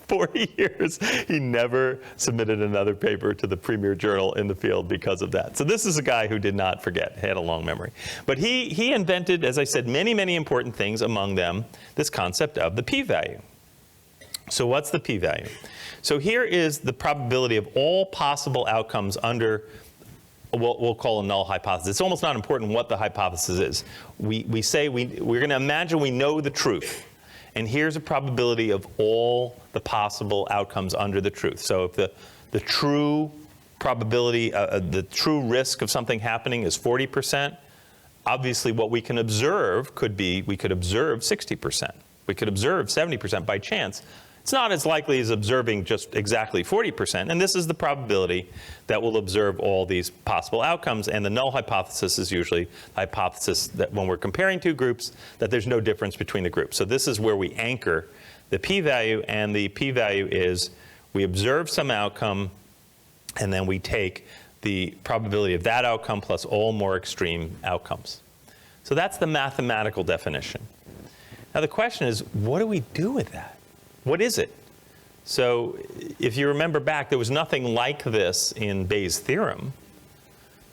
40 years, he never submitted another paper to the premier journal in the field because of that. So this is a guy who did not forget, had a long memory. But he invented, as I said, many, many important things, among them this concept of the p-value. So what's the p-value? So here is the probability of all possible outcomes under what we'll call a null hypothesis. It's almost not important what the hypothesis is. We say we're going to imagine we know the truth. And here's a probability of all the possible outcomes under the truth. So if the true probability, the true risk of something happening is 40%, obviously what we can observe could be, we could observe 60%. We could observe 70% by chance. It's not as likely as observing just exactly 40%, and this is the probability that we'll observe all these possible outcomes, and the null hypothesis is usually the hypothesis that when we're comparing two groups, that there's no difference between the groups. So this is where we anchor the p-value, and the p-value is we observe some outcome, and then we take the probability of that outcome plus all more extreme outcomes. So that's the mathematical definition. Now the question is, what do we do with that? What is it? So if you remember back, there was nothing like this in Bayes' theorem.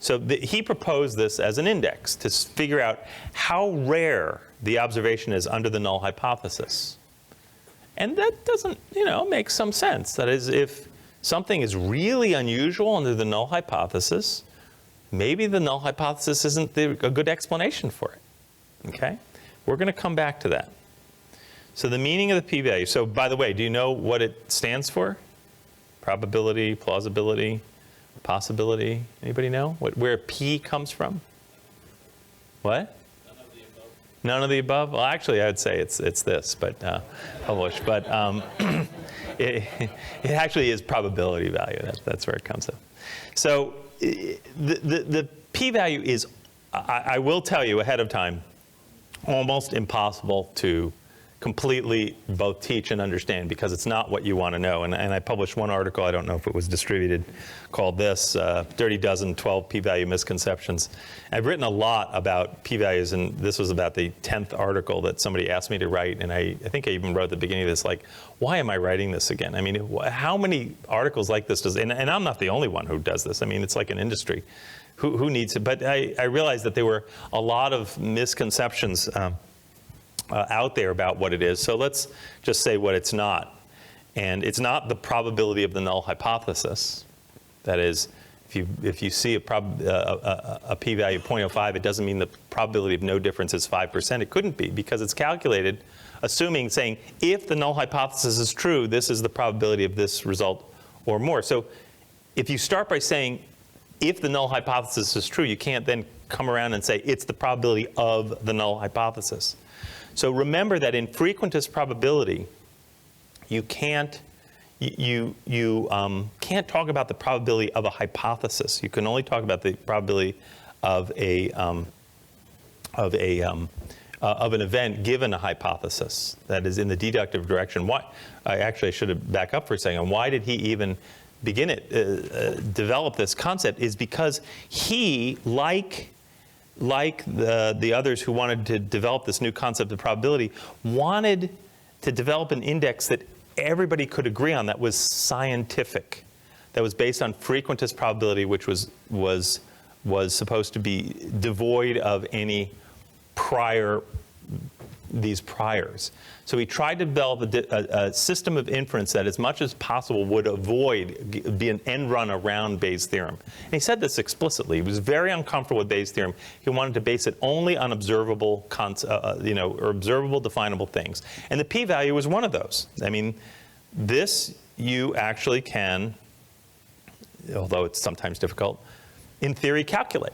So he proposed this as an index to figure out how rare the observation is under the null hypothesis. And that doesn't, make some sense. That is, if something is really unusual under the null hypothesis, maybe the null hypothesis isn't a good explanation for it. Okay? We're going to come back to that. So the meaning of the p-value. So by the way, do you know what it stands for? Probability, plausibility, possibility. Anybody know where p comes from? What? None of the above. None of the above? Well, actually, I would say it's this, but published. But it actually is probability value. That's where it comes from. So the p-value is, I will tell you ahead of time, almost impossible to completely both teach and understand, because it's not what you want to know. And I published one article, I don't know if it was distributed, called this, Dirty Dozen 12 P-Value Misconceptions. I've written a lot about P-values, and this was about the 10th article that somebody asked me to write, and I think I even wrote at the beginning of this, like, why am I writing this again? I mean, how many articles like this does, and I'm not the only one who does this, I mean, it's like an industry. Who needs it? But I realized that there were a lot of misconceptions out there about what it is. So let's just say what it's not. And it's not the probability of the null hypothesis. That is, if you see a p-value of 0.05, it doesn't mean the probability of no difference is 5%. It couldn't be, because it's calculated saying, if the null hypothesis is true, this is the probability of this result or more. So if you start by saying, if the null hypothesis is true, you can't then come around and say, it's the probability of the null hypothesis. So remember that in frequentist probability, you can't can't talk about the probability of a hypothesis. You can only talk about the probability of an event given a hypothesis that is in the deductive direction. Why? I should have back up for a second. Why did he even begin develop this concept? Is because he, like the others who wanted to develop this new concept of probability, wanted to develop an index that everybody could agree on, that was scientific, that was based on frequentist probability, which was supposed to be devoid of any these priors. So he tried to develop a system of inference that as much as possible would be an end run around Bayes' theorem. And he said this explicitly. He was very uncomfortable with Bayes' theorem. He wanted to base it only on observable, or observable definable things. And the p-value was one of those. I mean, this you actually can, although it's sometimes difficult, in theory calculate.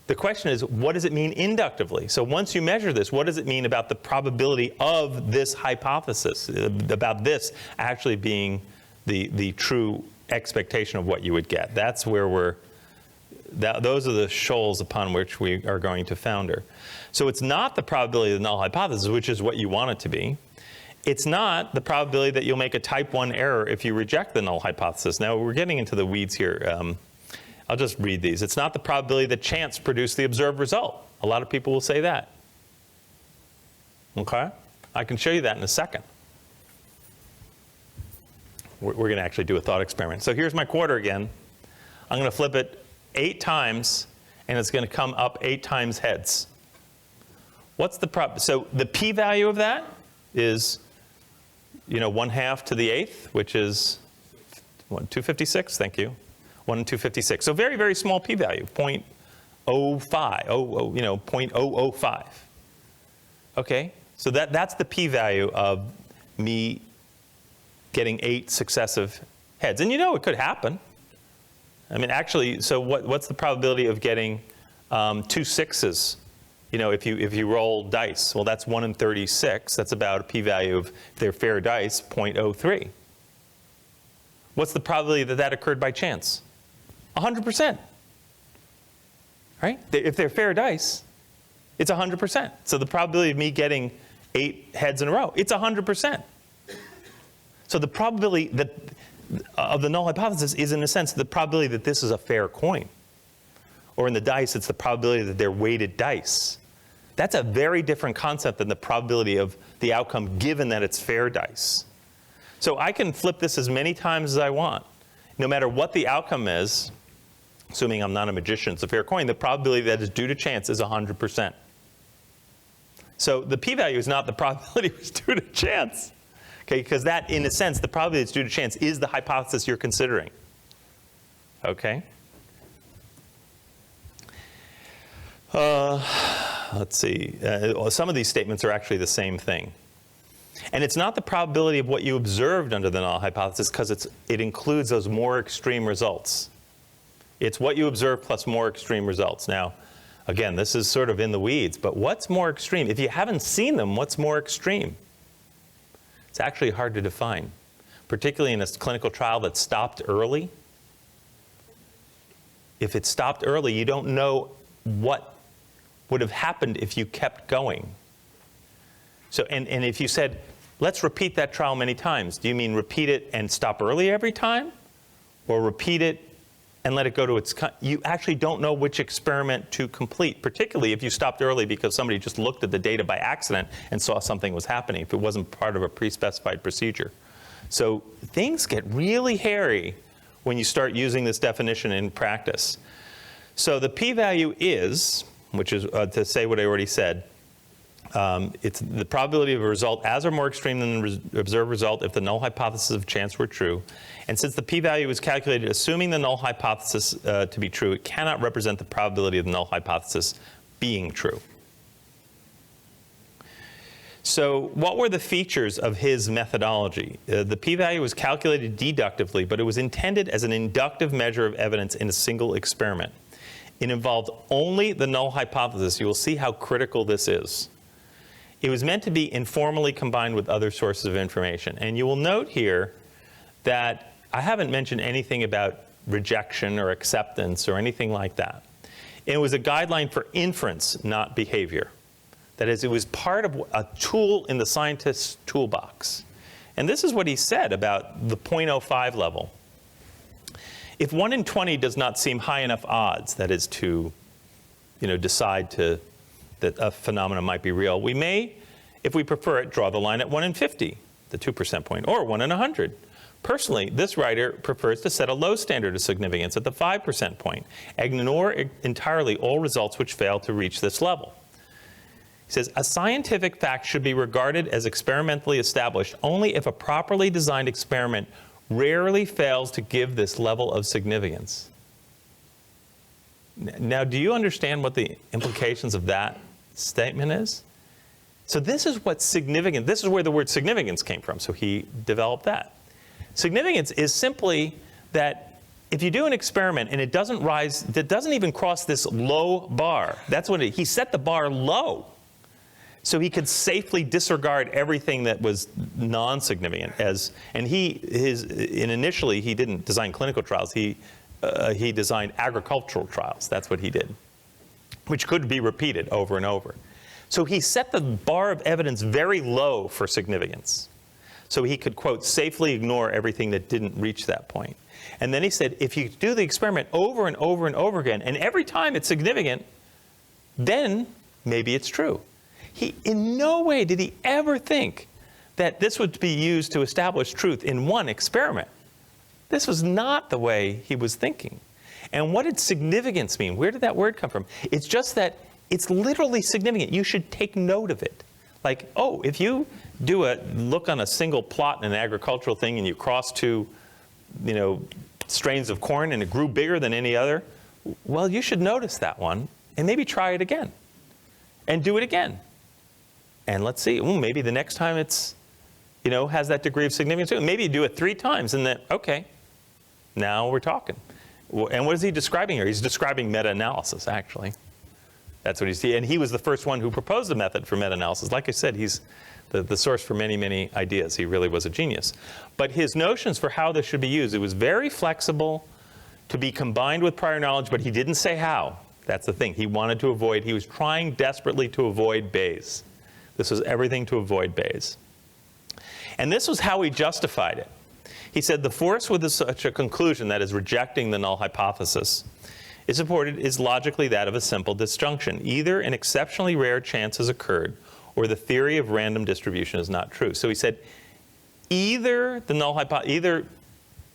The question is, what does it mean inductively? So once you measure this, what does it mean about the probability of this hypothesis, about this actually being the true expectation of what you would get? That's where those are the shoals upon which we are going to founder. So it's not the probability of the null hypothesis, which is what you want it to be. It's not the probability that you'll make a type 1 error if you reject the null hypothesis. Now, we're getting into the weeds here. I'll just read these. It's not the probability that chance produced the observed result. A lot of people will say that. Okay? I can show you that in a second. we're going to actually do a thought experiment. So here's my quarter again. I'm going to flip it 8 times, and it's going to come up 8 times heads. What's the so the p-value of that is, 1/2 to the 8th, which is 256. Thank you. 1 and 256. So very, very small p-value, 0.05, 0.005. Okay, so that's the p-value of me getting 8 successive heads. And it could happen. I mean, actually, so what's the probability of getting 2 6s? If you roll dice, well, that's 1 in 36. That's about a p-value of, if they're fair dice, 0.03. What's the probability that that occurred by chance? 100%. Right? If they're fair dice, it's 100%. So the probability of me getting 8 heads in a row, it's 100%. So the probability of the null hypothesis is, in a sense, the probability that this is a fair coin. Or in the dice, it's the probability that they're weighted dice. That's a very different concept than the probability of the outcome given that it's fair dice. So I can flip this as many times as I want. No matter what the outcome is, assuming I'm not a magician, it's a fair coin, the probability that is due to chance is 100%. So the p-value is not the probability it's due to chance. Okay, because that, in a sense, the probability it's due to chance is the hypothesis you're considering. Okay? Let's see. Some of these statements are actually the same thing. And it's not the probability of what you observed under the null hypothesis, because it includes those more extreme results. It's what you observe plus more extreme results. Now, again, this is sort of in the weeds, but what's more extreme? If you haven't seen them, what's more extreme? It's actually hard to define, particularly in a clinical trial that stopped early. If it stopped early, you don't know what would have happened if you kept going. So, and if you said, let's repeat that trial many times, do you mean repeat it and stop early every time? Or repeat it and let it go to its, you actually don't know which experiment to complete, particularly if you stopped early because somebody just looked at the data by accident and saw something was happening, if it wasn't part of a pre-specified procedure. So things get really hairy when you start using this definition in practice. So the p-value is, which is to say what I already said, it's the probability of a result as or more extreme than the observed result if the null hypothesis of chance were true. And since the p-value is calculated assuming the null hypothesis to be true, it cannot represent the probability of the null hypothesis being true. So what were the features of his methodology? The p-value was calculated deductively, but it was intended as an inductive measure of evidence in a single experiment. It involved only the null hypothesis. You will see how critical this is. It was meant to be informally combined with other sources of information. And you will note here that I haven't mentioned anything about rejection or acceptance or anything like that. It was a guideline for inference, not behavior. That is, it was part of a tool in the scientist's toolbox. And this is what he said about the 0.05 level. If 1 in 20 does not seem high enough odds, that is to, decide that a phenomenon might be real, we may, if we prefer it, draw the line at 1 in 50, the 2% point, or 1 in 100. Personally, this writer prefers to set a low standard of significance at the 5% point and ignore entirely all results which fail to reach this level. He says, a scientific fact should be regarded as experimentally established only if a properly designed experiment rarely fails to give this level of significance. Now, do you understand what the implications of that statement is? So this is what's significant. This is where the word significance came from. So he developed that. Significance is simply that if you do an experiment and it doesn't rise, it doesn't even cross this low bar. That's what he set the bar low, so he could safely disregard everything that was non-significant. Initially he didn't design clinical trials. He designed agricultural trials. That's what he did, which could be repeated over and over. So he set the bar of evidence very low for significance, so he could, quote, safely ignore everything that didn't reach that point. And then he said, if you do the experiment over and over and over again, and every time it's significant, then maybe it's true. In no way did he ever think that this would be used to establish truth in one experiment. This was not the way he was thinking. And what did significance mean? Where did that word come from? It's just that it's literally significant. You should take note of it. Like, oh, if you do a look on a single plot in an agricultural thing and you cross two, strains of corn and it grew bigger than any other, well, you should notice that one and maybe try it again and do it again. And let's see, maybe the next time it's, has that degree of significance. Maybe you do it 3 times and then, okay, now we're talking. And what is he describing here? He's describing meta-analysis, actually. That's what he's, and he was the first one who proposed the method for meta-analysis. Like I said, he's the source for many, many ideas. He really was a genius. But his notions for how this should be used, it was very flexible to be combined with prior knowledge, but he didn't say how. That's the thing. He wanted to avoid, he was trying desperately to avoid Bayes. This was everything to avoid Bayes. And this was how he justified it. He said the force with such a conclusion, that is rejecting the null hypothesis, is logically that of a simple disjunction. Either an exceptionally rare chance has occurred, or the theory of random distribution is not true. So he said, either the null hypothesis,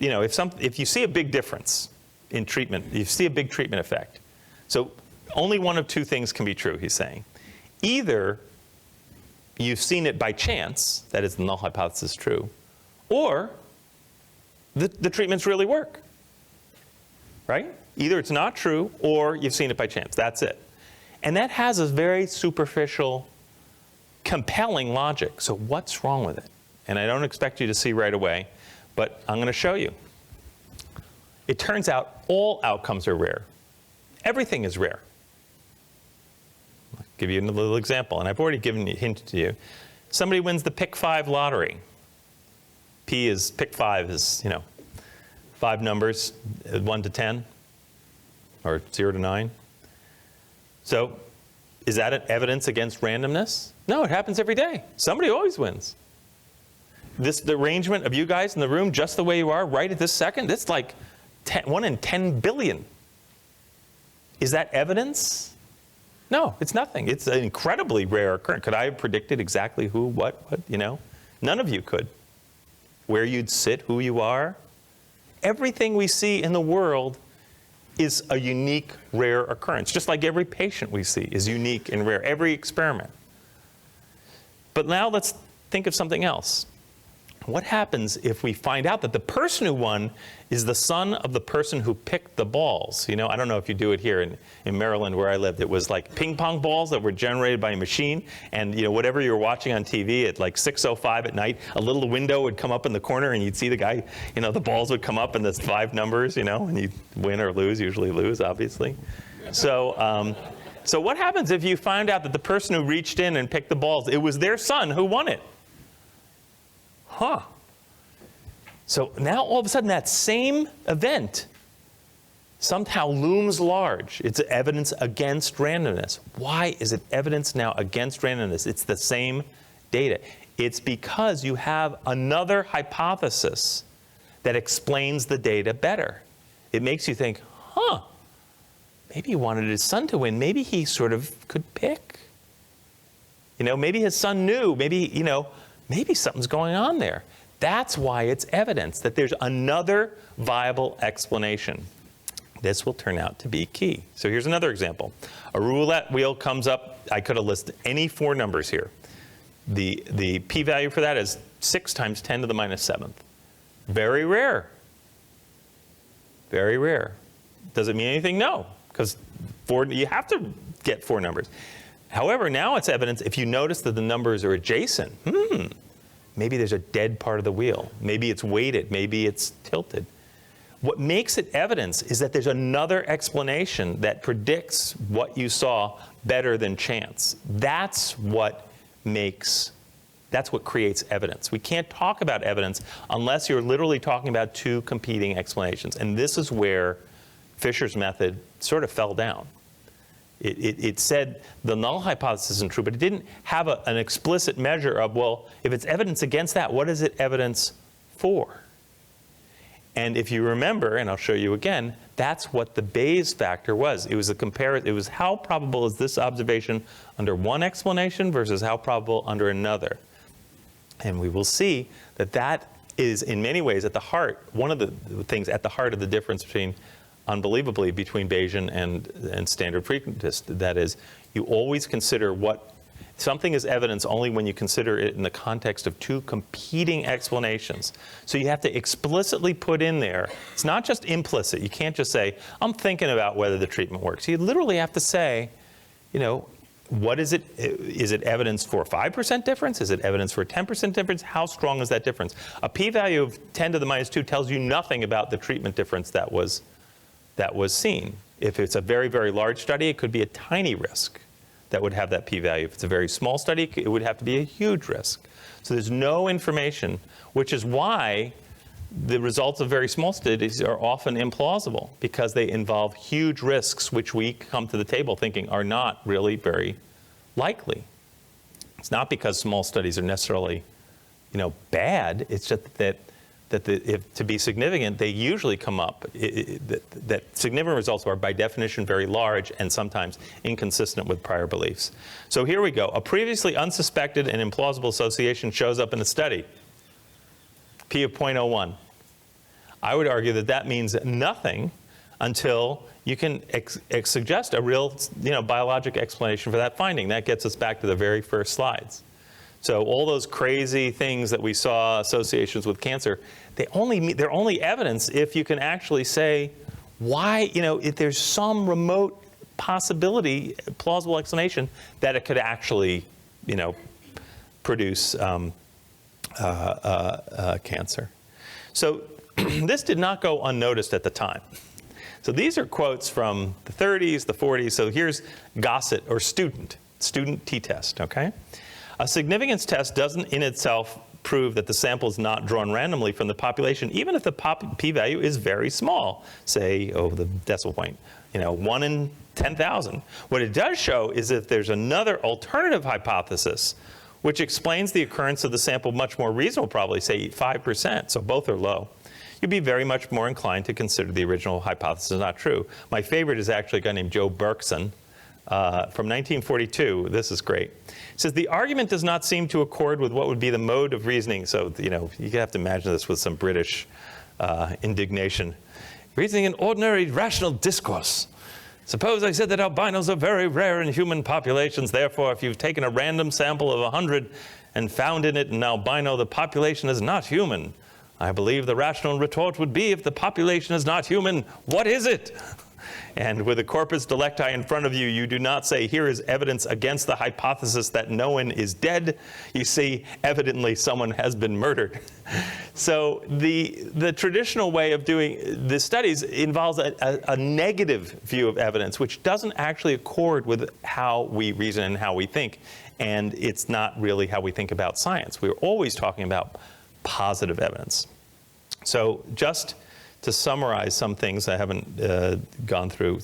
if you see a big difference in treatment, you see a big treatment effect. So only one of 2 things can be true, he's saying. Either you've seen it by chance, that is the null hypothesis is true, or the treatments really work, right? Either it's not true or you've seen it by chance. That's it. And that has a very superficial, compelling logic. So what's wrong with it? And I don't expect you to see right away, but I'm going to show you. It turns out all outcomes are rare. Everything is rare. I'll give you a little example, and I've already given a hint to you. Somebody wins the Pick 5 lottery. Pick 5 is, 5 numbers, 1 to 10, or 0 to 9. So is that an evidence against randomness? No, it happens every day. Somebody always wins. The arrangement of you guys in the room just the way you are right at this second, it's like 1 in 10 billion. Is that evidence? No, it's nothing. It's an incredibly rare occurrence. Could I have predicted exactly who, what, None of you could. Where you'd sit, who you are. Everything we see in the world is a unique, rare occurrence. Just like every patient we see is unique and rare. Every experiment. But now let's think of something else. What happens if we find out that the person who won is the son of the person who picked the balls? I don't know if you do it here in Maryland where I lived. It was like ping pong balls that were generated by a machine. And whatever you were watching on TV at like 6:05 at night, a little window would come up in the corner and you'd see the guy, the balls would come up and there's 5 numbers, and you'd win or lose, usually lose, obviously. So what happens if you find out that the person who reached in and picked the balls, it was their son who won it? Huh. So now all of a sudden that same event somehow looms large. It's evidence against randomness. Why is it evidence now against randomness? It's the same data. It's because you have another hypothesis that explains the data better. It makes you think, maybe he wanted his son to win. Maybe he sort of could pick. Maybe his son knew. Maybe, maybe something's going on there. That's why it's evidence that there's another viable explanation. This will turn out to be key. So here's another example. A roulette wheel comes up. I could have listed any 4 numbers here. The p-value for that is 6 times 10 to the minus 7th. Very rare. Very rare. Does it mean anything? No, because you have to get 4 numbers. However, now it's evidence if you notice that the numbers are adjacent. Maybe there's a dead part of the wheel. Maybe it's weighted. Maybe it's tilted. What makes it evidence is that there's another explanation that predicts what you saw better than chance. That's what creates evidence. We can't talk about evidence unless you're literally talking about 2 competing explanations. And this is where Fisher's method sort of fell down. It said the null hypothesis isn't true, but it didn't have an explicit measure of, well, if it's evidence against that, what is it evidence for? And if you remember, and I'll show you again, that's what the Bayes factor was. It was it was how probable is this observation under one explanation versus how probable under another. And we will see that that is in many ways at the heart, one of the things at the heart of the difference between, unbelievably, between Bayesian and standard frequentist. That is, you always consider what something is evidence only when you consider it in the context of two competing explanations. So you have to explicitly put in there, it's not just implicit. You can't just say, I'm thinking about whether the treatment works. You literally have to say, you know, what is it? Is it evidence for a 5% difference? Is it evidence for a 10% difference? How strong is that difference? A p-value of 10 to the minus 2 tells you nothing about the treatment difference that was seen. If it's a very, very large study, it could be a tiny risk that would have that p-value. If it's a very small study, it would have to be a huge risk. So there's no information, which is why the results of very small studies are often implausible, because they involve huge risks which we come to the table thinking are not really very likely. It's not because small studies are necessarily, you know, bad. It's just that if to be significant, they usually come up, that significant results are by definition very large and sometimes inconsistent with prior beliefs. So here we go. A previously unsuspected and implausible association shows up in a study. P of 0.01. I would argue that that means nothing until you can suggest a real, you know, biologic explanation for that finding. That gets us back to the very first slides. So all those crazy things that we saw, associations with cancer, they're only evidence if you can actually say why, you know, if there's some remote possibility, plausible explanation that it could actually, you know, produce cancer. So this did not go unnoticed at the time. So these are quotes from the 30s, the 40s. So here's Gossett, or student t-test, okay? A significance test doesn't in itself prove that the sample is not drawn randomly from the population, even if the p-value is very small, say, the decimal point, you know, 1 in 10,000. What it does show is if there's another alternative hypothesis which explains the occurrence of the sample much more reasonable, probably, say 5%, so both are low, you'd be very much more inclined to consider the original hypothesis not true. My favorite is actually a guy named Joe Berkson from 1942. This is great. It says, the argument does not seem to accord with what would be the mode of reasoning. So, you know, you have to imagine this with some British indignation. Reasoning in ordinary rational discourse. Suppose I said that albinos are very rare in human populations. Therefore, if you've taken a random sample of 100 and found in it an albino, the population is not human. I believe the rational retort would be, if the population is not human, what is it? And with a corpus delicti in front of you, you do not say, here is evidence against the hypothesis that no one is dead. You see, evidently someone has been murdered. So the traditional way of doing the studies involves a negative view of evidence, which doesn't actually accord with how we reason and how we think. And it's not really how we think about science. We're always talking about positive evidence. So just to summarize some things I haven't gone through,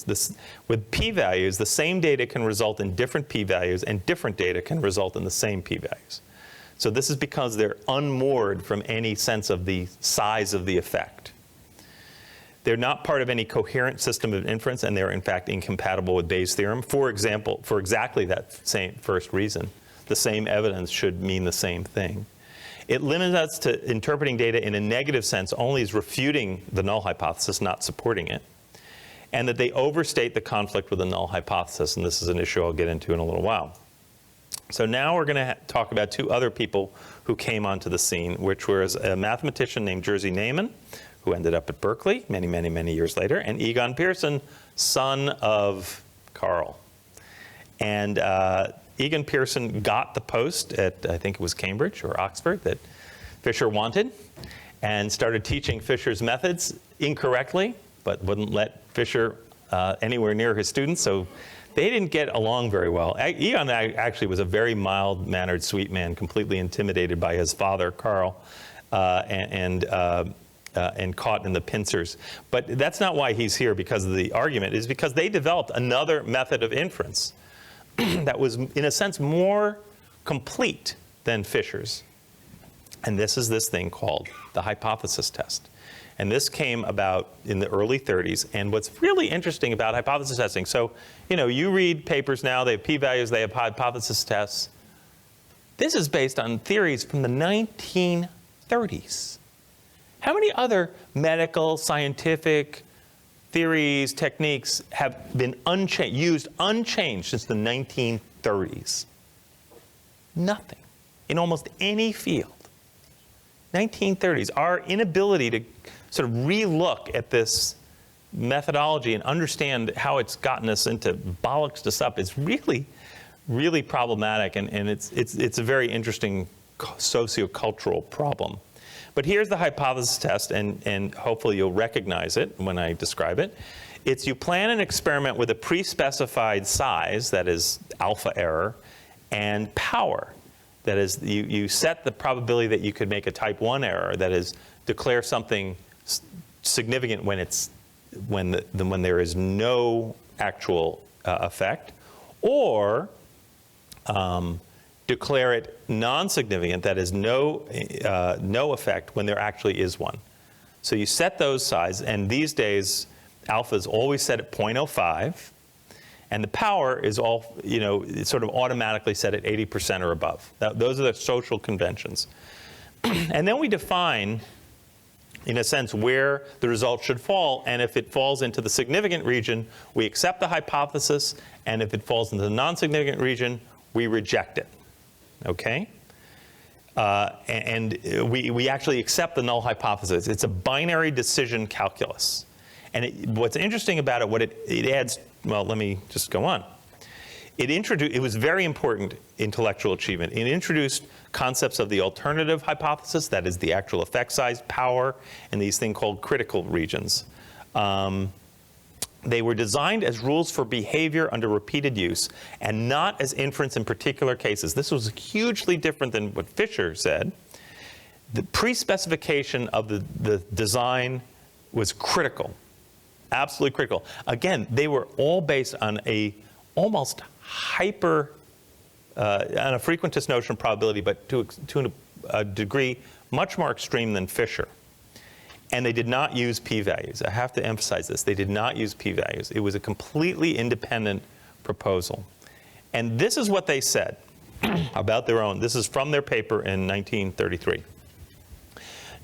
with p-values, the same data can result in different p-values, and different data can result in the same p-values. So this is because they're unmoored from any sense of the size of the effect. They're not part of any coherent system of inference, and they're in fact incompatible with Bayes' theorem. For example, for exactly that same first reason, the same evidence should mean the same thing. It limits us to interpreting data in a negative sense only as refuting the null hypothesis, not supporting it. And that they overstate the conflict with the null hypothesis, and this is an issue I'll get into in a little while. So now we're going to talk about two other people who came onto the scene, which was a mathematician named Jerzy Neyman, who ended up at Berkeley many, many, many years later, and Egon Pearson, son of Carl. And Egon Pearson got the post at, I think it was Cambridge or Oxford, that Fisher wanted, and started teaching Fisher's methods incorrectly, but wouldn't let Fisher anywhere near his students, so they didn't get along very well. Egon actually was a very mild-mannered, sweet man, completely intimidated by his father, Carl, and caught in the pincers. But that's not why he's here because of the argument. It's because they developed another method of inference that was, in a sense, more complete than Fisher's. And this is this thing called the hypothesis test. And this came about in the early 30s. And what's really interesting about hypothesis testing, so, you know, you read papers now, they have p-values, they have hypothesis tests. This is based on theories from the 1930s. How many other medical, scientific theories, techniques have been used unchanged since the 1930s? Nothing. In almost any field. 1930s. Our inability to sort of re-look at this methodology and understand how it's gotten us into bollocks us up is really, really problematic, and it's a very interesting sociocultural problem. But here's the hypothesis test, and hopefully you'll recognize it when I describe it. It's you plan an experiment with a pre-specified size, that is alpha error, and power. That is, you set the probability that you could make a type 1 error, that is, declare something significant when there is no actual effect, or declare it non-significant, that is no effect when there actually is one. So you set those sizes, and these days alpha is always set at 0.05, and the power is all, it's sort of automatically set at 80% or above. Those are the social conventions. And then we define, in a sense, where the result should fall, and if it falls into the significant region, we accept the hypothesis, and if it falls into the non-significant region, we reject it. Okay? And we actually accept the null hypothesis. It's a binary decision calculus. And what's interesting about it, it adds, well, let me just go on. It was very important intellectual achievement. It introduced concepts of the alternative hypothesis, that is the actual effect size, power, and these things called critical regions. They were designed as rules for behavior under repeated use and not as inference in particular cases. This was hugely different than what Fisher said. The pre-specification of the design was critical, absolutely critical. Again, they were all based on almost on a frequentist notion of probability, but to a degree much more extreme than Fisher. And they did not use p-values. I have to emphasize this. They did not use p-values. It was a completely independent proposal. And this is what they said about their own. This is from their paper in 1933.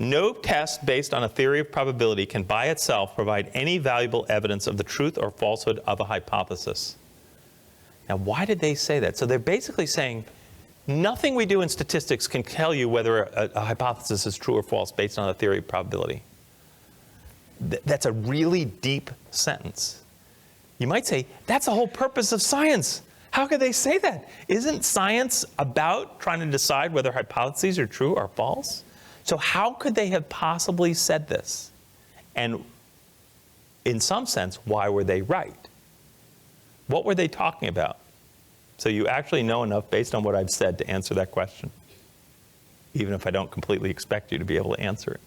No test based on a theory of probability can by itself provide any valuable evidence of the truth or falsehood of a hypothesis. Now, why did they say that? So they're basically saying nothing we do in statistics can tell you whether a hypothesis is true or false based on a theory of probability. That's a really deep sentence. You might say, that's the whole purpose of science. How could they say that? Isn't science about trying to decide whether hypotheses are true or false? So how could they have possibly said this? And in some sense, why were they right? What were they talking about? So you actually know enough based on what I've said to answer that question, even if I don't completely expect you to be able to answer it.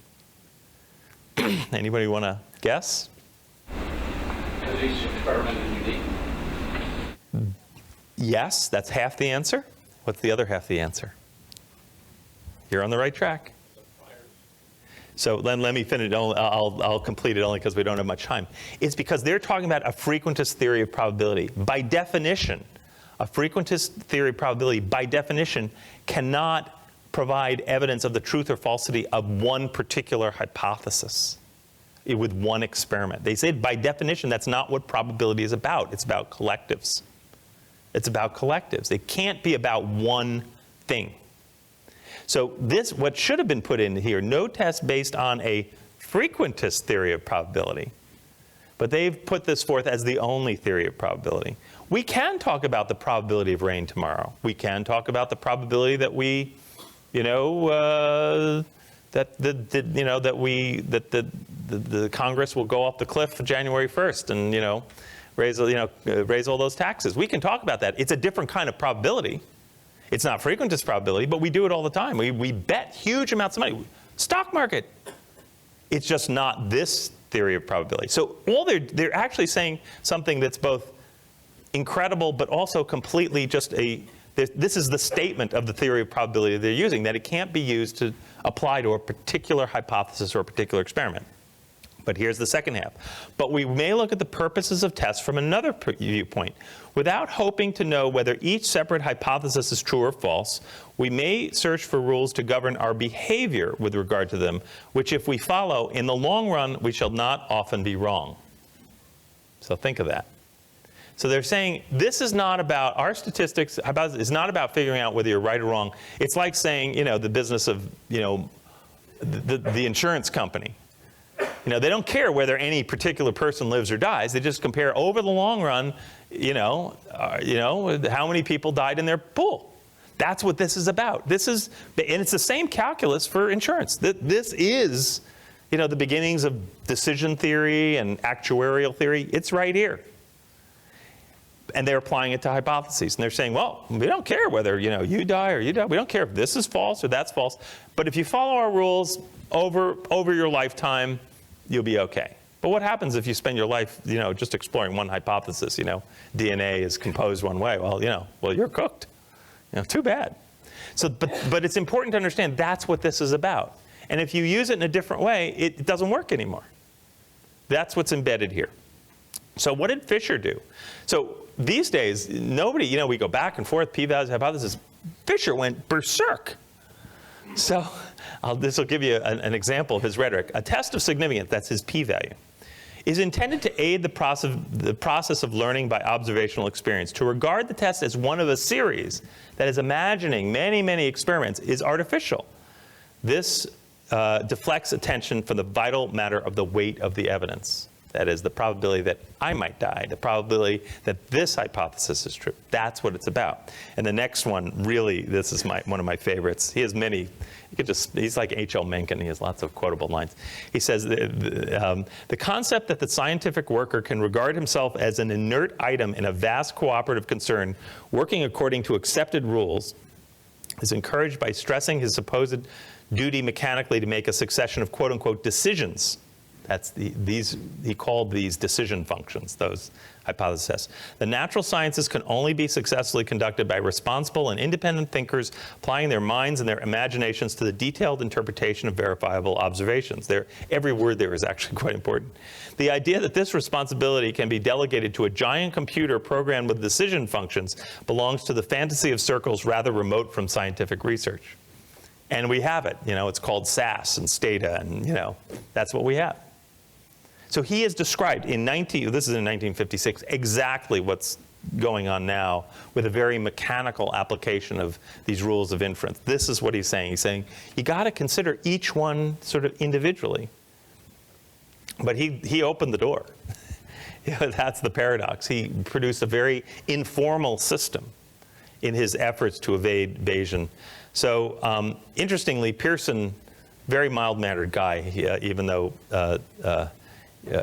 Anybody want to guess? Are these experiments unique? Yes, that's half the answer. What's the other half of the answer? You're on the right track. So then let me finish. I'll complete it only because we don't have much time. It's because they're talking about a frequentist theory of probability. By definition, a frequentist theory of probability, by definition, cannot provide evidence of the truth or falsity of one particular hypothesis with one experiment. They said by definition that's not what probability is about. It's about collectives. It's about collectives. It can't be about one thing. So what should have been put in here, no test based on a frequentist theory of probability. But they've put this forth as the only theory of probability. We can talk about the probability of rain tomorrow. We can talk about the probability that we, that the Congress will go off the cliff January 1st and raise all those taxes. We can talk about that. It's a different kind of probability. It's not frequentist probability, but we do it all the time. We bet huge amounts of money. Stock market. It's just not this theory of probability. So they're actually saying something that's both incredible, but also completely just this is the statement of the theory of probability they're using, that it can't be used to apply to a particular hypothesis or a particular experiment. But here's the second half. But we may look at the purposes of tests from another viewpoint. Without hoping to know whether each separate hypothesis is true or false, we may search for rules to govern our behavior with regard to them, which if we follow, in the long run, we shall not often be wrong. So think of that. So they're saying this is not about, our statistics is not about figuring out whether you're right or wrong. It's like saying, the business of, the insurance company. They don't care whether any particular person lives or dies. They just compare over the long run, how many people died in their pool. That's what this is about. And it's the same calculus for insurance. This is, the beginnings of decision theory and actuarial theory. It's right here. And they're applying it to hypotheses. And they're saying, well, we don't care whether, you die or you die. We don't care if this is false or that's false. But if you follow our rules over your lifetime, you'll be okay. But what happens if you spend your life, just exploring one hypothesis? DNA is composed one way. Well, you're cooked. Too bad. So, but it's important to understand that's what this is about. And if you use it in a different way, it doesn't work anymore. That's what's embedded here. So what did Fisher do? So these days, nobody, we go back and forth, p-values, hypothesis. Fisher went berserk. So this will give you an example of his rhetoric. A test of significance, that's his p-value, is intended to aid the process of learning by observational experience. To regard the test as one of a series that is imagining many, many experiments is artificial. This deflects attention from the vital matter of the weight of the evidence. That is, the probability that I might die, the probability that this hypothesis is true. That's what it's about. And the next one, really, this is one of my favorites. He has many. He's like H.L. Mencken. He has lots of quotable lines. He says, the concept that the scientific worker can regard himself as an inert item in a vast cooperative concern working according to accepted rules is encouraged by stressing his supposed duty mechanically to make a succession of quote-unquote decisions. That's he called these decision functions, those hypothesis tests. The natural sciences can only be successfully conducted by responsible and independent thinkers applying their minds and their imaginations to the detailed interpretation of verifiable observations. Every word there is actually quite important. The idea that this responsibility can be delegated to a giant computer programmed with decision functions belongs to the fantasy of circles rather remote from scientific research. And we have it. It's called SAS and Stata, and that's what we have. So he has described this is in 1956, exactly what's going on now with a very mechanical application of these rules of inference. This is what he's saying. He's saying, you got to consider each one sort of individually. But he opened the door. That's the paradox. He produced a very informal system in his efforts to evade Bayesian. So interestingly, Pearson, very mild-mannered guy, even though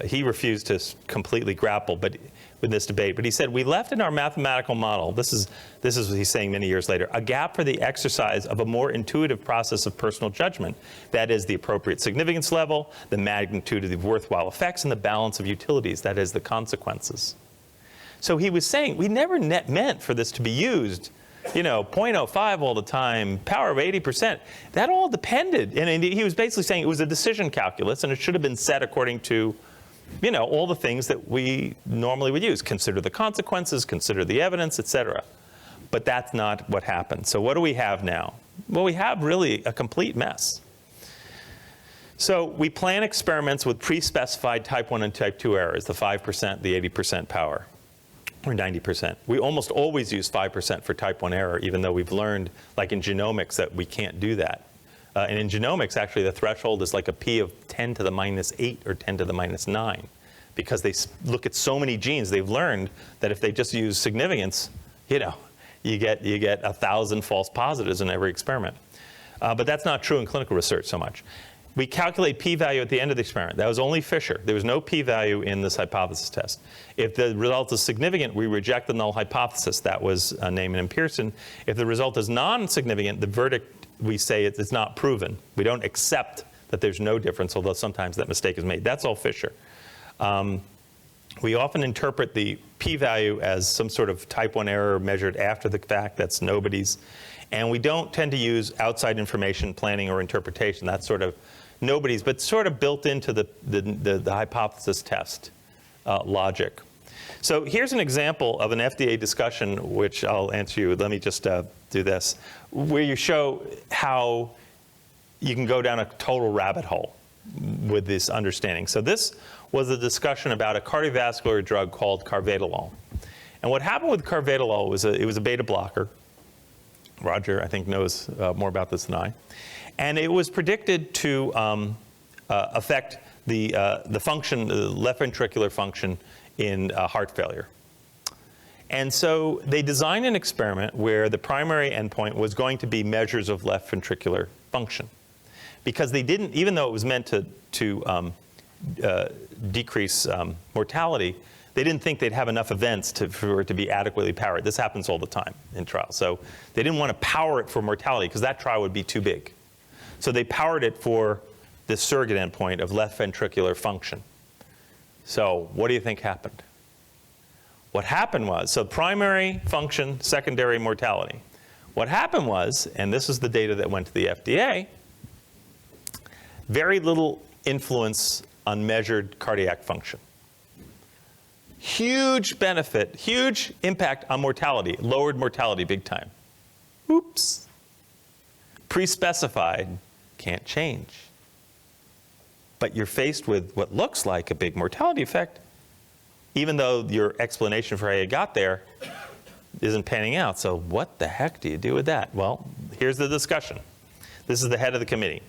he refused to completely grapple with this debate. But he said, we left in our mathematical model, this is what he's saying many years later, a gap for the exercise of a more intuitive process of personal judgment. That is the appropriate significance level, the magnitude of the worthwhile effects, and the balance of utilities, that is the consequences. So he was saying, we never meant for this to be used 0.05 all the time, power of 80%. That all depended. And he was basically saying it was a decision calculus, and it should have been set according to, all the things that we normally would use. Consider the consequences, consider the evidence, etc. But that's not what happened. So what do we have now? Well, we have really a complete mess. So we plan experiments with pre-specified type 1 and type 2 errors, the 5%, the 80% power. Or 90%. We almost always use 5% for type 1 error, even though we've learned, like in genomics, that we can't do that. And in genomics, actually, the threshold is like a p of 10 to the minus 8 or 10 to the minus 9. Because they look at so many genes, they've learned that if they just use significance, you get 1,000 false positives in every experiment. But that's not true in clinical research so much. We calculate p-value at the end of the experiment. That was only Fisher. There was no p-value in this hypothesis test. If the result is significant, we reject the null hypothesis. That was Neyman and Pearson. If the result is non-significant, the verdict, we say it's not proven. We don't accept that there's no difference, although sometimes that mistake is made. That's all Fisher. We often interpret the p-value as some sort of type 1 error measured after the fact. That's nobody's. And we don't tend to use outside information, planning, or interpretation. That's sort of nobody's, but sort of built into the hypothesis test logic. So here's an example of an FDA discussion, which I'll answer you. Let me just do this, where you show how you can go down a total rabbit hole with this understanding. So this was a discussion about a cardiovascular drug called carvedilol. And what happened with carvedilol was it was a beta blocker. Roger, I think, knows more about this than I. And it was predicted to affect the function, the left ventricular function in heart failure. And so they designed an experiment where the primary endpoint was going to be measures of left ventricular function. Because they didn't, even though it was meant to decrease mortality, they didn't think they'd have enough events for it to be adequately powered. This happens all the time in trials. So they didn't want to power it for mortality because that trial would be too big. So they powered it for this surrogate endpoint of left ventricular function. So what do you think happened? What happened was, so primary function, secondary mortality. What happened was, and this is the data that went to the FDA, very little influence on measured cardiac function. Huge benefit, huge impact on mortality, lowered mortality big time. Oops. Pre-specified, can't change. But you're faced with what looks like a big mortality effect, even though your explanation for how you got there isn't panning out. So what the heck do you do with that? Well, here's the discussion. This is the head of the committee.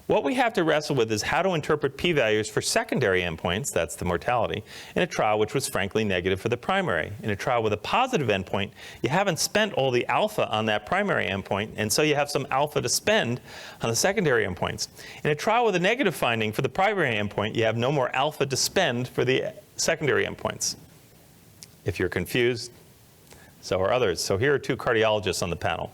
What we have to wrestle with is how to interpret p-values for secondary endpoints, that's the mortality, in a trial which was frankly negative for the primary. In a trial with a positive endpoint, you haven't spent all the alpha on that primary endpoint, and so you have some alpha to spend on the secondary endpoints. In a trial with a negative finding for the primary endpoint, you have no more alpha to spend for the secondary endpoints. If you're confused, so are others. So here are two cardiologists on the panel.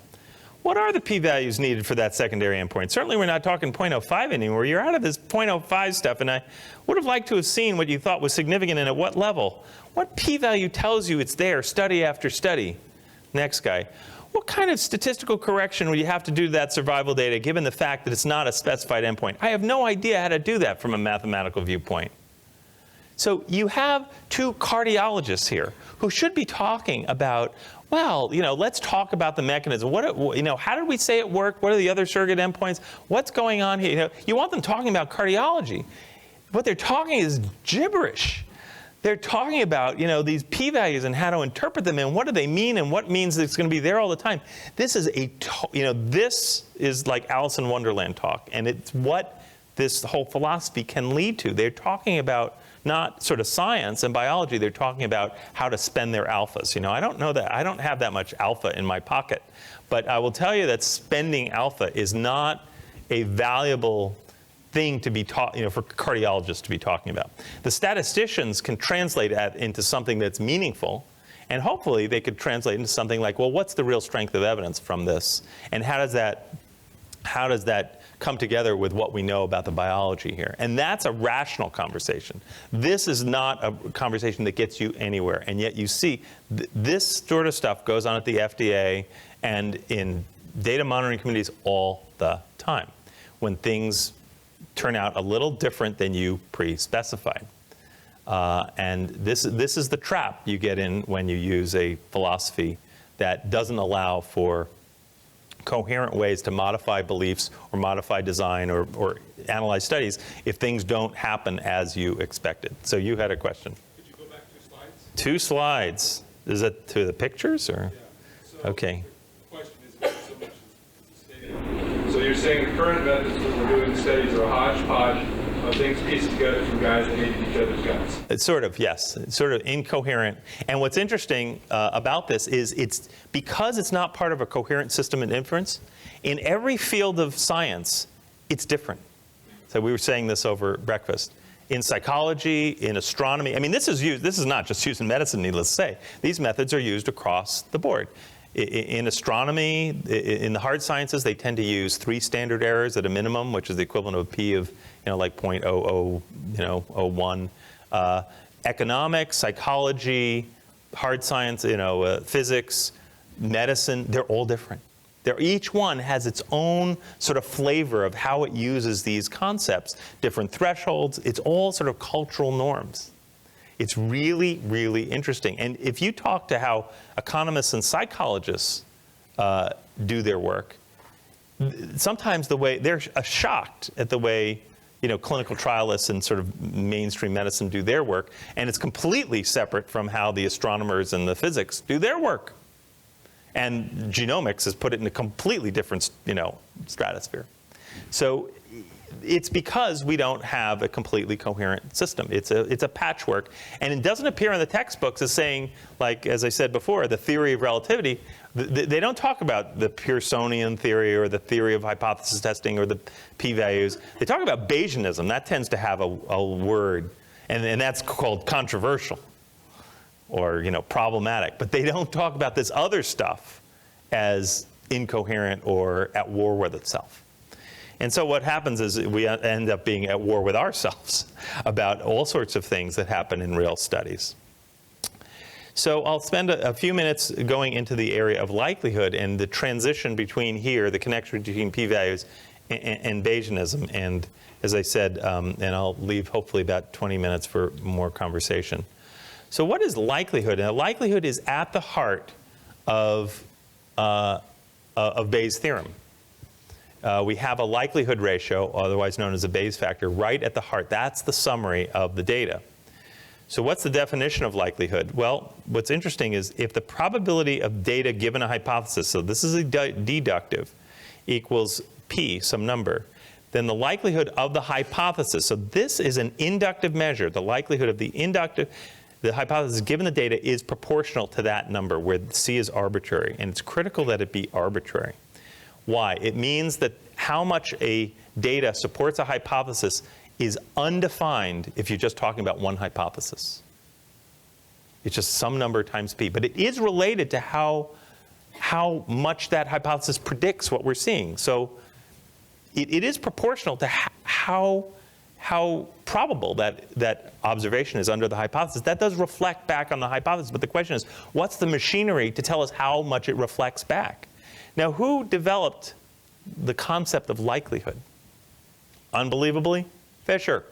What are the p-values needed for that secondary endpoint? Certainly we're not talking 0.05 anymore. You're out of this 0.05 stuff, and I would have liked to have seen what you thought was significant and at what level. What p-value tells you it's there, study after study? Next guy. What kind of statistical correction would you have to do to that survival data given the fact that it's not a specified endpoint? I have no idea how to do that from a mathematical viewpoint. So you have two cardiologists here who should be talking about, well, let's talk about the mechanism. How did we say it worked? What are the other surrogate endpoints? What's going on here? You want them talking about cardiology. What they're talking is gibberish. They're talking about, these p-values and how to interpret them and what do they mean and what means it's going to be there all the time. This is this is like Alice in Wonderland talk, and it's what this whole philosophy can lead to. They're talking about not sort of science and biology, they're talking about how to spend their alphas. I don't know that, I don't have that much alpha in my pocket, but I will tell you that spending alpha is not a valuable thing to be taught, for cardiologists to be talking about. The statisticians can translate that into something that's meaningful, and hopefully they could translate into something like, well, what's the real strength of evidence from this, and how does that come together with what we know about the biology here? And that's a rational conversation. This is not a conversation that gets you anywhere. And yet you see this sort of stuff goes on at the FDA and in data monitoring committees all the time when things turn out a little different than you pre-specified. And this is the trap you get in when you use a philosophy that doesn't allow for coherent ways to modify beliefs or modify design or analyze studies if things don't happen as you expected. So you had a question. Could you go back 2 slides? 2 slides. Is it to the pictures or? Yeah. So okay. The question is not so much as stated. So you're saying the current methods that we're doing studies are a hodgepodge of things pieced together from guys that hated each other's guts. It's sort of, yes. It's sort of incoherent. And what's interesting about this is it's because it's not part of a coherent system of inference, in every field of science, it's different. So we were saying this over breakfast. In psychology, in astronomy, I mean, this is not just used in medicine, needless to say. These methods are used across the board. In astronomy, in the hard sciences, they tend to use 3 standard errors at a minimum, which is the equivalent of a p of, like 0.0001. Economics, psychology, hard science, physics, medicine, they're all different. Each one has its own sort of flavor of how it uses these concepts, different thresholds. It's all sort of cultural norms. It's really, really interesting. And if you talk to how economists and psychologists do their work, sometimes they're shocked at the way clinical trialists and sort of mainstream medicine do their work, and it's completely separate from how the astronomers and the physics do their work. And genomics has put it in a completely different, stratosphere. So it's because we don't have a completely coherent system. It's a patchwork, and it doesn't appear in the textbooks as saying, like as I said before, the theory of relativity. They don't talk about the Pearsonian theory or the theory of hypothesis testing or the p-values. They talk about Bayesianism. That tends to have a word, and that's called controversial or problematic. But they don't talk about this other stuff as incoherent or at war with itself. And so what happens is we end up being at war with ourselves about all sorts of things that happen in real studies. So I'll spend a few minutes going into the area of likelihood and the transition between here, the connection between p-values and Bayesianism. And as I said, and I'll leave hopefully about 20 minutes for more conversation. So what is likelihood? Now, likelihood is at the heart of Bayes' theorem. We have a likelihood ratio, otherwise known as a Bayes factor, right at the heart. That's the summary of the data. So what's the definition of likelihood? Well, what's interesting is if the probability of data given a hypothesis, so this is a deductive, equals p, some number, then the likelihood of the hypothesis, so this is an inductive measure, the likelihood of the hypothesis given the data is proportional to that number, where c is arbitrary, and it's critical that it be arbitrary. Why? It means that how much a data supports a hypothesis is undefined if you're just talking about one hypothesis. It's just some number times p. But it is related to how much that hypothesis predicts what we're seeing. So it is proportional to how probable that observation is under the hypothesis. That does reflect back on the hypothesis. But the question is, what's the machinery to tell us how much it reflects back? Now, who developed the concept of likelihood? Unbelievably, Fisher.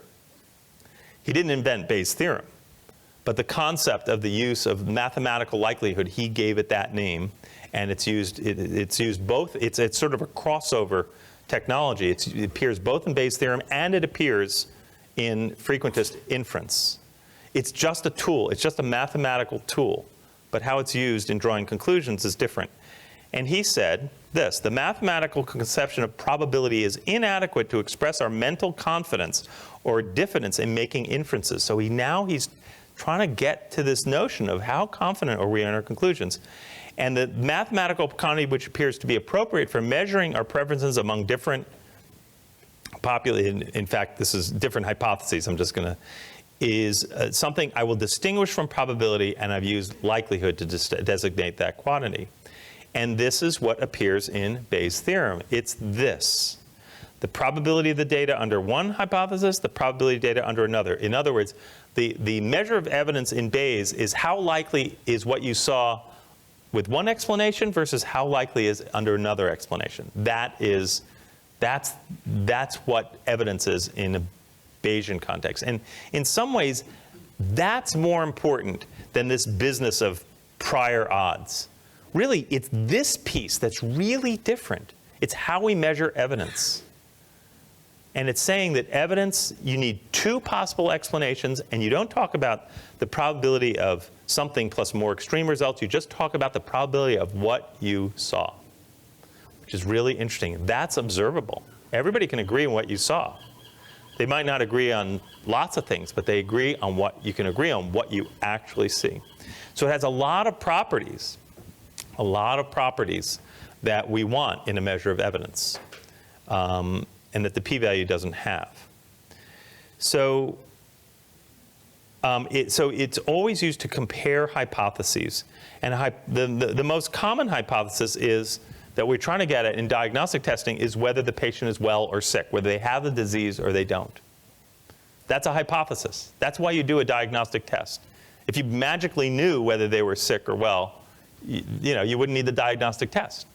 He didn't invent Bayes' theorem, but the concept of the use of mathematical likelihood, he gave it that name, and it's used both. It's sort of a crossover technology. It appears both in Bayes' theorem and it appears in frequentist inference. It's just a tool. It's just a mathematical tool, but how it's used in drawing conclusions is different. And he said this: the mathematical conception of probability is inadequate to express our mental confidence or diffidence in making inferences. So he's trying to get to this notion of how confident are we in our conclusions. And the mathematical quantity which appears to be appropriate for measuring our preferences among different in fact, this is different hypotheses, I'm just going to, is something I will distinguish from probability, and I've used likelihood to designate that quantity. And this is what appears in Bayes' theorem. It's this: the probability of the data under one hypothesis, the probability of data under another. In other words, the measure of evidence in Bayes is how likely is what you saw with one explanation versus how likely is under another explanation. That's what evidence is in a Bayesian context. And in some ways, that's more important than this business of prior odds. Really, it's this piece that's really different. It's how we measure evidence. And it's saying that evidence, you need two possible explanations, and you don't talk about the probability of something plus more extreme results. You just talk about the probability of what you saw, which is really interesting. That's observable. Everybody can agree on what you saw. They might not agree on lots of things, but they agree on what you can agree on, what you actually see. So it has a lot of properties that we want in a measure of evidence, and that the p-value doesn't have. So, it's always used to compare hypotheses. And the most common hypothesis is that we're trying to get at in diagnostic testing is whether the patient is well or sick, whether they have the disease or they don't. That's a hypothesis. That's why you do a diagnostic test. If you magically knew whether they were sick or well, you wouldn't need the diagnostic test.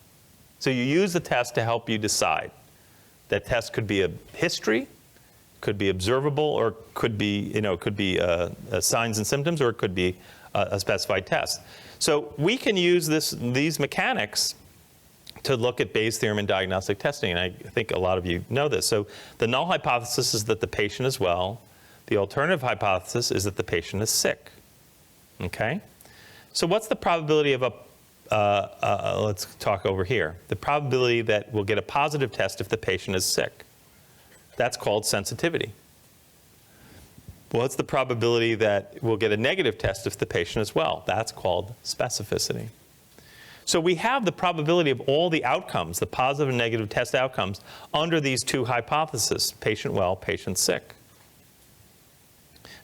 So you use the test to help you decide. That test could be a history, could be observable, or could be, signs and symptoms, or it could be a specified test. So we can use these mechanics to look at Bayes' theorem in diagnostic testing, and I think a lot of you know this. So the null hypothesis is that the patient is well. The alternative hypothesis is that the patient is sick. Okay? So what's the probability of let's talk over here. The probability that we'll get a positive test if the patient is sick. That's called sensitivity. What's the probability that we'll get a negative test if the patient is well? That's called specificity. So we have the probability of all the outcomes, the positive and negative test outcomes, under these two hypotheses, patient well, patient sick.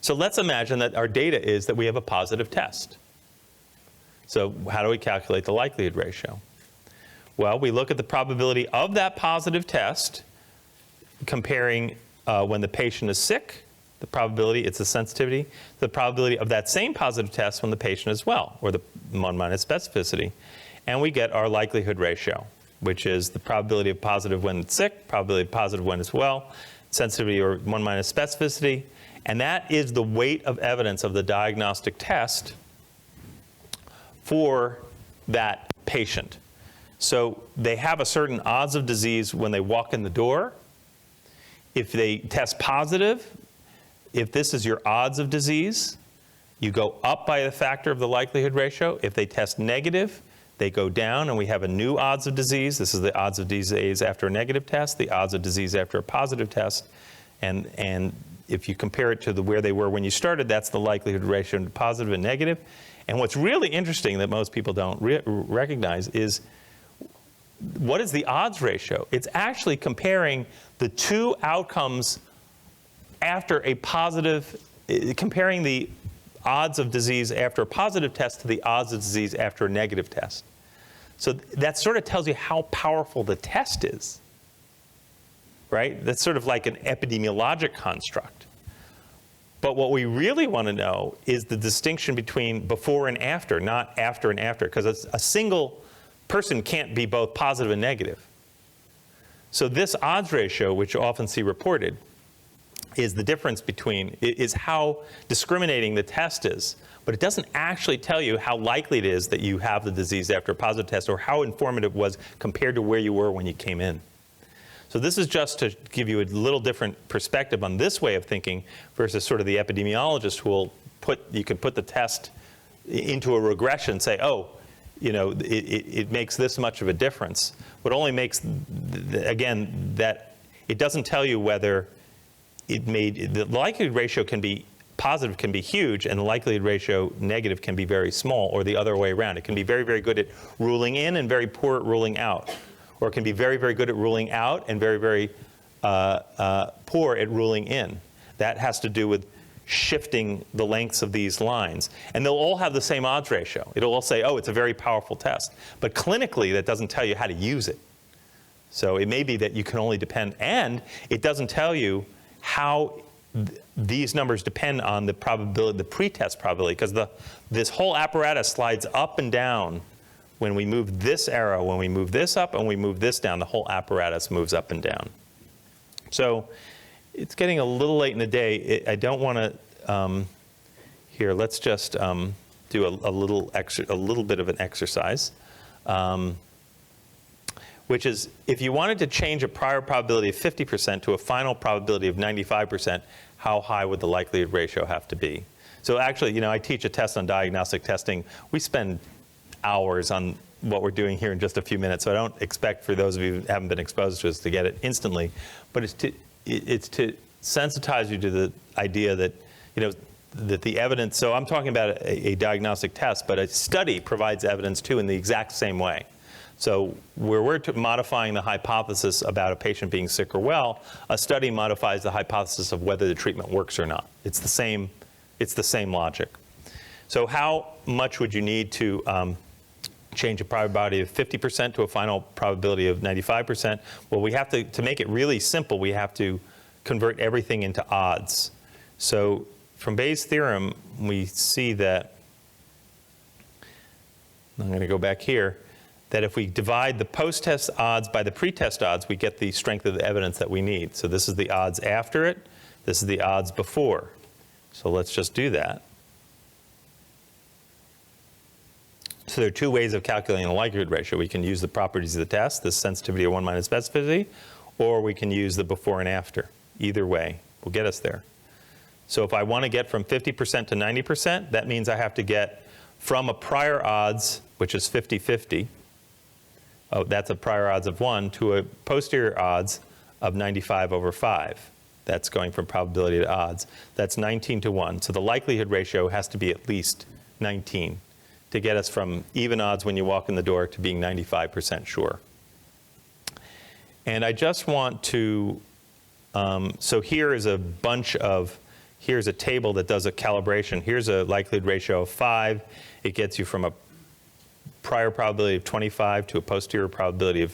So let's imagine that our data is that we have a positive test. So how do we calculate the likelihood ratio? Well, we look at the probability of that positive test, comparing when the patient is sick, the probability, it's the sensitivity, the probability of that same positive test when the patient is well, or the 1 minus specificity. And we get our likelihood ratio, which is the probability of positive when it's sick, probability of positive when it's well, sensitivity or 1 minus specificity. And that is the weight of evidence of the diagnostic test for that patient. So they have a certain odds of disease when they walk in the door. If they test positive, if this is your odds of disease, you go up by a factor of the likelihood ratio. If they test negative, they go down, and we have a new odds of disease. This is the odds of disease after a negative test, the odds of disease after a positive test. And if you compare it to where they were when you started, that's the likelihood ratio to positive and negative. And what's really interesting that most people don't recognize is, what is the odds ratio? It's actually comparing the two outcomes after a positive, comparing the odds of disease after a positive test to the odds of disease after a negative test. So that sort of tells you how powerful the test is, right? That's sort of like an epidemiologic construct. But what we really want to know is the distinction between before and after, not after and after, because a single person can't be both positive and negative. So this odds ratio, which you often see reported, is the difference between, is how discriminating the test is. But it doesn't actually tell you how likely it is that you have the disease after a positive test, or how informative it was compared to where you were when you came in. So this is just to give you a little different perspective on this way of thinking versus sort of the epidemiologist who will you can put the test into a regression, say, oh, it makes this much of a difference. What only makes, again, that it doesn't tell you whether the likelihood ratio can be positive, can be huge, and the likelihood ratio negative can be very small, or the other way around. It can be very, very good at ruling in and very poor at ruling out. Or it can be very, very good at ruling out and very, very poor at ruling in. That has to do with shifting the lengths of these lines. And they'll all have the same odds ratio. It'll all say, oh, it's a very powerful test. But clinically, that doesn't tell you how to use it. So it may be that you can only depend, and it doesn't tell you how these numbers depend on the probability, the pretest probability, because this whole apparatus slides up and down. When we move this arrow, when we move this up, and we move this down, the whole apparatus moves up and down. So it's getting a little late in the day. I don't want to, here, let's just do a little bit of an exercise, which is, if you wanted to change a prior probability of 50% to a final probability of 95%, how high would the likelihood ratio have to be? So actually, I teach a test on diagnostic testing. We spend hours on what we're doing here in just a few minutes, so I don't expect for those of you who haven't been exposed to us to get it instantly, but it's to sensitize you to the idea that, that the evidence, so I'm talking about a diagnostic test, but a study provides evidence too in the exact same way. So where we're modifying the hypothesis about a patient being sick or well, a study modifies the hypothesis of whether the treatment works or not. It's the same logic. So how much would you need to change a probability of 50% to a final probability of 95%? Well, we have to make it really simple, we have to convert everything into odds. So from Bayes' theorem, we see that, I'm going to go back here, that if we divide the post-test odds by the pre-test odds, we get the strength of the evidence that we need. So this is the odds after it. This is the odds before. So let's just do that. So there are two ways of calculating the likelihood ratio. We can use the properties of the test, this sensitivity of 1 minus specificity, or we can use the before and after. Either way will get us there. So if I want to get from 50% to 90%, that means I have to get from a prior odds, which is 50-50, oh, that's a prior odds of 1, to a posterior odds of 95 over 5. That's going from probability to odds. That's 19 to 1. So the likelihood ratio has to be at least 19 to get us from even odds when you walk in the door to being 95% sure. And I just want to, so here is a bunch of, here's a table that does a calibration. Here's a likelihood ratio of 5. It gets you from a prior probability of 25 to a posterior probability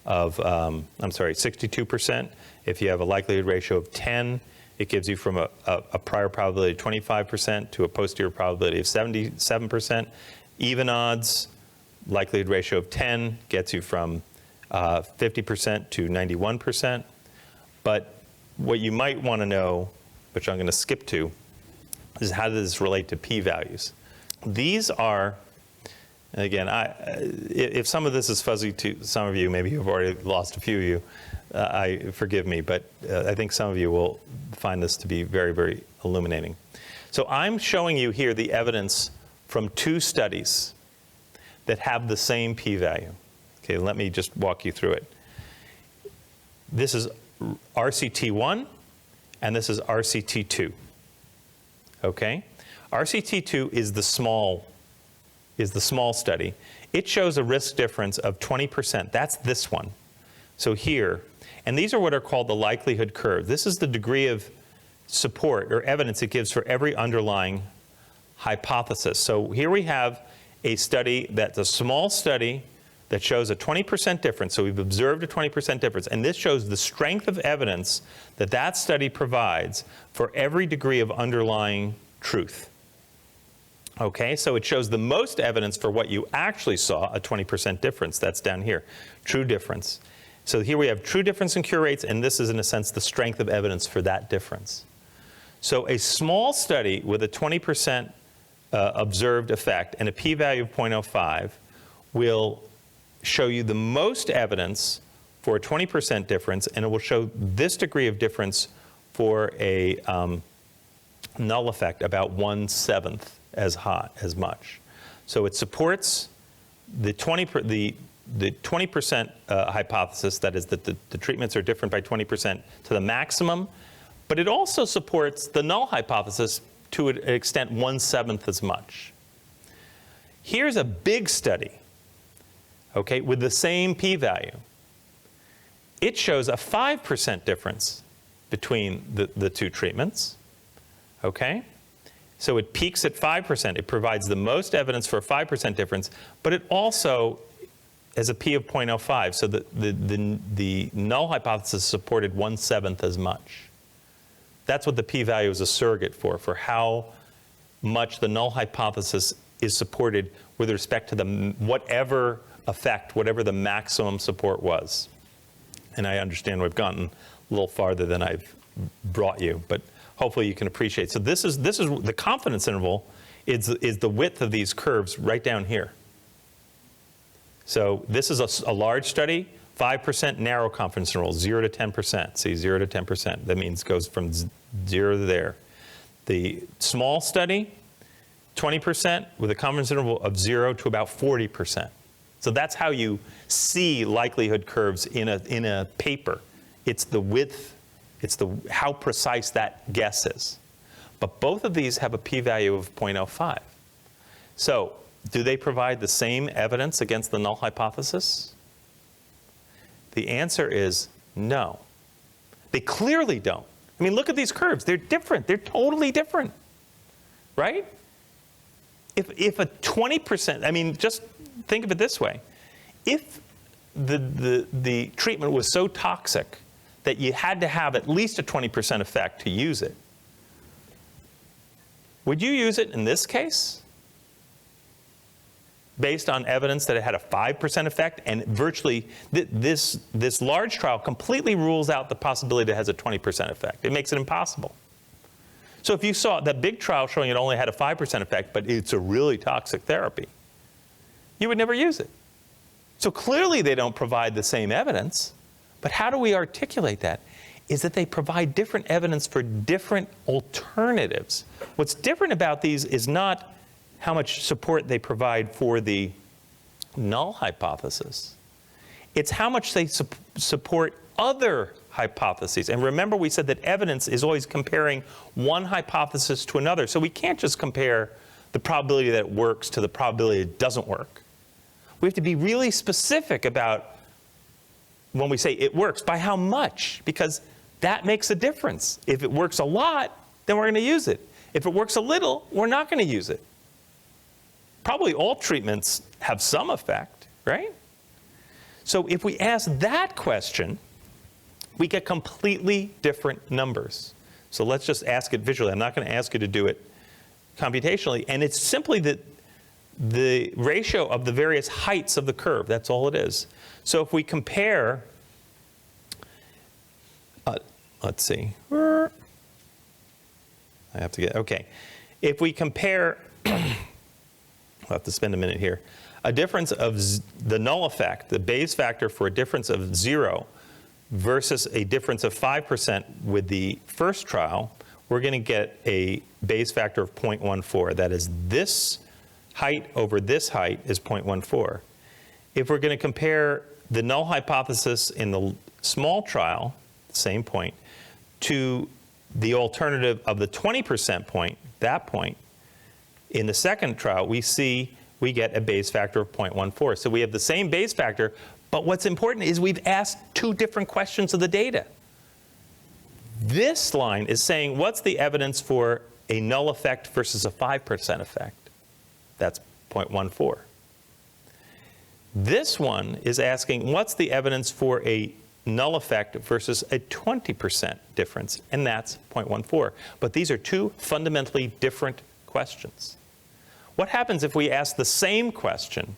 of 62%. If you have a likelihood ratio of 10, it gives you from a prior probability of 25% to a posterior probability of 77%. Even odds, likelihood ratio of 10 gets you from 50% to 91%. But what you might want to know, which I'm going to skip to, is how does this relate to p-values? These are, and again, if some of this is fuzzy to some of you, maybe you've already lost a few of you, forgive me, but I think some of you will find this to be very, very illuminating. So I'm showing you here the evidence from 2 studies that have the same p-value. Okay, let me just walk you through it. This is RCT1, and this is RCT2. Okay? RCT2 is the small study. It shows a risk difference of 20%. That's this one. So here, and these are what are called the likelihood curve. This is the degree of support or evidence it gives for every underlying hypothesis. So here we have a study that's a small study that shows a 20% difference. So we've observed a 20% difference. And this shows the strength of evidence that that study provides for every degree of underlying truth. Okay, so it shows the most evidence for what you actually saw, a 20% difference. That's down here, true difference. So here we have true difference in cure rates, and this is, in a sense, the strength of evidence for that difference. So a small study with a 20% observed effect and a p-value of 0.05 will show you the most evidence for a 20% difference, and it will show this degree of difference for a null effect, about 1/7 as much. So it supports the 20% hypothesis, that is that the treatments are different by 20% to the maximum, but it also supports the null hypothesis to an extent 1/7 as much. Here's a big study, okay, with the same p-value. It shows a 5% difference between the 2 treatments, okay? So it peaks at 5%. It provides the most evidence for a 5% difference, but it also has a p of 0.05, so the null hypothesis supported 1/7 as much. That's what the p-value is a surrogate for how much the null hypothesis is supported with respect to whatever effect, whatever the maximum support was. And I understand we've gotten a little farther than I've brought you, but hopefully you can appreciate. So this is the confidence interval is the width of these curves right down here. So this is a large study, 5% narrow confidence interval, 0 to 10%. See, 0 to 10%. That means it goes from 0 to there. The small study, 20% with a confidence interval of 0 to about 40%. So that's how you see likelihood curves in a paper. It's the width, it's how precise that guess is. But both of these have a p-value of 0.05. So do they provide the same evidence against the null hypothesis? The answer is no. They clearly don't. I mean, look at these curves. They're different. They're totally different, right? If a 20%, I mean, just think of it this way. If the treatment was so toxic that you had to have at least a 20% effect to use it, would you use it in this case? based on evidence that it had a 5% effect, and virtually this large trial completely rules out the possibility that it has a 20% effect. It makes it impossible. So if you saw that big trial showing it only had a 5% effect, but it's a really toxic therapy, you would never use it. So clearly they don't provide the same evidence, but how do we articulate that? Is that they provide different evidence for different alternatives. What's different about these is not how much support they provide for the null hypothesis. It's how much they support other hypotheses. And remember, we said that evidence is always comparing one hypothesis to another. So we can't just compare the probability that it works to the probability it doesn't work. We have to be really specific about when we say it works, by how much, because that makes a difference. If it works a lot, then we're going to use it. If it works a little, we're not going to use it. Probably all treatments have some effect, right? So if we ask that question, we get completely different numbers. So let's just ask it visually. I'm not going to ask you to do it computationally. And it's simply the ratio of the various heights of the curve. That's all it is. So if we compare, let's see. I have to get, okay. If we compare, I'll have to spend a minute here. A difference of the null effect, the Bayes factor for a difference of 0 versus a difference of 5% with the first trial, we're going to get a Bayes factor of 0.14. That is, this height over this height is 0.14. If we're going to compare the null hypothesis in the small trial, same point, to the alternative of the 20% point, that point, in the second trial, we get a Bayes factor of 0.14. So we have the same Bayes factor, but what's important is we've asked two different questions of the data. This line is saying, what's the evidence for a null effect versus a 5% effect? That's 0.14. This one is asking, what's the evidence for a null effect versus a 20% difference? And that's 0.14. But these are two fundamentally different questions. What happens if we ask the same question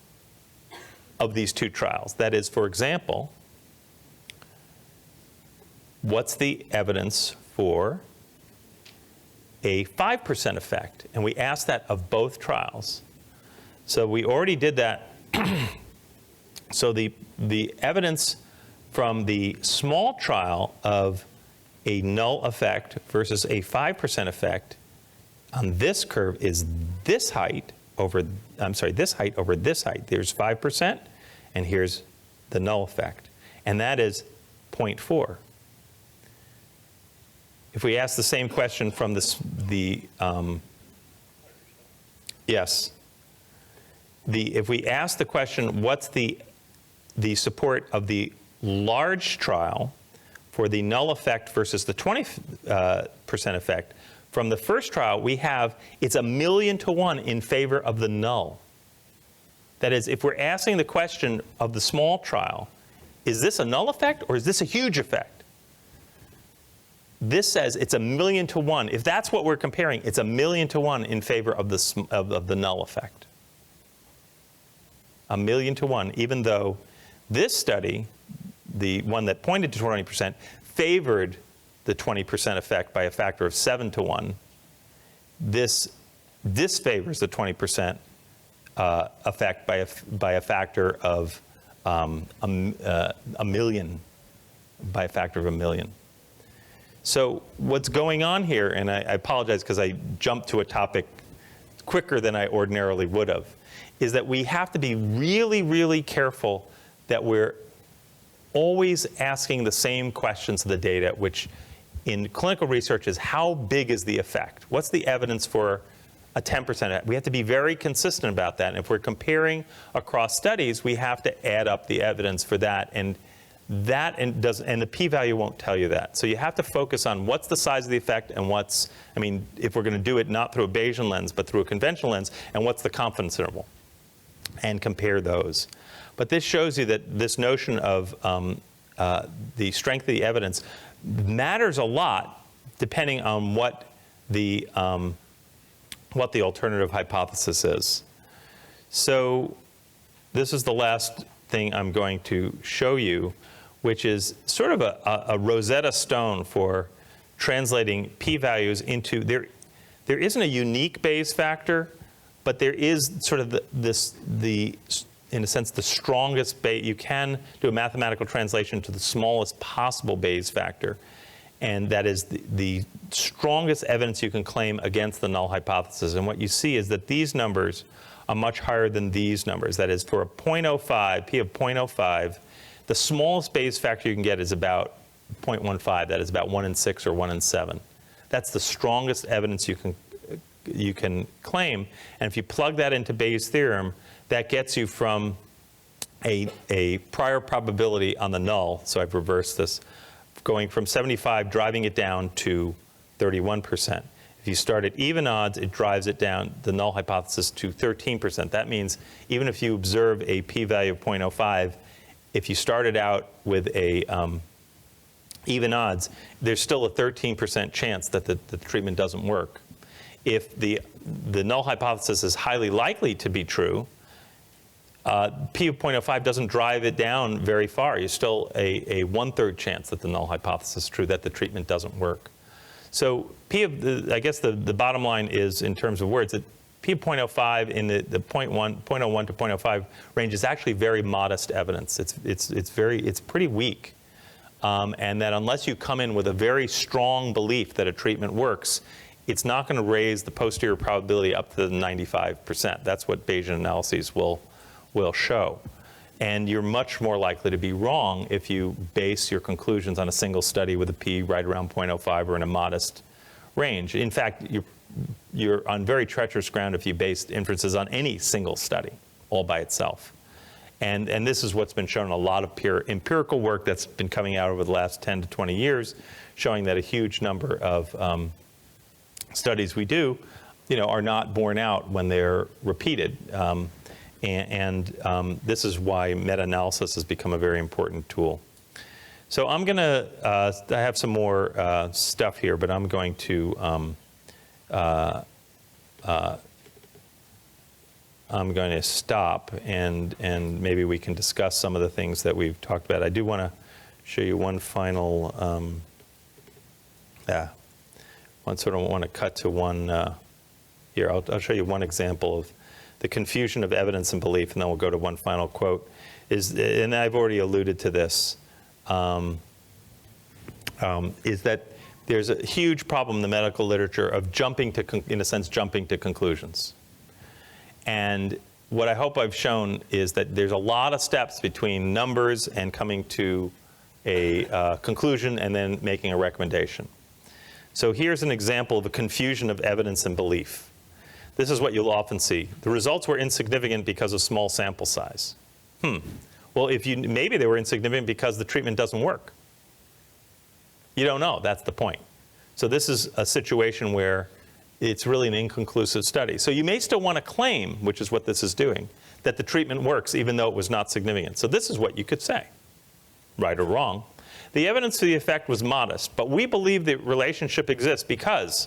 of these two trials? That is, for example, what's the evidence for a 5% effect? And we ask that of both trials. So we already did that. So the evidence from the small trial of a null effect versus a 5% effect on this curve is this height over, this height over this height. There's 5%, and here's the null effect. And that is 0.4. If we ask the same question from if we ask the question, what's the support of the large trial for the null effect versus the 20% effect, from the first trial, we have, it's 1,000,000 to 1 in favor of the null. That is, if we're asking the question of the small trial, is this a null effect or is this a huge effect? This says it's 1,000,000 to 1. If that's what we're comparing, it's 1,000,000 to 1 in favor of the null effect. 1,000,000 to 1, even though this study, the one that pointed to 20%, favored the 20% effect by a factor of 7 to 1. This favors the 20% effect by a factor of a million, by a factor of 1,000,000. So what's going on here, and I apologize because I jumped to a topic quicker than I ordinarily would have, is that we have to be really, really careful that we're always asking the same questions of the data, which in clinical research is, how big is the effect? What's the evidence for a 10% effect? We have to be very consistent about that. And if we're comparing across studies, we have to add up the evidence for that. And the p-value won't tell you that. So you have to focus on what's the size of the effect and if we're going to do it not through a Bayesian lens, but through a conventional lens, and what's the confidence interval, and compare those. But this shows you that this notion of the strength of the evidence matters a lot depending on what the alternative hypothesis is. So this is the last thing I'm going to show you, which is sort of a Rosetta Stone for translating p-values into, there isn't a unique Bayes factor, but there is sort of in a sense, the strongest Bayes. You can do a mathematical translation to the smallest possible Bayes factor, and that is the strongest evidence you can claim against the null hypothesis. And what you see is that these numbers are much higher than these numbers. That is, for a 0.05, p of 0.05, the smallest Bayes factor you can get is about 0.15. That is about 1 in 6 or 1 in 7. That's the strongest evidence you can claim. And if you plug that into Bayes' theorem, that gets you from a prior probability on the null, so I've reversed this, going from 75, driving it down to 31%. If you start at even odds, it drives it down, the null hypothesis, to 13%. That means even if you observe a p-value of 0.05, if you started out with a even odds, there's still a 13% chance that the treatment doesn't work. If the null hypothesis is highly likely to be true, p of 0.05 doesn't drive it down very far. You're still a 1/3 chance that the null hypothesis is true, that the treatment doesn't work. So I guess the bottom line is, in terms of words, that p of 0.05 in the 0.01 to 0.05 range is actually very modest evidence. It's pretty weak. And that unless you come in with a very strong belief that a treatment works, it's not going to raise the posterior probability up to the 95%. That's what Bayesian analyses will show. And you're much more likely to be wrong if you base your conclusions on a single study with a p right around 0.05 or in a modest range. In fact, you're on very treacherous ground if you based inferences on any single study all by itself. And this is what's been shown in a lot of empirical work that's been coming out over the last 10 to 20 years, showing that a huge number of studies we do, are not borne out when they're repeated. This is why meta-analysis has become a very important tool. So I have some more stuff here, but I'm going to stop, and maybe we can discuss some of the things that we've talked about. I do want to show you one final, want to cut to one here. I'll show you one example of the confusion of evidence and belief, and then we'll go to one final quote. And I've already alluded to this, is that there's a huge problem in the medical literature of jumping to conclusions. And what I hope I've shown is that there's a lot of steps between numbers and coming to a conclusion and then making a recommendation. So here's an example of a confusion of evidence and belief. This is what you'll often see. The results were insignificant because of small sample size. Well, maybe they were insignificant because the treatment doesn't work. You don't know. That's the point. So this is a situation where it's really an inconclusive study. So you may still want to claim, which is what this is doing, that the treatment works even though it was not significant. So this is what you could say, right or wrong. The evidence for the effect was modest, but we believe the relationship exists because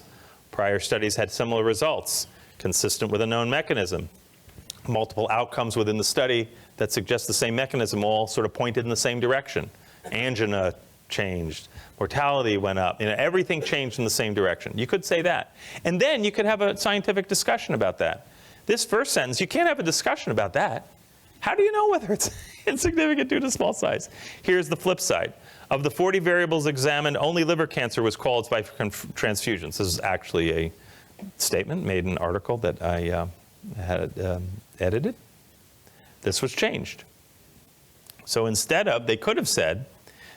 prior studies had similar results, consistent with a known mechanism. Multiple outcomes within the study that suggest the same mechanism all sort of pointed in the same direction. Angina changed, mortality went up, everything changed in the same direction. You could say that. And then you could have a scientific discussion about that. This first sentence, you can't have a discussion about that. How do you know whether it's insignificant due to small size? Here's the flip side. Of the 40 variables examined, only liver cancer was qualified for transfusions. This is actually a statement made in an article that I had edited. This was changed. So instead of, they could have said,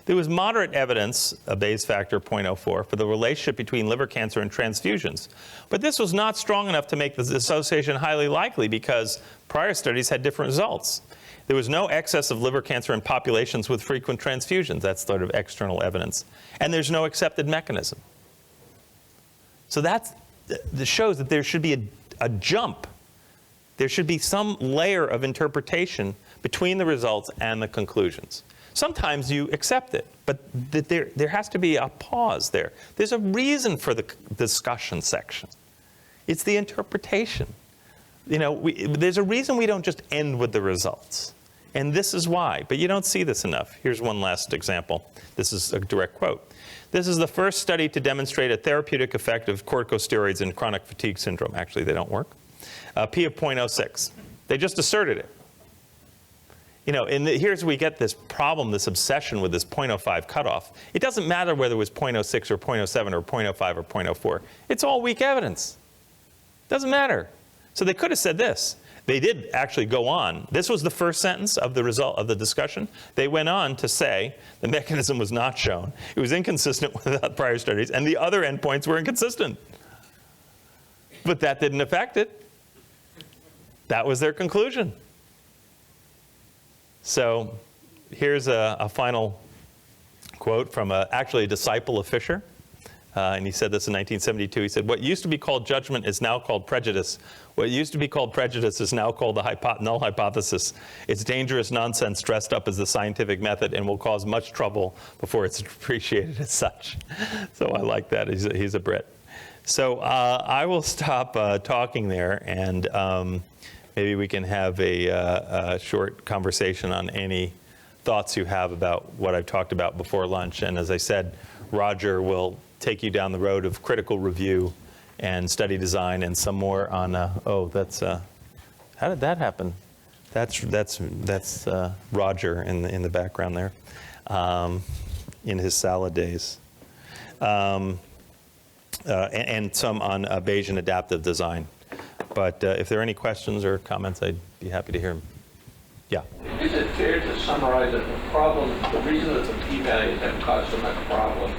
there was moderate evidence, a Bayes factor 0.04, for the relationship between liver cancer and transfusions. But this was not strong enough to make the association highly likely because prior studies had different results. There was no excess of liver cancer in populations with frequent transfusions. That's sort of external evidence. And there's no accepted mechanism. So that shows that there should be a jump. There should be some layer of interpretation between the results and the conclusions. Sometimes you accept it, but there has to be a pause there. There's a reason for the discussion section. It's the interpretation there's a reason we don't just end with the results. And this is why, but you don't see this enough. Here's one last example. This is a direct quote. This is the first study to demonstrate a therapeutic effect of corticosteroids in chronic fatigue syndrome. Actually, they don't work. P of 0.06. They just asserted it. And here's where we get this problem, this obsession with this 0.05 cutoff. It doesn't matter whether it was 0.06 or 0.07 or 0.05 or 0.04. It's all weak evidence. Doesn't matter. So they could have said this. They did actually go on. This was the first sentence of the result of the discussion. They went on to say the mechanism was not shown. It was inconsistent with prior studies, and the other endpoints were inconsistent. But that didn't affect it. That was their conclusion. So here's a final quote from actually a disciple of Fisher. And he said this in 1972. He said, "What used to be called judgment is now called prejudice. What used to be called prejudice is now called the null hypothesis. It's dangerous nonsense dressed up as the scientific method and will cause much trouble before it's appreciated as such." So I like that. He's a Brit. So I will stop talking there, and maybe we can have a short conversation on any thoughts you have about what I've talked about before lunch. And as I said, Roger will take you down the road of critical review and study design and some more on, how did that happen? That's Roger in the background there, in his salad days. And some on Bayesian adaptive design. But if there are any questions or comments, I'd be happy to hear them. Yeah. Is it fair to summarize that the problem, the reason that the p-values have caused so much problem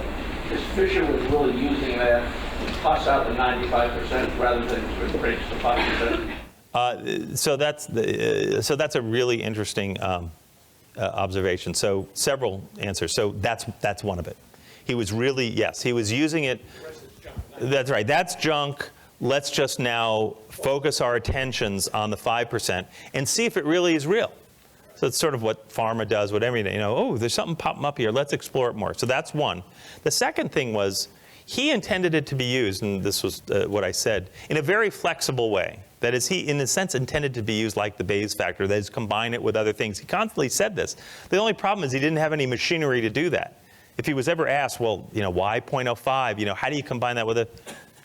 is Fisher was really using that to toss out the 95% rather than to embrace the 5%? So that's a really interesting observation. So several answers. So that's one of it. He was really, yes, he was using it. That's right. That's junk. Let's just now focus our attentions on the 5% and see if it really is real. So it's sort of what pharma does, what everything, oh, there's something popping up here. Let's explore it more. So that's one. The second thing was he intended it to be used, and this was what I said, in a very flexible way. That is, he, in a sense, intended to be used like the Bayes factor, that is, combine it with other things. He constantly said this. The only problem is he didn't have any machinery to do that. If he was ever asked, well, why 0.05? How do you combine that with a...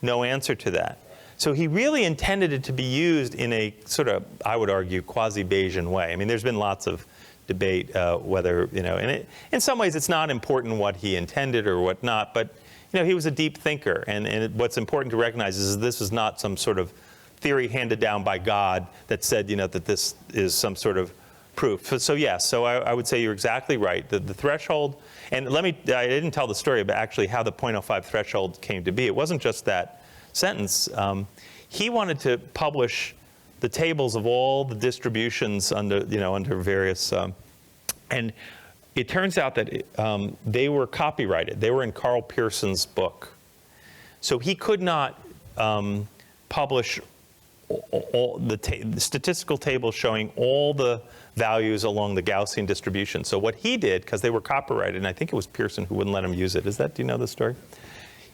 No answer to that. So he really intended it to be used in a sort of, I would argue, quasi-Bayesian way. I mean, there's been lots of debate whether, and in some ways it's not important what he intended or what not, but, he was a deep thinker. And what's important to recognize is this is not some sort of theory handed down by God that said, that this is some sort of proof. So yes, so I would say you're exactly right. The threshold, and I didn't tell the story about actually how the 0.05 threshold came to be. It wasn't just that sentence. He wanted to publish the tables of all the distributions under various, and it turns out that they were copyrighted. They were in Carl Pearson's book. So he could not publish all the statistical tables showing all the values along the Gaussian distribution. So what he did, because they were copyrighted, and I think it was Pearson who wouldn't let him use it. Do you know the story?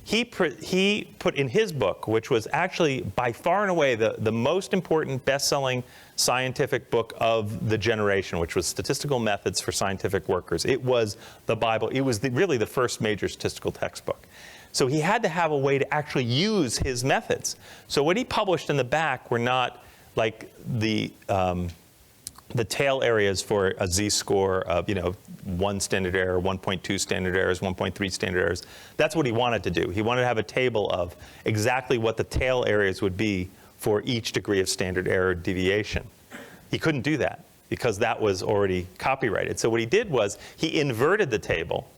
He put in his book, which was actually by far and away the most important best-selling scientific book of the generation, which was Statistical Methods for Scientific Workers. It was the Bible. It was really the first major statistical textbook. So he had to have a way to actually use his methods. So what he published in the back were not like the tail areas for a z-score of 1 standard error, 1.2 standard errors, 1.3 standard errors. That's what he wanted to do. He wanted to have a table of exactly what the tail areas would be for each degree of standard error deviation. He couldn't do that because that was already copyrighted. So what he did was he inverted the table,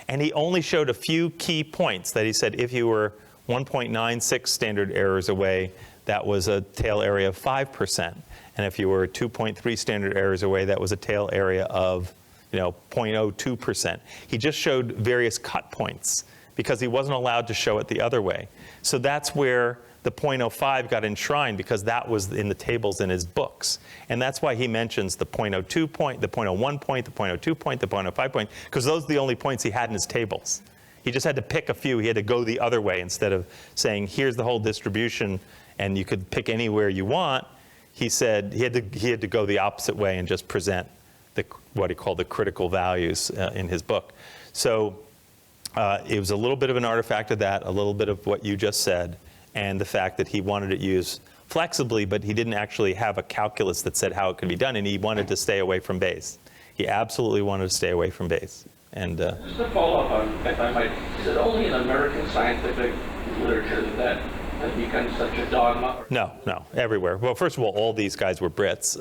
and he only showed a few key points that he said if you were 1.96 standard errors away, that was a tail area of 5%. And if you were 2.3 standard errors away, that was a tail area of 0.02%. He just showed various cut points because he wasn't allowed to show it the other way. So that's where the 0.05 got enshrined, because that was in the tables in his books. And that's why he mentions the 0.02 point, the 0.01 point, the 0.02 point, the 0.05 point, because those are the only points he had in his tables. He just had to pick a few. He had to go the other way instead of saying, here's the whole distribution, and you could pick anywhere you want. he said he had to go the opposite way and just present what he called the critical values in his book. So it was a little bit of an artifact of that, a little bit of what you just said, and the fact that he wanted it used flexibly, but he didn't actually have a calculus that said how it could be done, and he wanted to stay away from Bayes. He absolutely wanted to stay away from Bayes. And just to follow up on, if I might, is it only in American scientific literature that has become such a dogma? No, everywhere. Well, first of all these guys were Brits,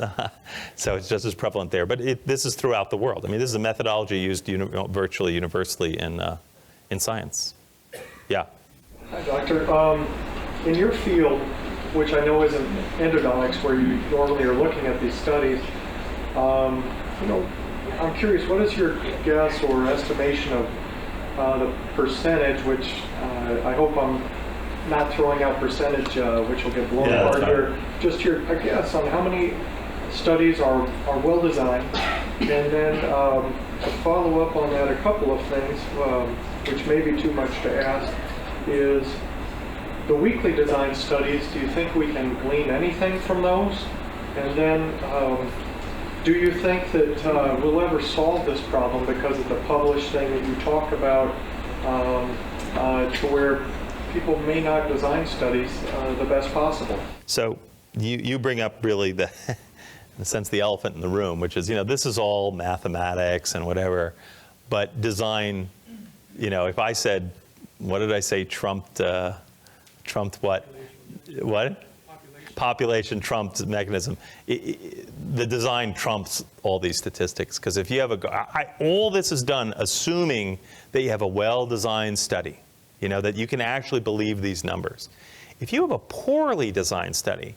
so it's just as prevalent there. But this is throughout the world. I mean, this is a methodology used virtually universally in science. Yeah. Hi, Doctor. In your field, which I know isn't endodontics, where you normally are looking at these studies, I'm curious, what is your guess or estimation of the percentage, which I hope I'm not throwing out percentage, which will get blown apart here. Just your guess on how many studies are well designed, and then to follow up on that, a couple of things, which may be too much to ask, is the weakly designed studies, do you think we can glean anything from those? And then do you think that we'll ever solve this problem because of the published thing that you talk about, to where people may not design studies the best possible? So you bring up really in a sense, the elephant in the room, which is, this is all mathematics and whatever, but design, if I said, what did I say, trumped what? What? Population trumps mechanism. The design trumps all these statistics, because if you have all this is done assuming that you have a well-designed study, that you can actually believe these numbers. If you have a poorly designed study,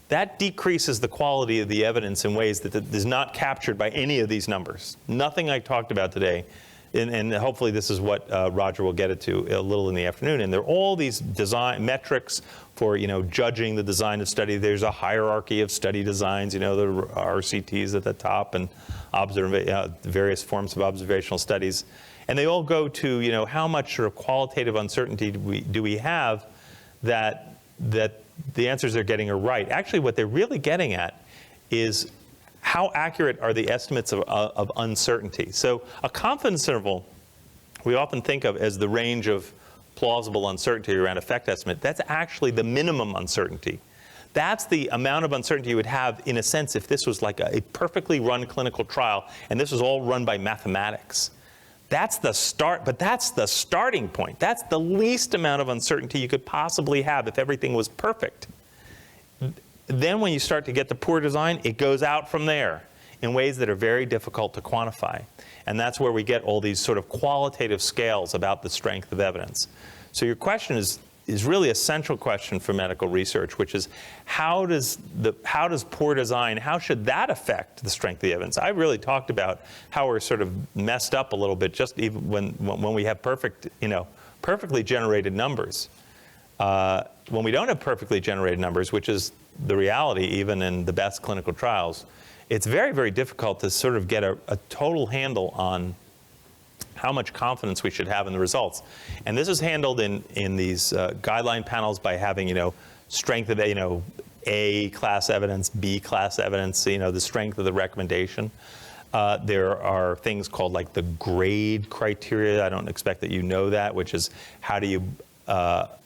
that decreases the quality of the evidence in ways that is not captured by any of these numbers. Nothing I talked about today, and hopefully this is what Roger will get into a little in the afternoon, and there are all these design metrics for judging the design of study. There's a hierarchy of study designs, the RCTs at the top, and various forms of observational studies. And they all go to, how much sort of qualitative uncertainty do we have that the answers they're getting are right. Actually, what they're really getting at is how accurate are the estimates of uncertainty. So a confidence interval we often think of as the range of plausible uncertainty around effect estimate. That's actually the minimum uncertainty. That's the amount of uncertainty you would have, in a sense, if this was like a perfectly run clinical trial and this was all run by mathematics. That's the start, but that's the starting point. That's the least amount of uncertainty you could possibly have if everything was perfect. Then when you start to get the poor design, it goes out from there in ways that are very difficult to quantify. And that's where we get all these sort of qualitative scales about the strength of evidence. So your question is really a central question for medical research, which is how does poor design, how should that affect the strength of the evidence? I really talked about how we're sort of messed up a little bit just even when we have perfectly generated numbers. When we don't have perfectly generated numbers, which is the reality even in the best clinical trials, it's very, very difficult to sort of get a total handle on how much confidence we should have in the results. And this is handled in these guideline panels by having, strength of, A class evidence, B class evidence, the strength of the recommendation. There are things called like the grade criteria. I don't expect that you know that, which is how do you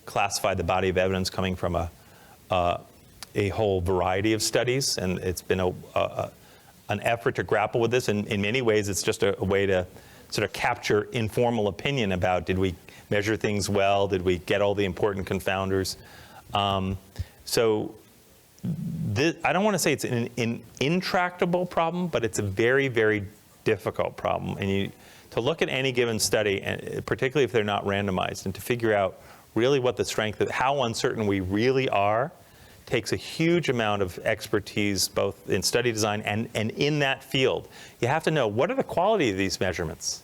classify the body of evidence coming from a whole variety of studies. And it's been an effort to grapple with this. And in many ways, it's just a way to sort of capture informal opinion about, did we measure things well? Did we get all the important confounders? So I don't want to say it's an intractable problem, but it's a very, very difficult problem. And to look at any given study, and particularly if they're not randomized, and to figure out really what the strength of, how uncertain we really are, takes a huge amount of expertise, both in study design and in that field. You have to know, what are the quality of these measurements?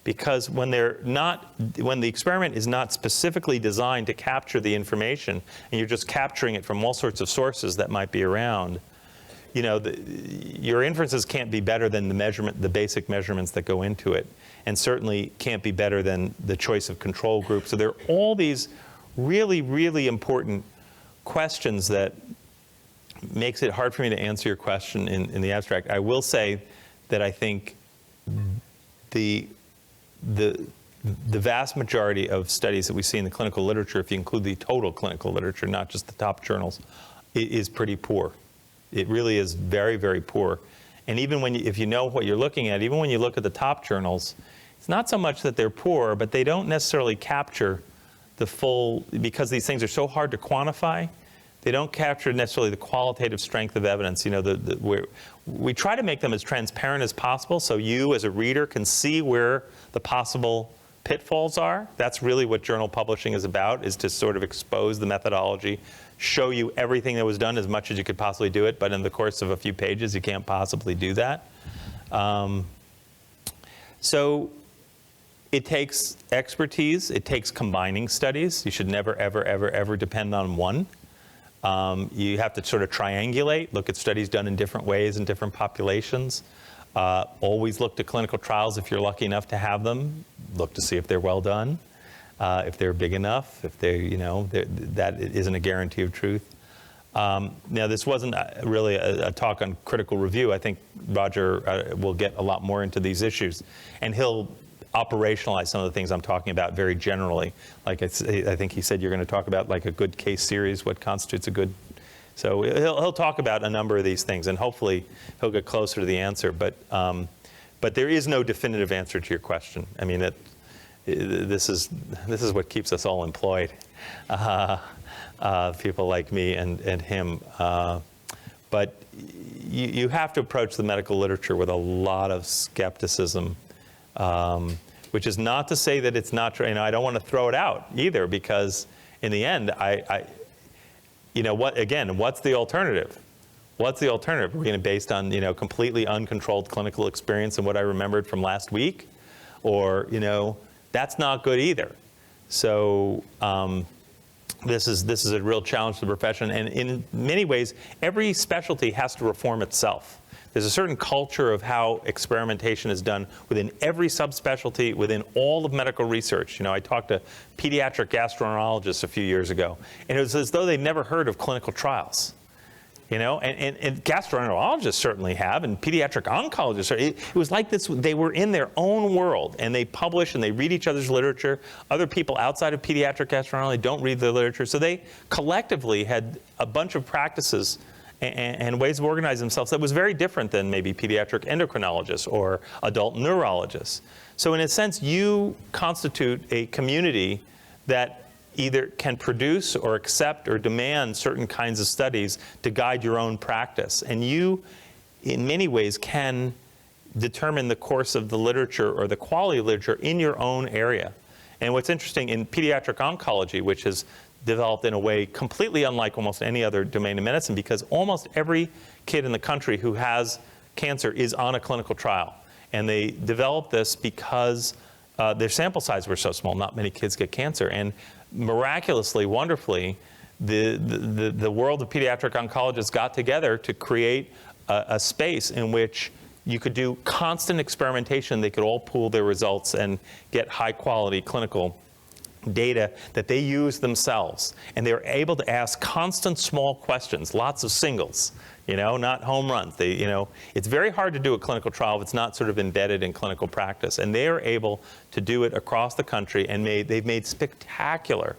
Because when the experiment is not specifically designed to capture the information, and you're just capturing it from all sorts of sources that might be around, your inferences can't be better than the basic measurements that go into it, and certainly can't be better than the choice of control group. So there are all these really, really important questions that makes it hard for me to answer your question in the abstract. I will say that I think the vast majority of studies that we see in the clinical literature, if you include the total clinical literature, not just the top journals, is pretty poor. It really is very, very poor. And even when if you know what you're looking at, even when you look at the top journals, it's not so much that they're poor, but they don't necessarily capture the full, because these things are so hard to quantify, they don't capture necessarily the qualitative strength of evidence. You know, we try to make them as transparent as possible so you as a reader can see where the possible pitfalls are. That's really what journal publishing is about, is to sort of expose the methodology, show you everything that was done as much as you could possibly do it, but in the course of a few pages, you can't possibly do that. So it takes expertise. It takes combining studies. You should never, ever, ever, ever depend on one. You have to sort of triangulate, look at studies done in different ways in different populations. Always look to clinical trials if you're lucky enough to have them. Look to see if they're well done, if they're big enough, if they're, you know, that isn't a guarantee of truth. Now, this wasn't really a talk on critical review. I think Roger will get a lot more into these issues, and he'll operationalize some of the things I'm talking about very generally. Like I think he said you're going to talk about like a good case series, what constitutes a good. So he'll talk about a number of these things, and hopefully he'll get closer to the answer. But there is no definitive answer to your question. I mean, this is what keeps us all employed, people like me and him. But you have to approach the medical literature with a lot of skepticism. Which is not to say that it's not true. You know, I don't want to throw it out either, because in the end, you know, what's the alternative? What's the alternative? We're going to based on, you know, completely uncontrolled clinical experience and what I remembered from last week, or, you know, that's not good either. So this is a real challenge to the profession, and in many ways, every specialty has to reform itself. There's a certain culture of how experimentation is done within every subspecialty, within all of medical research. You know, I talked to pediatric gastroenterologists a few years ago, and it was as though they'd never heard of clinical trials. You know, and gastroenterologists certainly have, and pediatric oncologists. It was like this, they were in their own world, and they publish and they read each other's literature. Other people outside of pediatric gastroenterology don't read the literature. So they collectively had a bunch of practices and ways of organizing themselves that was very different than maybe pediatric endocrinologists or adult neurologists. So in a sense, you constitute a community that either can produce or accept or demand certain kinds of studies to guide your own practice. And you, in many ways, can determine the course of the literature or the quality of literature in your own area. And what's interesting in pediatric oncology, which is developed in a way completely unlike almost any other domain of medicine, because almost every kid in the country who has cancer is on a clinical trial. And they developed this because their sample size were so small, not many kids get cancer. And miraculously, wonderfully, the world of pediatric oncologists got together to create a space in which you could do constant experimentation. They could all pool their results and get high quality clinical data that they use themselves. And they were able to ask constant small questions, lots of singles, you know, not home runs. They, you know, it's very hard to do a clinical trial if it's not sort of embedded in clinical practice. And they are able to do it across the country, and they've made spectacular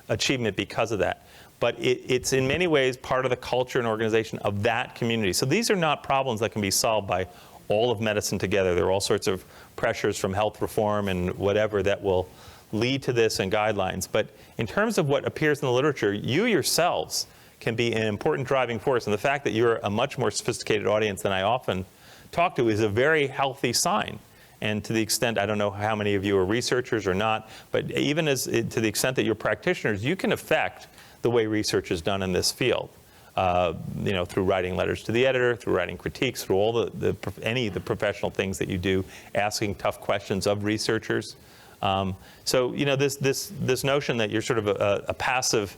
achievement because of that. But it's in many ways part of the culture and organization of that community. So these are not problems that can be solved by all of medicine together. There are all sorts of pressures from health reform and whatever that will lead to this and guidelines. But in terms of what appears in the literature, you yourselves can be an important driving force. And the fact that you're a much more sophisticated audience than I often talk to is a very healthy sign. And to the extent, I don't know how many of you are researchers or not, but even to the extent that you're practitioners, you can affect the way research is done in this field. You know, through writing letters to the editor, through writing critiques, through all any of the professional things that you do, asking tough questions of researchers. So, you know, this notion that you're sort of a passive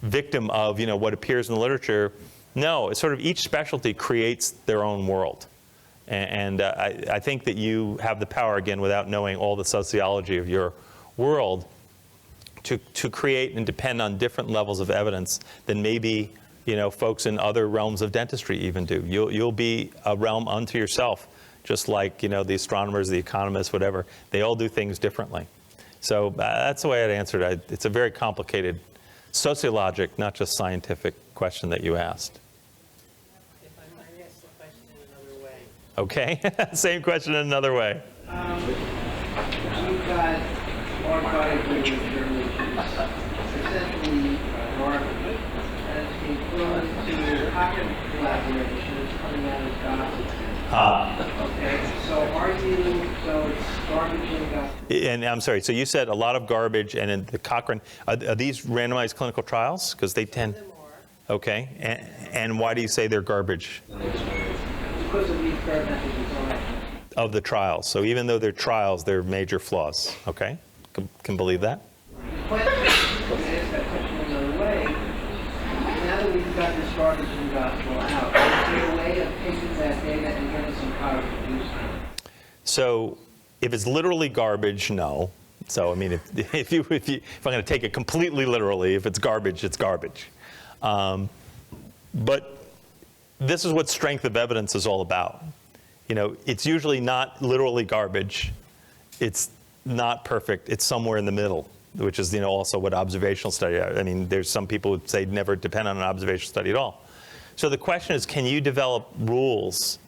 victim of, you know, what appears in the literature, no, it's sort of each specialty creates their own world. And I think that you have the power, again, without knowing all the sociology of your world, to create and depend on different levels of evidence than maybe, folks in other realms of dentistry even do. You'll be a realm unto yourself, just like, the astronomers, the economists, whatever. They all do things differently. So that's the way I'd answer it. It's a very complicated sociologic, not just scientific question that you asked. If I might ask the question in another way. Okay, same question in another way. We've got archiving essentially garbage, and it's being thrown into Cochrane collaborations coming out of Gotham. Okay, so it's garbage in Gotham. And I'm sorry, so you said a lot of garbage, and in the Cochrane, are these randomized clinical trials? Because they tend. Okay, and why do you say they're garbage? Because of the experimental design. Of the trials. So even though they're trials, they're major flaws. Okay, can believe that. The question is, ask that question another way. Now that we've got this garbage in Gotham out, is there a way of taking that data and giving some kind of use? So if it's literally garbage, no. So I mean, if I'm going to take it completely literally, if it's garbage, it's garbage. But this is what strength of evidence is all about. It's usually not literally garbage. It's not perfect. It's somewhere in the middle, which is, also what observational study. I mean, there's some people who say never depend on an observational study at all. So the question is, can you develop rules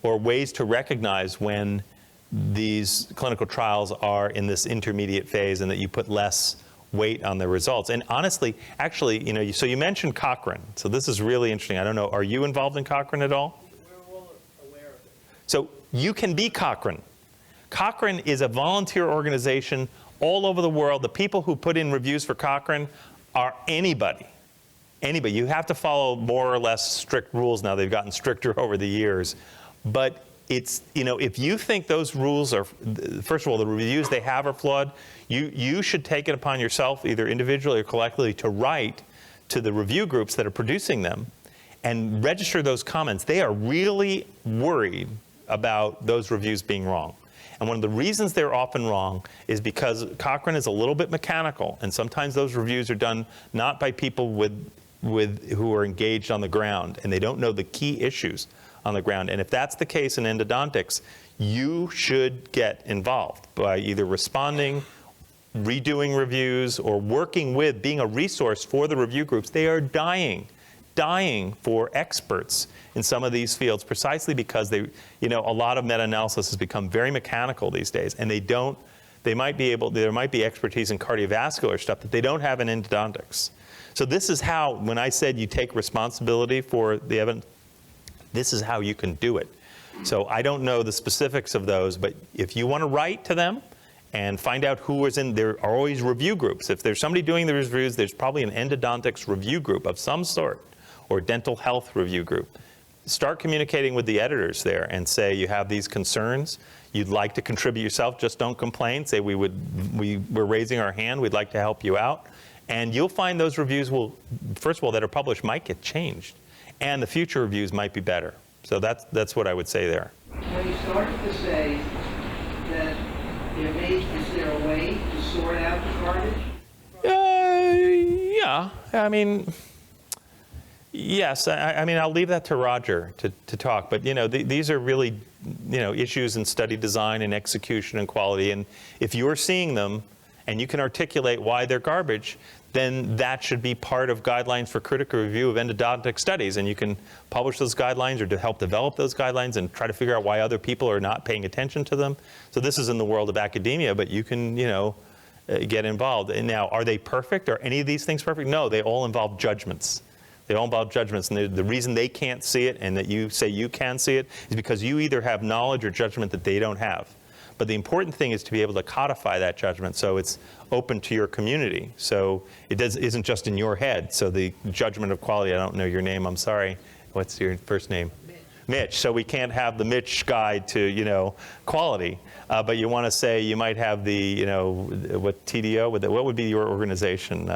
or ways to recognize when these clinical trials are in this intermediate phase and that you put less weight on the results? And honestly, actually, so you mentioned Cochrane. So this is really interesting. I don't know, are you involved in Cochrane at all? We're all aware of it. So you can be Cochrane. Cochrane is a volunteer organization all over the world. The people who put in reviews for Cochrane are anybody. Anybody. You have to follow more or less strict rules now. They've gotten stricter over the years. But it's, if you think those rules are, first of all, the reviews they have are flawed, you should take it upon yourself, either individually or collectively, to write to the review groups that are producing them and register those comments. They are really worried about those reviews being wrong. And one of the reasons they're often wrong is because Cochrane is a little bit mechanical, and sometimes those reviews are done not by people who are engaged on the ground, and they don't know the key issues on the ground. And if that's the case in endodontics, you should get involved by either responding, redoing reviews, or working with, being a resource for the review groups. They are dying for experts in some of these fields precisely because a lot of meta-analysis has become very mechanical these days, and there might be expertise in cardiovascular stuff that they don't have in endodontics. So this is how, when I said you take responsibility for the evidence, this is how you can do it. So I don't know the specifics of those, but if you want to write to them and find out who is in, there are always review groups. If there's somebody doing the reviews, there's probably an endodontics review group of some sort, or dental health review group. Start communicating with the editors there and say you have these concerns. You'd like to contribute yourself, just don't complain. Say we're raising our hand, we'd like to help you out. And you'll find those reviews will, first of all, that are published might get changed. And the future reviews might be better. So that's what I would say there. When you started to say that is there a way to sort out the garbage? Yeah, I mean, yes. I mean, I'll leave that to Roger to talk. But these are really issues in study design and execution and quality. And if you're seeing them and you can articulate why they're garbage, then that should be part of guidelines for critical review of endodontic studies. And you can publish those guidelines or to help develop those guidelines and try to figure out why other people are not paying attention to them. So this is in the world of academia, but you can, get involved. And now, are they perfect? Are any of these things perfect? No, they all involve judgments. They all involve judgments. And the reason they can't see it and that you say you can see it is because you either have knowledge or judgment that they don't have. But the important thing is to be able to codify that judgment so it's open to your community. So it isn't just in your head. So the judgment of quality, I don't know your name, I'm sorry. What's your first name? Mitch. So we can't have the Mitch guide to, quality. But you want to say you might have the, what TDO, what would be your organization?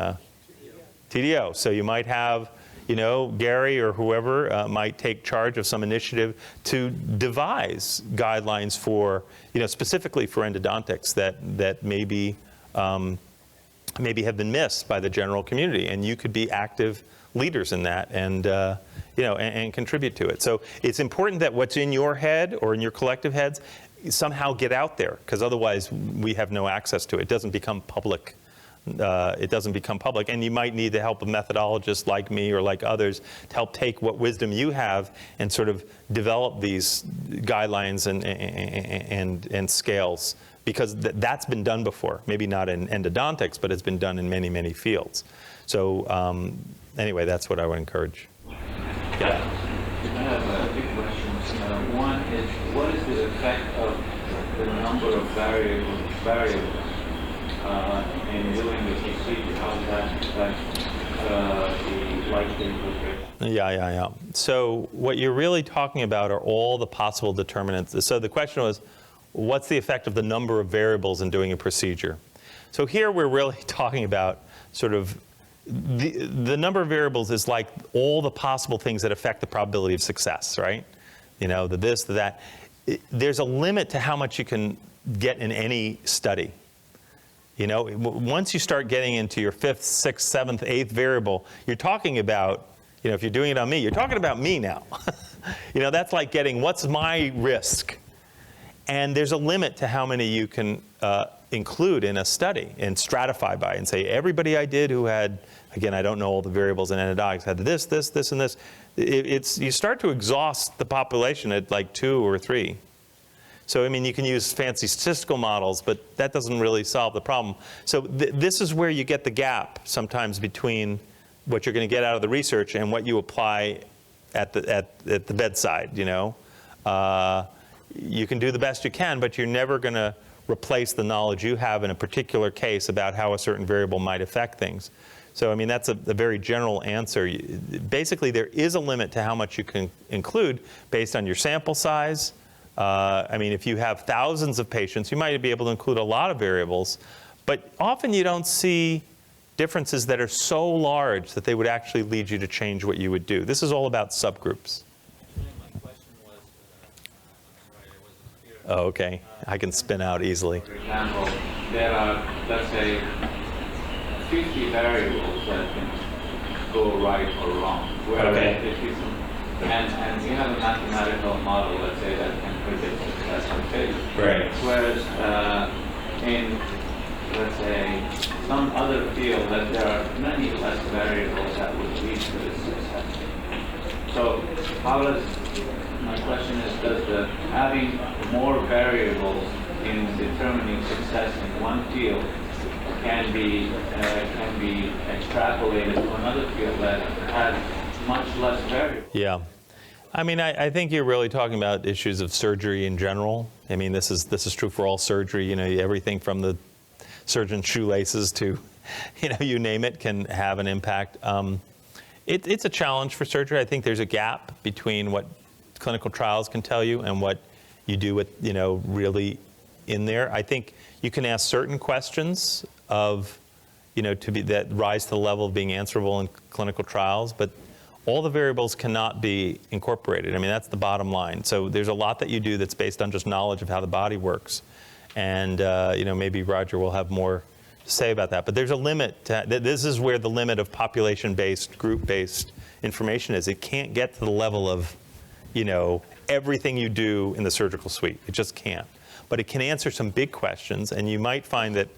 TDO. So you might have, Gary or whoever might take charge of some initiative to devise guidelines for, specifically for endodontics that maybe have been missed by the general community. And you could be active leaders in that and, and contribute to it. So it's important that what's in your head or in your collective heads somehow get out there, because otherwise we have no access to it. It doesn't become public. And you might need the help of methodologists like me or like others to help take what wisdom you have and sort of develop these guidelines and scales, because that's been done before. Maybe not in endodontics, but it's been done in many, many fields. So anyway, that's what I would encourage. Yeah. I have two questions. One is, what is the effect of the number of variables in doing the procedure? How does that affect the likelihood? Yeah. So what you're really talking about are all the possible determinants. So the question was, what's the effect of the number of variables in doing a procedure? So here we're really talking about sort of the number of variables is like all the possible things that affect the probability of success, right? The this, the that. There's a limit to how much you can get in any study. Once you start getting into your 5th, 6th, 7th, 8th variable, you're talking about, if you're doing it on me, you're talking about me now. That's like getting, what's my risk? And there's a limit to how many you can include in a study and stratify by and say, everybody I did who had, again, I don't know all the variables in endodontics, had this, and this. You start to exhaust the population at like 2 or 3. So, you can use fancy statistical models, but that doesn't really solve the problem. So this is where you get the gap sometimes between what you're going to get out of the research and what you apply at the bedside, You can do the best you can, but you're never going to replace the knowledge you have in a particular case about how a certain variable might affect things. So, that's a very general answer. Basically, there is a limit to how much you can include based on your sample size. If you have thousands of patients, you might be able to include a lot of variables, but often you don't see differences that are so large that they would actually lead you to change what you would do. This is all about subgroups. My question was, I'm sorry, I wasn't clear. Oh, okay. I can spin out easily. For example, there are, let's say, 50 variables that can go right or wrong. Okay. And we have a mathematical model, let's say, that can predict success or failure. Right. Whereas in, let's say, some other field, that there are many less variables that would lead to this success. So my question is, does having more variables in determining success in one field can be extrapolated to another field that has much less variables? Yeah. I think you're really talking about issues of surgery in general. This is true for all surgery. Everything from the surgeon's shoelaces to, you name it, can have an impact. It's a challenge for surgery. I think there's a gap between what clinical trials can tell you and what you do with, really in there. I think you can ask certain questions of, that rise to the level of being answerable in clinical trials, but all the variables cannot be incorporated. That's the bottom line. So there's a lot that you do that's based on just knowledge of how the body works. And, maybe Roger will have more to say about that. But there's a limit. This is where the limit of population-based, group-based information is. It can't get to the level of, everything you do in the surgical suite. It just can't. But it can answer some big questions. And you might find that,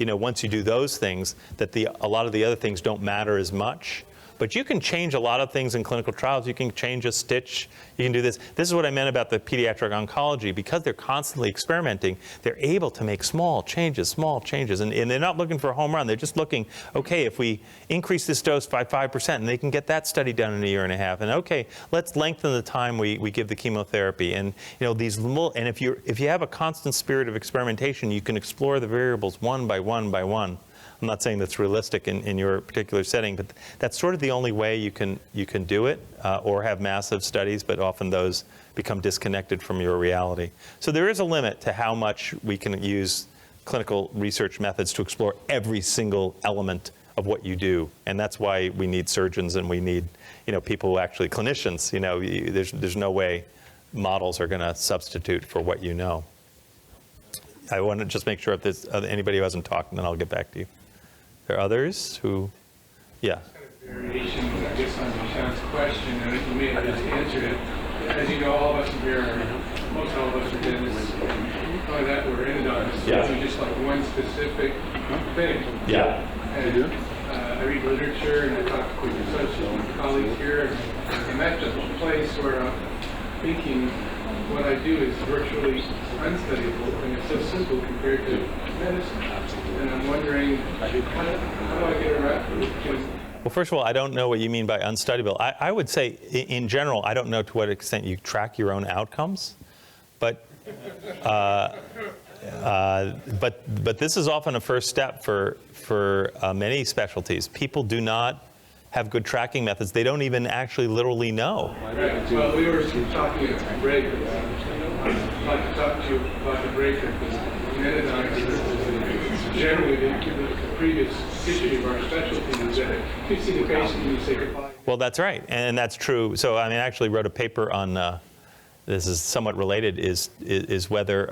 once you do those things, that a lot of the other things don't matter as much. But you can change a lot of things in clinical trials. You can change a stitch. You can do this. This is what I meant about the pediatric oncology. Because they're constantly experimenting, they're able to make small changes. And they're not looking for a home run. They're just looking, okay, if we increase this dose by 5%, and they can get that study done in a year and a half. And okay, let's lengthen the time we give the chemotherapy. And these little, and if you have a constant spirit of experimentation, you can explore the variables one by one by one. I'm not saying that's realistic in your particular setting, but that's sort of the only way you can do it, or have massive studies, but often those become disconnected from your reality. So there is a limit to how much we can use clinical research methods to explore every single element of what you do. And that's why we need surgeons and we need people who actually, clinicians, there's no way models are going to substitute for what you know. I want to just make sure if there's anybody who hasn't talked, and then I'll get back to you. There are others who, yeah. Variations guess on Sean's question, and you may have just answered it. As you know, all of us here, most all of us are dentists, and by that we're endodontists. Yeah. So we just like one specific thing. Yeah. And I read literature and I talk with associates, colleagues here, and that's a place where I'm thinking what I do is virtually unstudyable, and it's so simple compared to medicine. And I'm wondering, how do I get around it? Well, first of all, I don't know what you mean by unstudyable. I would say, in general, I don't know to what extent you track your own outcomes, but this is often a first step for many specialties. People do not have good tracking methods. They don't even actually literally know. Right. Well, we were talking at the break. I'd like to talk to you about the break because endodontics, generally the previous history of our specialty is that you see the patient and you say goodbye. Well, that's right, and that's true. So I actually wrote a paper on, this is somewhat related, is whether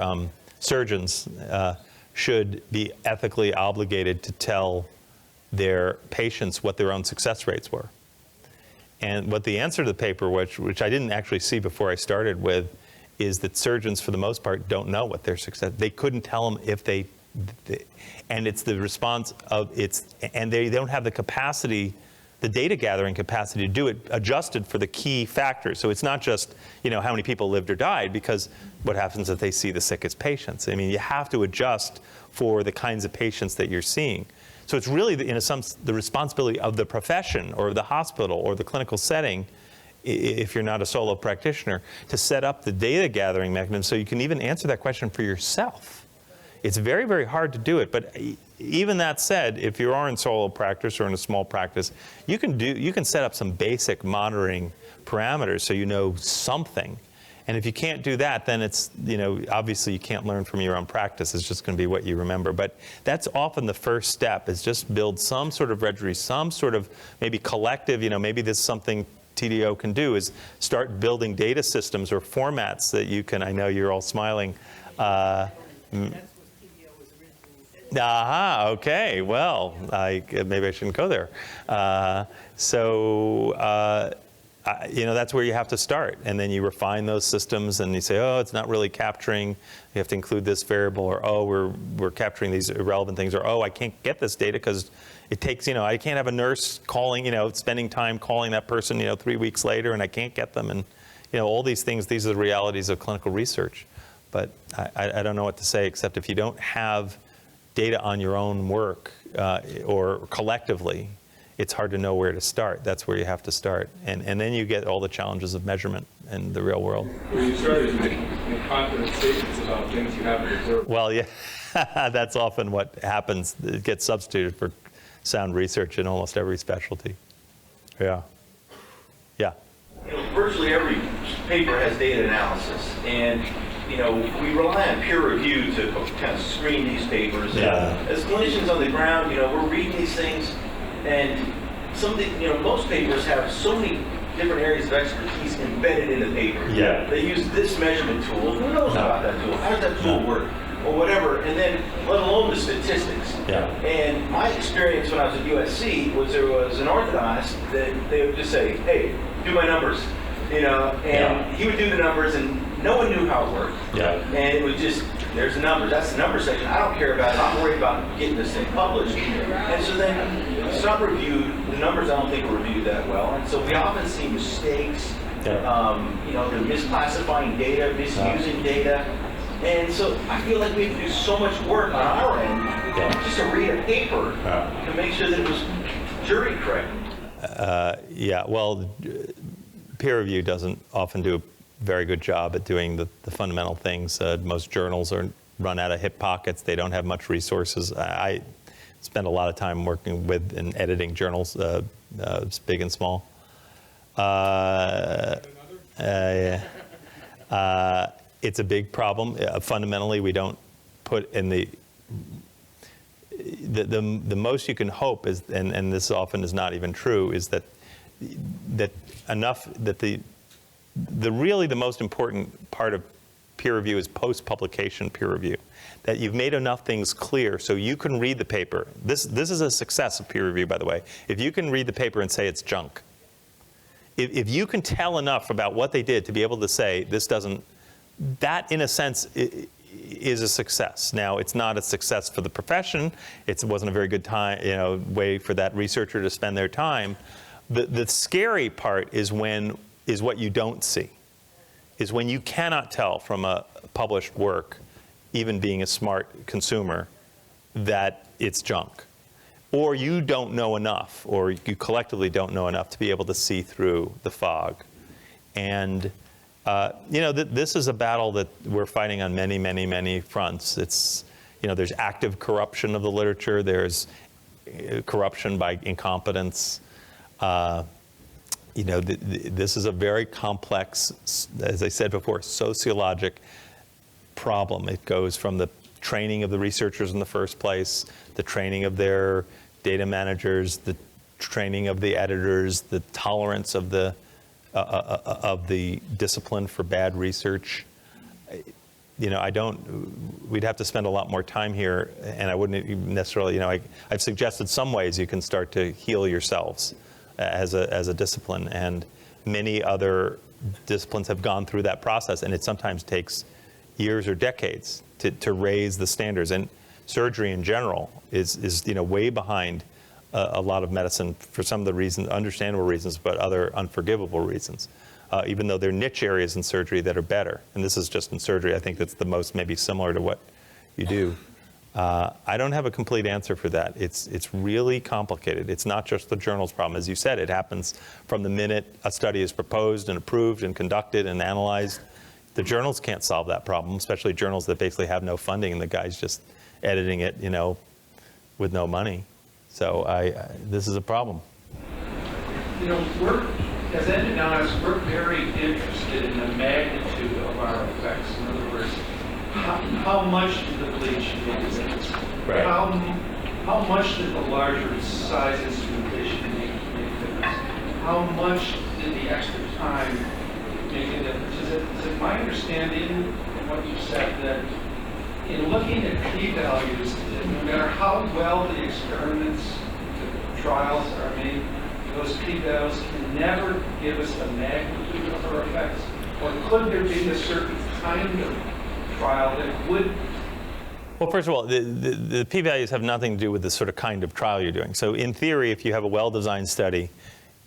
surgeons should be ethically obligated to tell their patients what their own success rates were. And what the answer to the paper, which I didn't actually see before I started with, is that surgeons, for the most part, don't know what their success. They couldn't tell them if they and it's the response of and they don't have the capacity, the data gathering capacity to do it, adjusted for the key factors. So it's not just, how many people lived or died, because what happens if they see the sickest patients? I mean, you have to adjust for the kinds of patients that you're seeing. So it's really, in a sense, the responsibility of the profession or the hospital or the clinical setting, if you're not a solo practitioner, to set up the data gathering mechanism so you can even answer that question for yourself. It's very, very hard to do it, but even that said, if you are in solo practice or in a small practice, you can set up some basic monitoring parameters so you know something. And if you can't do that, then it's, obviously you can't learn from your own practice. It's just going to be what you remember. But that's often the first step, is just build some sort of registry, some sort of maybe collective, maybe this is something TDO can do, is start building data systems or formats that you can, I know you're all smiling. Aha, okay, well, maybe I shouldn't go there. That's where you have to start. And then you refine those systems and you say, oh, it's not really capturing, you have to include this variable, or oh, we're capturing these irrelevant things, or oh, I can't get this data because it takes, I can't have a nurse calling, spending time calling that person, 3 weeks later, and I can't get them. And, all these things, these are the realities of clinical research. But I don't know what to say, except if you don't have data on your own work or collectively, it's hard to know where to start. That's where you have to start. And then you get all the challenges of measurement in the real world. Well, you started making confident statements about things you haven't observed. Well, yeah, that's often what happens. It gets substituted for sound research in almost every specialty. Yeah. Yeah. Virtually every paper has data analysis, and we rely on peer review to kind of screen these papers. Yeah. And as clinicians on the ground, we're reading these things, and most papers have so many different areas of expertise embedded in the paper. Yeah. They use this measurement tool. Who knows about that tool? How does that tool work? Or whatever, and then let alone the statistics. Yeah. And my experience when I was at USC was there was an orthodontist that they would just say, hey, do my numbers. And he would do the numbers, and no one knew how it worked. Yeah. And it was just, there's the numbers, that's the number section. I don't care about it. I'm worried about getting this thing published. And so then it's not reviewed. The numbers I don't think are reviewed that well. And so we often see mistakes, the misclassifying data, misusing data. And so I feel like we have to do so much work on our end just to read a paper to make sure that it was jury correct. Well, peer review doesn't often do a very good job at doing the fundamental things. Most journals are run out of hip pockets. They don't have much resources. I spend a lot of time working with and editing journals, big and small. It's a big problem. Fundamentally, we don't put in the most you can hope is, and this often is not even true, is that really the most important part of peer review is post-publication peer review. That you've made enough things clear so you can read the paper. This is a success of peer review, by the way. If you can read the paper and say it's junk, if you can tell enough about what they did to be able to say this doesn't, that in a sense is a success. Now, it's not a success for the profession. It wasn't a very good time, way for that researcher to spend their time. The scary part is what you don't see, is when you cannot tell from a published work, even being a smart consumer, that it's junk. Or you don't know enough, or you collectively don't know enough to be able to see through the fog. And this is a battle that we're fighting on many, many, many fronts. It's, there's active corruption of the literature. There's corruption by incompetence. This is a very complex, as I said before, sociologic problem. It goes from the training of the researchers in the first place, the training of their data managers, the training of the editors, the tolerance of the discipline for bad research. We'd have to spend a lot more time here, and I wouldn't necessarily, I've suggested some ways you can start to heal yourselves as a discipline, and many other disciplines have gone through that process, and it sometimes takes years or decades to raise the standards. And surgery in general is way behind a lot of medicine for some of the reasons, understandable reasons, but other unforgivable reasons. Even though there are niche areas in surgery that are better. And this is just in surgery. I think that's the most maybe similar to what you do. I don't have a complete answer for that. It's really complicated. It's not just the journal's problem. As you said, it happens from the minute a study is proposed and approved and conducted and analyzed. The journals can't solve that problem, especially journals that basically have no funding and the guy's just editing it, with no money. So this is a problem. As endodontists, we're very interested in the magnitude of our effects. In other words, how much did the bleach make a difference? Right. How much did the larger size instrumentation make a difference? How much did the extra time make a difference? Is it my understanding from what you said that in looking at p-values, no matter how well the experiments, the trials are made, those p-values can never give us the magnitude of our effects? Or could there be a certain kind of trial that would? Well, first of all, the p-values have nothing to do with the sort of kind of trial you're doing. So in theory, if you have a well-designed study,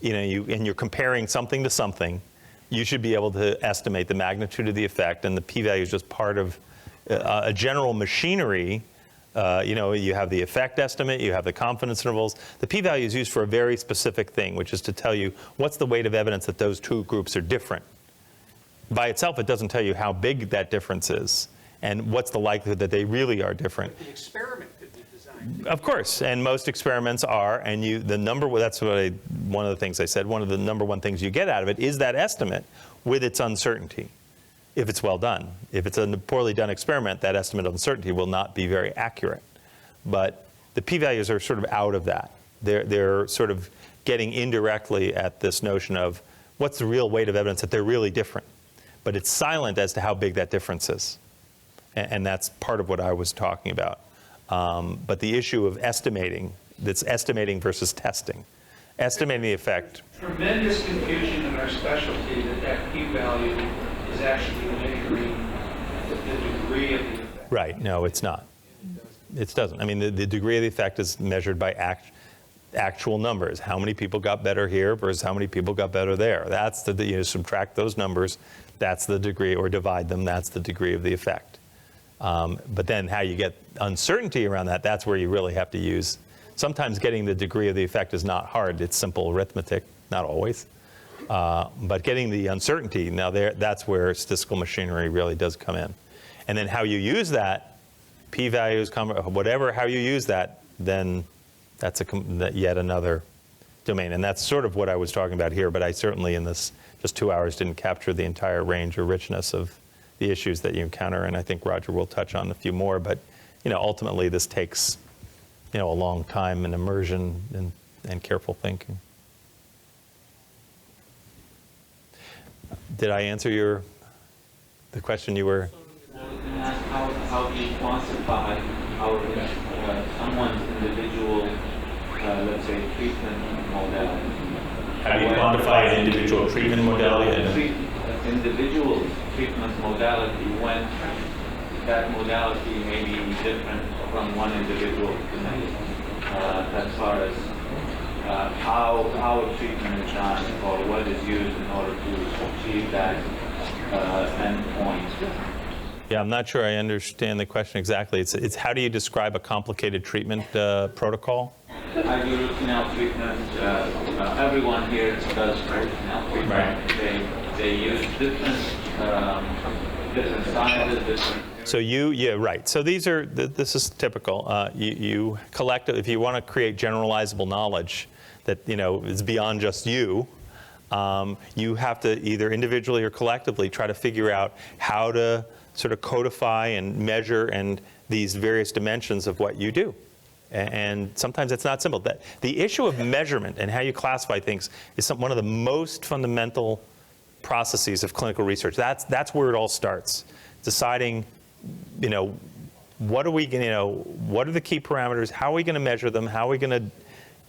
and you're comparing something to something, you should be able to estimate the magnitude of the effect, and the p-value is just part of a general machinery. You have the effect estimate, you have the confidence intervals. The p-value is used for a very specific thing, which is to tell you what's the weight of evidence that those two groups are different. By itself, it doesn't tell you how big that difference is and what's the likelihood that they really are different. The experiment could be designed. Of course, and most experiments are, and that's one of the things I said, one of the number one things you get out of it is that estimate with its uncertainty, if it's well done. If it's a poorly done experiment, that estimate of uncertainty will not be very accurate. But the p-values are sort of out of that. They're sort of getting indirectly at this notion of what's the real weight of evidence that they're really different. But it's silent as to how big that difference is. And that's part of what I was talking about. But the issue of estimating, that's estimating versus testing. Estimating the effect. Tremendous confusion in our specialty that p-value is actually measuring the degree of the effect. Right, no, it's not. It doesn't. I mean, the degree of the effect is measured by actual numbers. How many people got better here versus how many people got better there. That's you subtract those numbers, that's the degree, or divide them, that's the degree of the effect. But then how you get uncertainty around that, that's where you really have to use. Sometimes getting the degree of the effect is not hard. It's simple arithmetic, not always. But getting the uncertainty, now that's where statistical machinery really does come in. And then how you use that, p-values, whatever, how you use that, then that's yet another domain. And that's sort of what I was talking about here, but I certainly in this just 2 hours didn't capture the entire range or richness of the issues that you encounter, and I think Roger will touch on a few more, but ultimately this takes a long time and immersion and careful thinking. Did I answer the question you were? How do you quantify how someone's individual, let's say, treatment modality? How do you quantify an individual treatment modality? Individual treatment modality, when that modality may be different from one individual to another, as far as how a treatment is done or what is used in order to achieve that endpoint. Yeah, I'm not sure I understand the question exactly. It's how do you describe a complicated treatment protocol? I do root canal treatment. Everyone here does root canal treatment. Right. They use different sizes, different. So yeah, right. So this is typical. You collect, if you want to create generalizable knowledge that, is beyond just you, you have to either individually or collectively try to figure out how to sort of codify and measure and these various dimensions of what you do. And sometimes it's not simple. The issue of measurement and how you classify things is one of the most fundamental processes of clinical research. That's where it all starts. Deciding, what are the key parameters? How are we going to measure them? How are we going to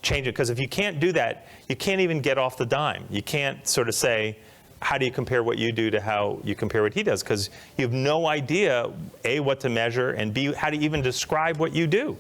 change it? Because if you can't do that, you can't even get off the dime. You can't sort of say, how do you compare what you do to how you compare what he does? Because you have no idea, A, what to measure, and B, how to even describe what you do.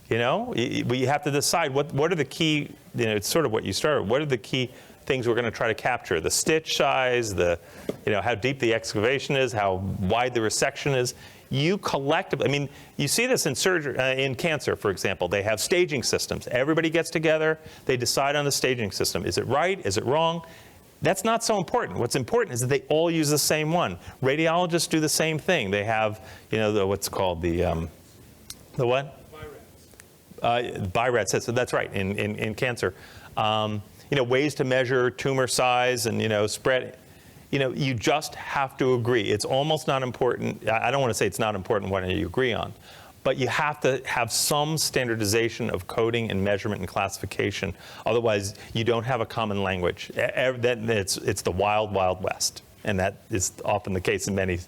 You have to decide what are the key, it's sort of what you started, what are the key things we're going to try to capture? The stitch size, how deep the excavation is, how wide the resection is. You collectively, you see this in surgery, in cancer, for example. They have staging systems. Everybody gets together, they decide on the staging system. Is it right? Is it wrong? That's not so important. What's important is that they all use the same one. Radiologists do the same thing. They have, what's called the what? BI-RADS. So that's right, in cancer. Ways to measure tumor size and, spread. You just have to agree. It's almost not important. I don't want to say it's not important what you agree on, but you have to have some standardization of coding and measurement and classification. Otherwise, you don't have a common language. It's the wild, wild west. And that is often the case in many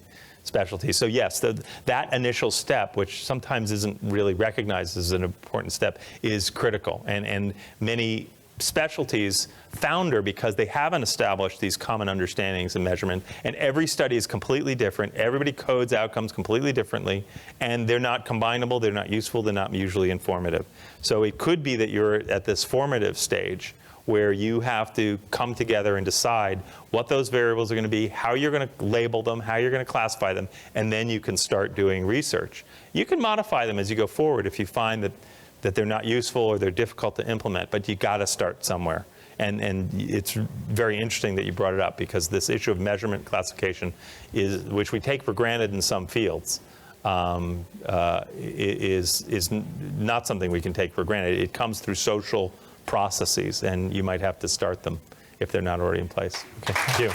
specialties. So yes, that initial step, which sometimes isn't really recognized as an important step, is critical. And many specialties founder because they haven't established these common understandings and measurement, and every study is completely different. Everybody codes outcomes completely differently, and they're not combinable, they're not useful, they're not mutually informative. So it could be that you're at this formative stage where you have to come together and decide what those variables are going to be, how you're going to label them, how you're going to classify them, and then you can start doing research. You can modify them as you go forward if you find that they're not useful or they're difficult to implement, but you got to start somewhere. And it's very interesting that you brought it up, because this issue of measurement classification, which we take for granted in some fields, is not something we can take for granted. It comes through social processes, and you might have to start them if they're not already in place. Okay, thank you.